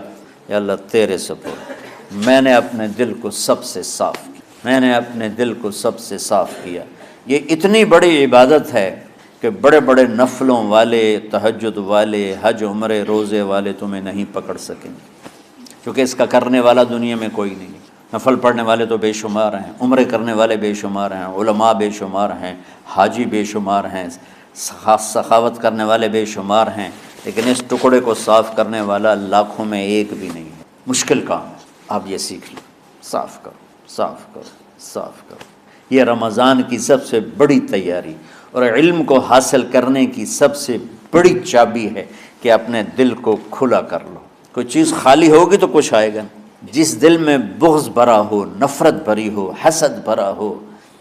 یا اللہ تیرے سپرد۔ میں نے اپنے دل کو سب سے صاف کیا، میں نے اپنے دل کو سب سے صاف کیا۔ یہ اتنی بڑی عبادت ہے کہ بڑے بڑے نفلوں والے، تہجد والے، حج عمرے روزے والے تمہیں نہیں پکڑ سکیں گے، کیونکہ اس کا کرنے والا دنیا میں کوئی نہیں۔ نفل پڑھنے والے تو بے شمار ہیں، عمرے کرنے والے بے شمار ہیں، علماء بے شمار ہیں، حاجی بے شمار ہیں، سخاوت کرنے والے بے شمار ہیں، لیکن اس ٹکڑے کو صاف کرنے والا لاکھوں میں ایک بھی نہیں ہے۔ مشکل کام ہے، آپ یہ سیکھ لیں، صاف کرو، صاف کرو، صاف کرو۔ یہ رمضان کی سب سے بڑی تیاری اور علم کو حاصل کرنے کی سب سے بڑی چابی ہے کہ اپنے دل کو کھلا کر لو۔ کوئی چیز خالی ہوگی تو کچھ آئے گا۔ جس دل میں بغض بھرا ہو، نفرت بھری ہو، حسد بھرا ہو،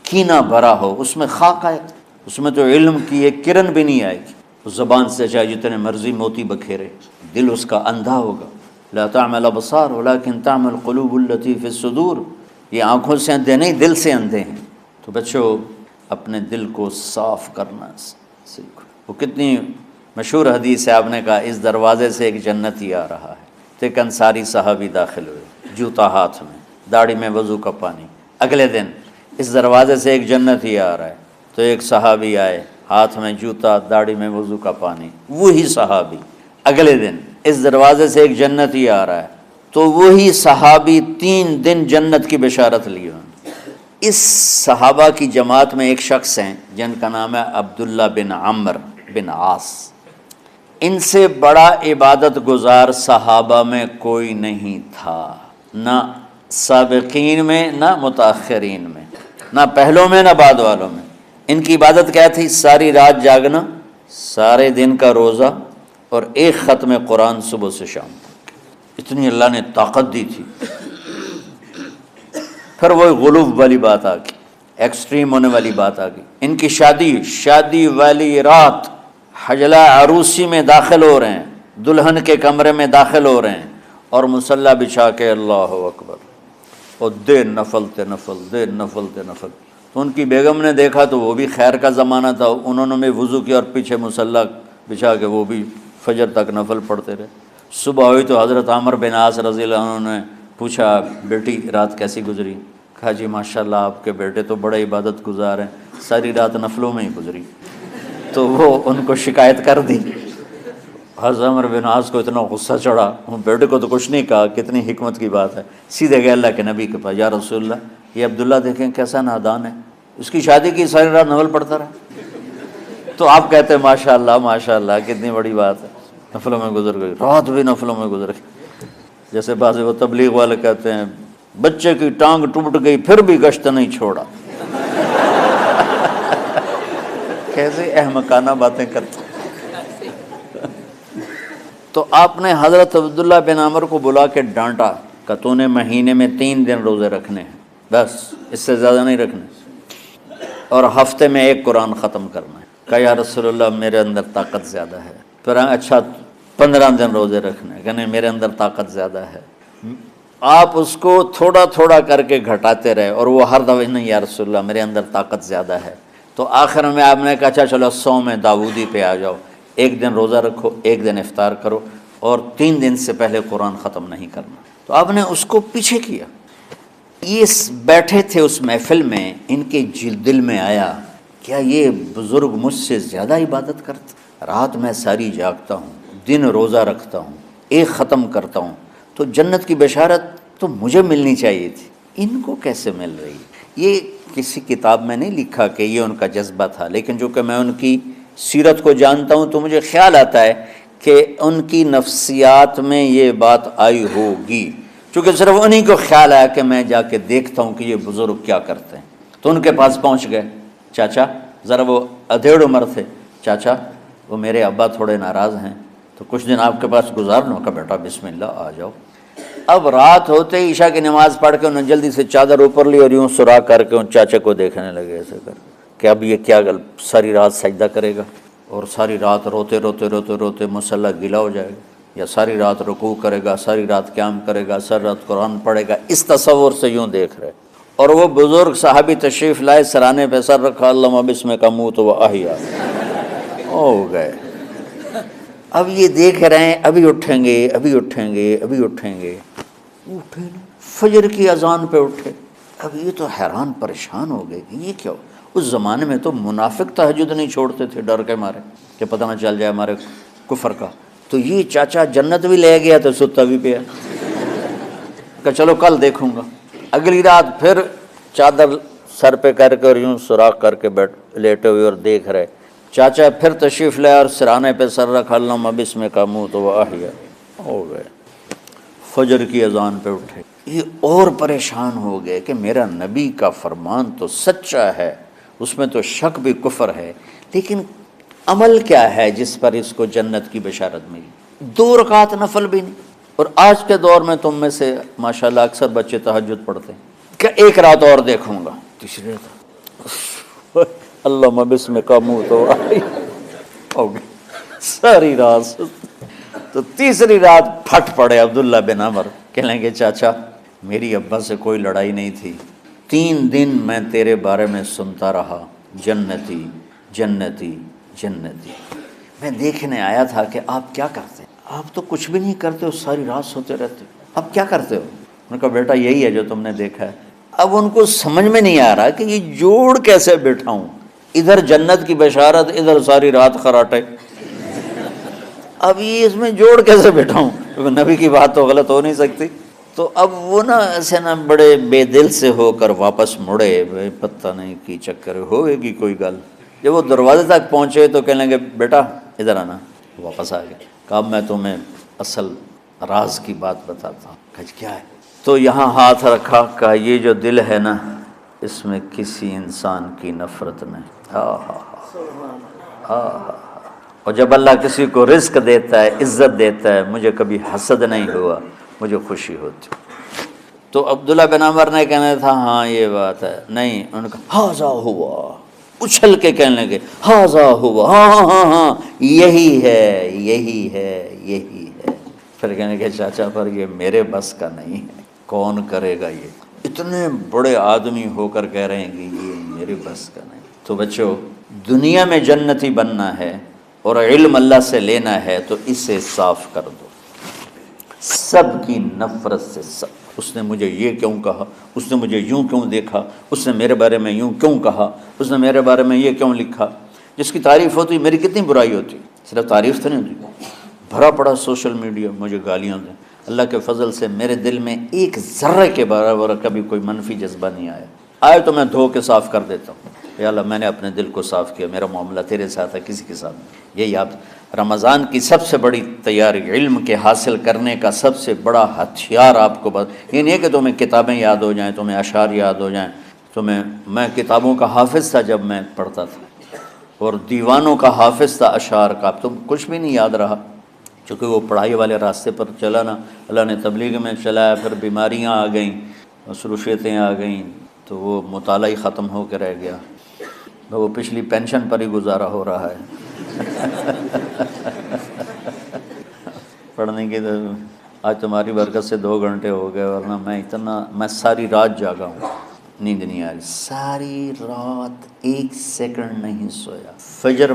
کینہ بھرا ہو، اس میں خاک آئے گا، اس میں تو علم کی ایک کرن بھی نہیں آئے گی۔ اس زبان سے چاہے جتنے مرضی موتی بکھیرے، دل اس کا اندھا ہوگا۔ لا تعمل الابصار ولكن تعمل القلوب التي في الصدور۔ یہ آنکھوں سے اندھے نہیں، دل سے اندھے ہیں۔ تو بچوں اپنے دل کو صاف کرنا سیکھو۔ وہ کتنی مشہور حدیث ہے، آپ نے کہا اس دروازے سے ایک جنتی آ رہا ہے۔ تو ایک انصاری صحابی داخل ہوئے، جوتا ہاتھ میں، داڑھی میں وضو کا پانی۔ اگلے دن اس دروازے سے ایک جنتی آ رہا ہے، تو ایک صحابی آئے، ہاتھ میں جوتا، داڑھی میں وضو کا پانی۔ وہی صحابی اگلے دن اس دروازے سے ایک جنتی آ رہا ہے، تو وہی صحابی 3 دن جنت کی بشارت لی انہوں نے۔ اس صحابہ کی جماعت میں ایک شخص ہیں جن کا نام ہے عبداللہ بن عمر بن عاص۔ ان سے بڑا عبادت گزار صحابہ میں کوئی نہیں تھا، نہ سابقین میں نہ متاخرین میں، نہ پہلوں میں نہ بعد والوں میں۔ ان کی عبادت کیا تھی؟ ساری رات جاگنا، سارے دن کا روزہ، اور ایک ختم قرآن صبح سے شام تک۔ اتنی اللہ نے طاقت دی تھی۔ پھر وہ غلو والی بات آ گئی، ایکسٹریم ہونے والی بات آ گئی۔ ان کی شادی والی رات حجلہ عروسی میں داخل ہو رہے ہیں، دلہن کے کمرے میں داخل ہو رہے ہیں، اور مصلی بچھا کے اللہ اکبر، اور دیر نفل تے نفل، دیر نفل تے نفل۔ تو ان کی بیگم نے دیکھا تو وہ بھی خیر کا زمانہ تھا، انہوں نے بھی وضو کیا اور پیچھے مصلی بچھا کے وہ بھی فجر تک نفل پڑھتے رہے۔ صبح ہوئی تو حضرت عمر بن عاص رضی اللہ عنہ نے پوچھا، بیٹی رات کیسی گزری؟ کہا جی ماشاءاللہ آپ کے بیٹے تو بڑے عبادت گزار ہیں، ساری رات نفلوں میں ہی گزری۔ تو وہ ان کو شکایت کر دی۔ حضرت عمر بن عاص کو اتنا غصہ چڑھا، بیٹے کو تو کچھ نہیں کہا، کتنی حکمت کی بات ہے۔ سیدھے گئے اللہ کے نبی کے پاس، یا رسول اللہ یہ عبداللہ دیکھیں کیسا نادان ہے، اس کی شادی کی ساری رات نفل پڑھتا رہا۔ تو آپ کہتے ہیں ماشاء اللہ کتنی بڑی بات ہے، نفلوں میں گزر گئی، رات بھی نفلوں میں گزر گئی۔ جیسے بعض وہ تبلیغ والے کہتے ہیں بچے کی ٹانگ ٹوٹ گئی پھر بھی گشت نہیں چھوڑا۔ کیسے احمقانہ باتیں کرتے۔ تو آپ نے حضرت عبداللہ بن عمر کو بلا کے ڈانٹا کہ تو نے مہینے میں 3 دن روزے رکھنے ہیں، بس اس سے زیادہ نہیں رکھنے، اور ہفتے میں 1 قرآن ختم کرنا ہے۔ کہا یا رسول اللہ میرے اندر طاقت زیادہ ہے۔ پھر اچھا 15 دن روزے رکھنے ہیں، کہ نہیں میرے اندر طاقت زیادہ ہے۔ آپ اس کو تھوڑا تھوڑا کر کے گھٹاتے رہے، اور وہ ہر دفعہ نہیں یا رسول اللہ میرے اندر طاقت زیادہ ہے۔ تو آخر میں آپ نے کہا اچھا چلو 100 میں داؤدی پہ آ جاؤ، 1 دن روزہ رکھو، 1 دن افطار کرو، اور 3 دن سے پہلے قرآن ختم نہیں کرنا۔ تو آپ نے اس کو پیچھے کیا۔ یہ بیٹھے تھے اس محفل میں، ان کے دل میں آیا کیا یہ بزرگ مجھ سے زیادہ عبادت کرتے؟ رات میں ساری جاگتا ہوں، دن روزہ رکھتا ہوں، 1 ختم کرتا ہوں، تو جنت کی بشارت تو مجھے ملنی چاہیے تھی، ان کو کیسے مل رہی؟ یہ کسی کتاب میں نہیں لکھا کہ یہ ان کا جذبہ تھا، لیکن جو کہ میں ان کی سیرت کو جانتا ہوں تو مجھے خیال آتا ہے کہ ان کی نفسیات میں یہ بات آئی ہوگی، چونکہ صرف انہی کو خیال آیا کہ میں جا کے دیکھتا ہوں کہ یہ بزرگ کیا کرتے ہیں۔ تو ان کے پاس پہنچ گئے، چاچا ذرا، وہ ادھیڑ عمر تھے، چاچا وہ میرے ابا تھوڑے ناراض ہیں تو کچھ دن آپ کے پاس گزارنا کا، بیٹا بسم اللہ آ جاؤ۔ اب رات ہوتے ہی عشاء کی نماز پڑھ کے انہوں نے جلدی سے چادر اوپر لی اور یوں سراغ کر کے ان چاچے کو دیکھنے لگے ایسے کر کہ اب یہ کیا ساری رات سجدہ کرے گا، اور ساری رات روتے روتے روتے روتے مصلی گلا ہو جائے گا، یا ساری رات رکوع کرے گا، ساری رات قیام کرے گا، ساری رات قرآن پڑھے گا، اس تصور سے یوں دیکھ رہے۔ اور وہ بزرگ صحابی تشریف لائے، سرانے پہ سر رکھا، اللہم بسمک اموت و احیا، ہو گئے۔ اب یہ دیکھ رہے ہیں ابھی اٹھیں گے، ابھی اٹھیں گے، ابھی اٹھیں گے، اٹھے نا، فجر کی اذان پہ اٹھے۔ اب یہ تو حیران پریشان ہو گئے کہ یہ کیا ہو؟ اس زمانے میں تو منافق تہجد نہیں چھوڑتے تھے ڈر کے مارے کہ پتہ نہ چل جائے ہمارے کفر کا، تو یہ چاچا جنت بھی لے گیا تو ستا بھی پیا کہ چلو کل دیکھوں گا۔ اگلی رات پھر چادر سر پہ کر کے اور یوں سوراخ کر کے لیٹے ہوئے اور دیکھ رہے۔ چاچا پھر تشریف لے اور سرانے پہ سر رکھا، اللہم بسمک اموت و احیا، ہو گئے۔ فجر کی اذان پہ اٹھے، یہ اور پریشان ہو گئے کہ میرا نبی کا فرمان تو سچا ہے، اس میں تو شک بھی کفر ہے، لیکن عمل کیا ہے جس پر اس کو جنت کی بشارت ملی؟ 2 رکعت نفل بھی نہیں۔ اور آج کے دور میں تم میں سے ماشاءاللہ اکثر بچے تہجد پڑھتے ہیں کہ 1 رات اور دیکھوں گا، تیسری رات اللہم بسمک اموت و احیا، ہو گئی ساری رات۔ تو تیسری رات پھٹ پڑے عبداللہ بن عمر، کہنے لگے چاچا میری ابا سے کوئی لڑائی نہیں تھی، 3 دن میں تیرے بارے میں سنتا رہا، جنتی جنتی جنتی، میں دیکھنے آیا تھا کہ آپ کیا کرتے ہیں، آپ تو کچھ بھی نہیں کرتے ہو، ساری رات سوتے رہتے ہو، اب کیا کرتے ہو؟ انہوں نے کہا بیٹا یہی ہے جو تم نے دیکھا ہے۔ اب ان کو سمجھ میں نہیں آ رہا کہ یہ جوڑ کیسے بٹھاؤں، ادھر جنت کی بشارت، ادھر ساری رات خراٹے، اب یہ اس میں جوڑ کیسے بٹھاؤں، کیونکہ نبی کی بات تو غلط ہو نہیں سکتی۔ تو اب وہ نا ایسے نا بڑے بے دل سے ہو کر واپس مڑے، پتہ نہیں کی چکر ہوئے گی کوئی گل۔ جب وہ دروازے تک پہنچے تو کہنے لگے بیٹا ادھر آنا، واپس آ گئے۔ کہا میں تمہیں اصل راز کی بات بتاتا ہوں۔ کہا کیا ہے؟ تو یہاں ہاتھ رکھا، کہا یہ جو دل ہے نا اس میں کسی انسان کی نفرت نہیں، اور جب اللہ کسی کو رزق دیتا ہے، عزت دیتا ہے، مجھے کبھی حسد نہیں ہوا، مجھے خوشی ہوتی۔ تو عبداللہ بن عمر نے کہنا تھا ہاں یہ بات ہے، نہیں، انہوں نے کہا ہاذا ہوا، اچھل کے کہنے لگے ہاذا ہوا، ہاں ہاں ہاں ہاں یہی ہے یہی ہے یہی ہے۔ پھر کہنے لگے چاچا پر یہ میرے بس کا نہیں ہے، کون کرے گا، یہ اتنے بڑے آدمی ہو کر کہہ رہے ہیں کہ یہ میرے بس کا نہیں۔ تو بچوں دنیا میں جنتی بننا ہے اور علم اللہ سے لینا ہے تو اسے صاف کر دو، سب کی نفرت سے۔ سب اس نے مجھے یہ کیوں کہا، اس نے مجھے یوں کیوں دیکھا، اس نے میرے بارے میں یوں کیوں کہا، اس نے میرے بارے میں یہ کیوں لکھا۔ جس کی تعریف ہوتی میری کتنی برائی ہوتی، صرف تعریف تو نہیں ہوتی، بھرا پڑا سوشل میڈیا مجھے گالیاں دیں۔ اللہ کے فضل سے میرے دل میں 1 ذرے کے برابر کبھی کوئی منفی جذبہ نہیں آیا، آئے تو میں دھو کے صاف کر دیتا ہوں، یا اللہ میں نے اپنے دل کو صاف کیا، میرا معاملہ تیرے ساتھ ہے، کسی کے ساتھ نہیں۔ یہی آپ رمضان کی سب سے بڑی تیاری، علم کے حاصل کرنے کا سب سے بڑا ہتھیار آپ کو یہ نہیں ہے کہ تمہیں کتابیں یاد ہو جائیں، تمہیں اشعار یاد ہو جائیں، میں کتابوں کا حافظ تھا جب میں پڑھتا تھا، اور دیوانوں کا حافظ تھا اشعار کا، اب تو کچھ بھی نہیں یاد رہا، چونکہ وہ پڑھائی والے راستے پر چلا نا، اللہ نے تبلیغ میں چلایا، پھر بیماریاں آ گئیں، مصروفیتیں آ گئیں، تو وہ مطالعہ ہی ختم ہو کے رہ گیا، وہ پچھلی پینشن پر ہی گزارا ہو رہا ہے پڑھنے کی تو آج تمہاری برکت سے 2 گھنٹے ہو گئے، ورنہ میں ساری رات جاگا ہوں، نیند نہیں آ رہی، ساری رات 1 سیکنڈ نہیں سویا۔ فجر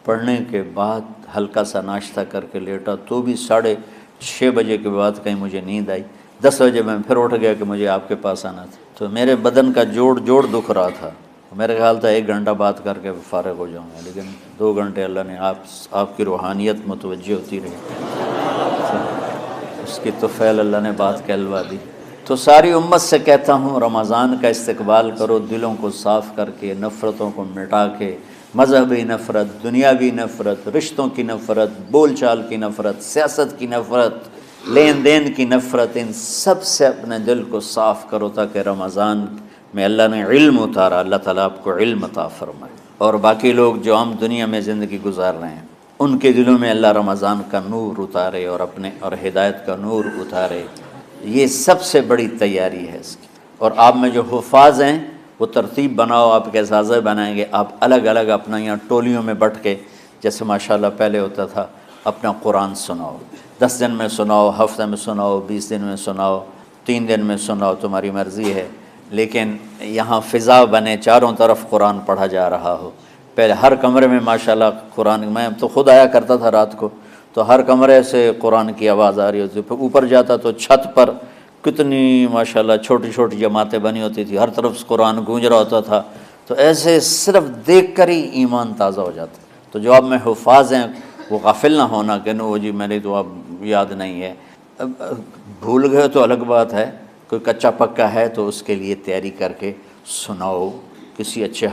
پڑھنے کے بعد ہلکا سا ناشتہ کر کے لیٹا تو بھی 6:30 بجے کے بعد کہیں مجھے نیند آئی، 10 بجے میں پھر اٹھ گیا کہ مجھے آپ کے پاس آنا تھا، تو میرے بدن کا جوڑ دکھ رہا تھا، میرے خیال تھا 1 گھنٹہ بات کر کے فارغ ہو جاؤں گا، لیکن 2 گھنٹے اللہ نے آپ کی روحانیت متوجہ ہوتی رہی، اس کی طفیل اللہ نے بات کہلوا دی۔ تو ساری امت سے کہتا ہوں رمضان کا استقبال کرو، دلوں کو صاف کر کے، نفرتوں کو مٹا کے، مذہبی نفرت، دنیاوی نفرت، رشتوں کی نفرت، بول چال کی نفرت، سیاست کی نفرت، لین دین کی نفرت، ان سب سے اپنے دل کو صاف کرو تاکہ رمضان میں اللہ نے علم اتارا، اللہ تعالیٰ آپ کو علم عطا فرمائے، اور باقی لوگ جو عام دنیا میں زندگی گزار رہے ہیں ان کے دلوں میں اللہ رمضان کا نور اتارے، اور ہدایت کا نور اتارے۔ یہ سب سے بڑی تیاری ہے اس کی۔ اور آپ میں جو حفاظ ہیں وہ ترتیب بناؤ، آپ کے اعزازے بنائیں گے، آپ الگ الگ اپنا یہاں ٹولیوں میں بٹ کے، جیسے ماشاءاللہ پہلے ہوتا تھا، اپنا قرآن سناؤ، 10 دن میں سناؤ، ہفتہ میں سناؤ، 20 دن میں سناؤ، 3 دن میں سناؤ، تمہاری مرضی ہے، لیکن یہاں فضا بنے، چاروں طرف قرآن پڑھا جا رہا ہو۔ پہلے ہر کمرے میں ماشاءاللہ قرآن، میں تو خود آیا کرتا تھا رات کو، تو ہر کمرے سے قرآن کی آواز آ رہی ہوتی، پھر اوپر جاتا تو چھت پر کتنی ماشاءاللہ چھوٹی چھوٹی جماعتیں بنی ہوتی تھی، ہر طرف سے قرآن گونج رہا ہوتا تھا، تو ایسے صرف دیکھ کر ہی ایمان تازہ ہو جاتا۔ تو جو آپ میں حفاظ ہیں وہ غافل نہ ہونا کہ نو جی میرے تو اب یاد نہیں ہے، بھول گئے تو الگ بات ہے، کوئی کچا پکا ہے تو اس کے لیے تیاری کر کے سناؤ، کسی اچھے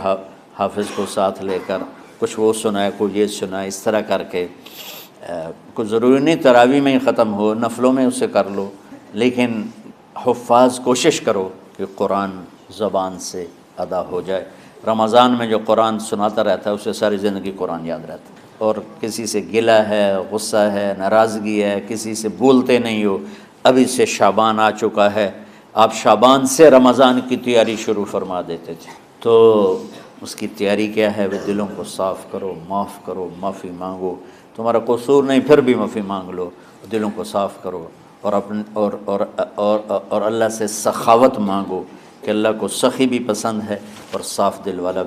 حافظ کو ساتھ لے کر، کچھ وہ سنائے، کوئی یہ سنائے، اس طرح کر کے، کوئی ضروری نہیں تراویح میں ہی ختم ہو، نفلوں میں اسے کر لو، لیکن حفاظ کوشش کرو کہ قرآن زبان سے ادا ہو جائے۔ رمضان میں جو قرآن سناتا رہتا ہے اسے ساری زندگی قرآن یاد رہتا ہے، اور کسی سے گلہ ہے، غصہ ہے، ناراضگی ہے، کسی سے بولتے نہیں ہو، ابھی سے شعبان آ چکا ہے، آپ شعبان سے رمضان کی تیاری شروع فرما دیتے تھے، تو اس کی تیاری کیا ہے؟ وہ دلوں کو صاف کرو، معاف کرو، معافی مانگو، تمہارا قصور نہیں پھر بھی معافی مانگ لو، دلوں کو صاف کرو، اور اللہ سے سخاوت مانگو کہ اللہ کو سخی بھی پسند ہے اور صاف دل والا بھی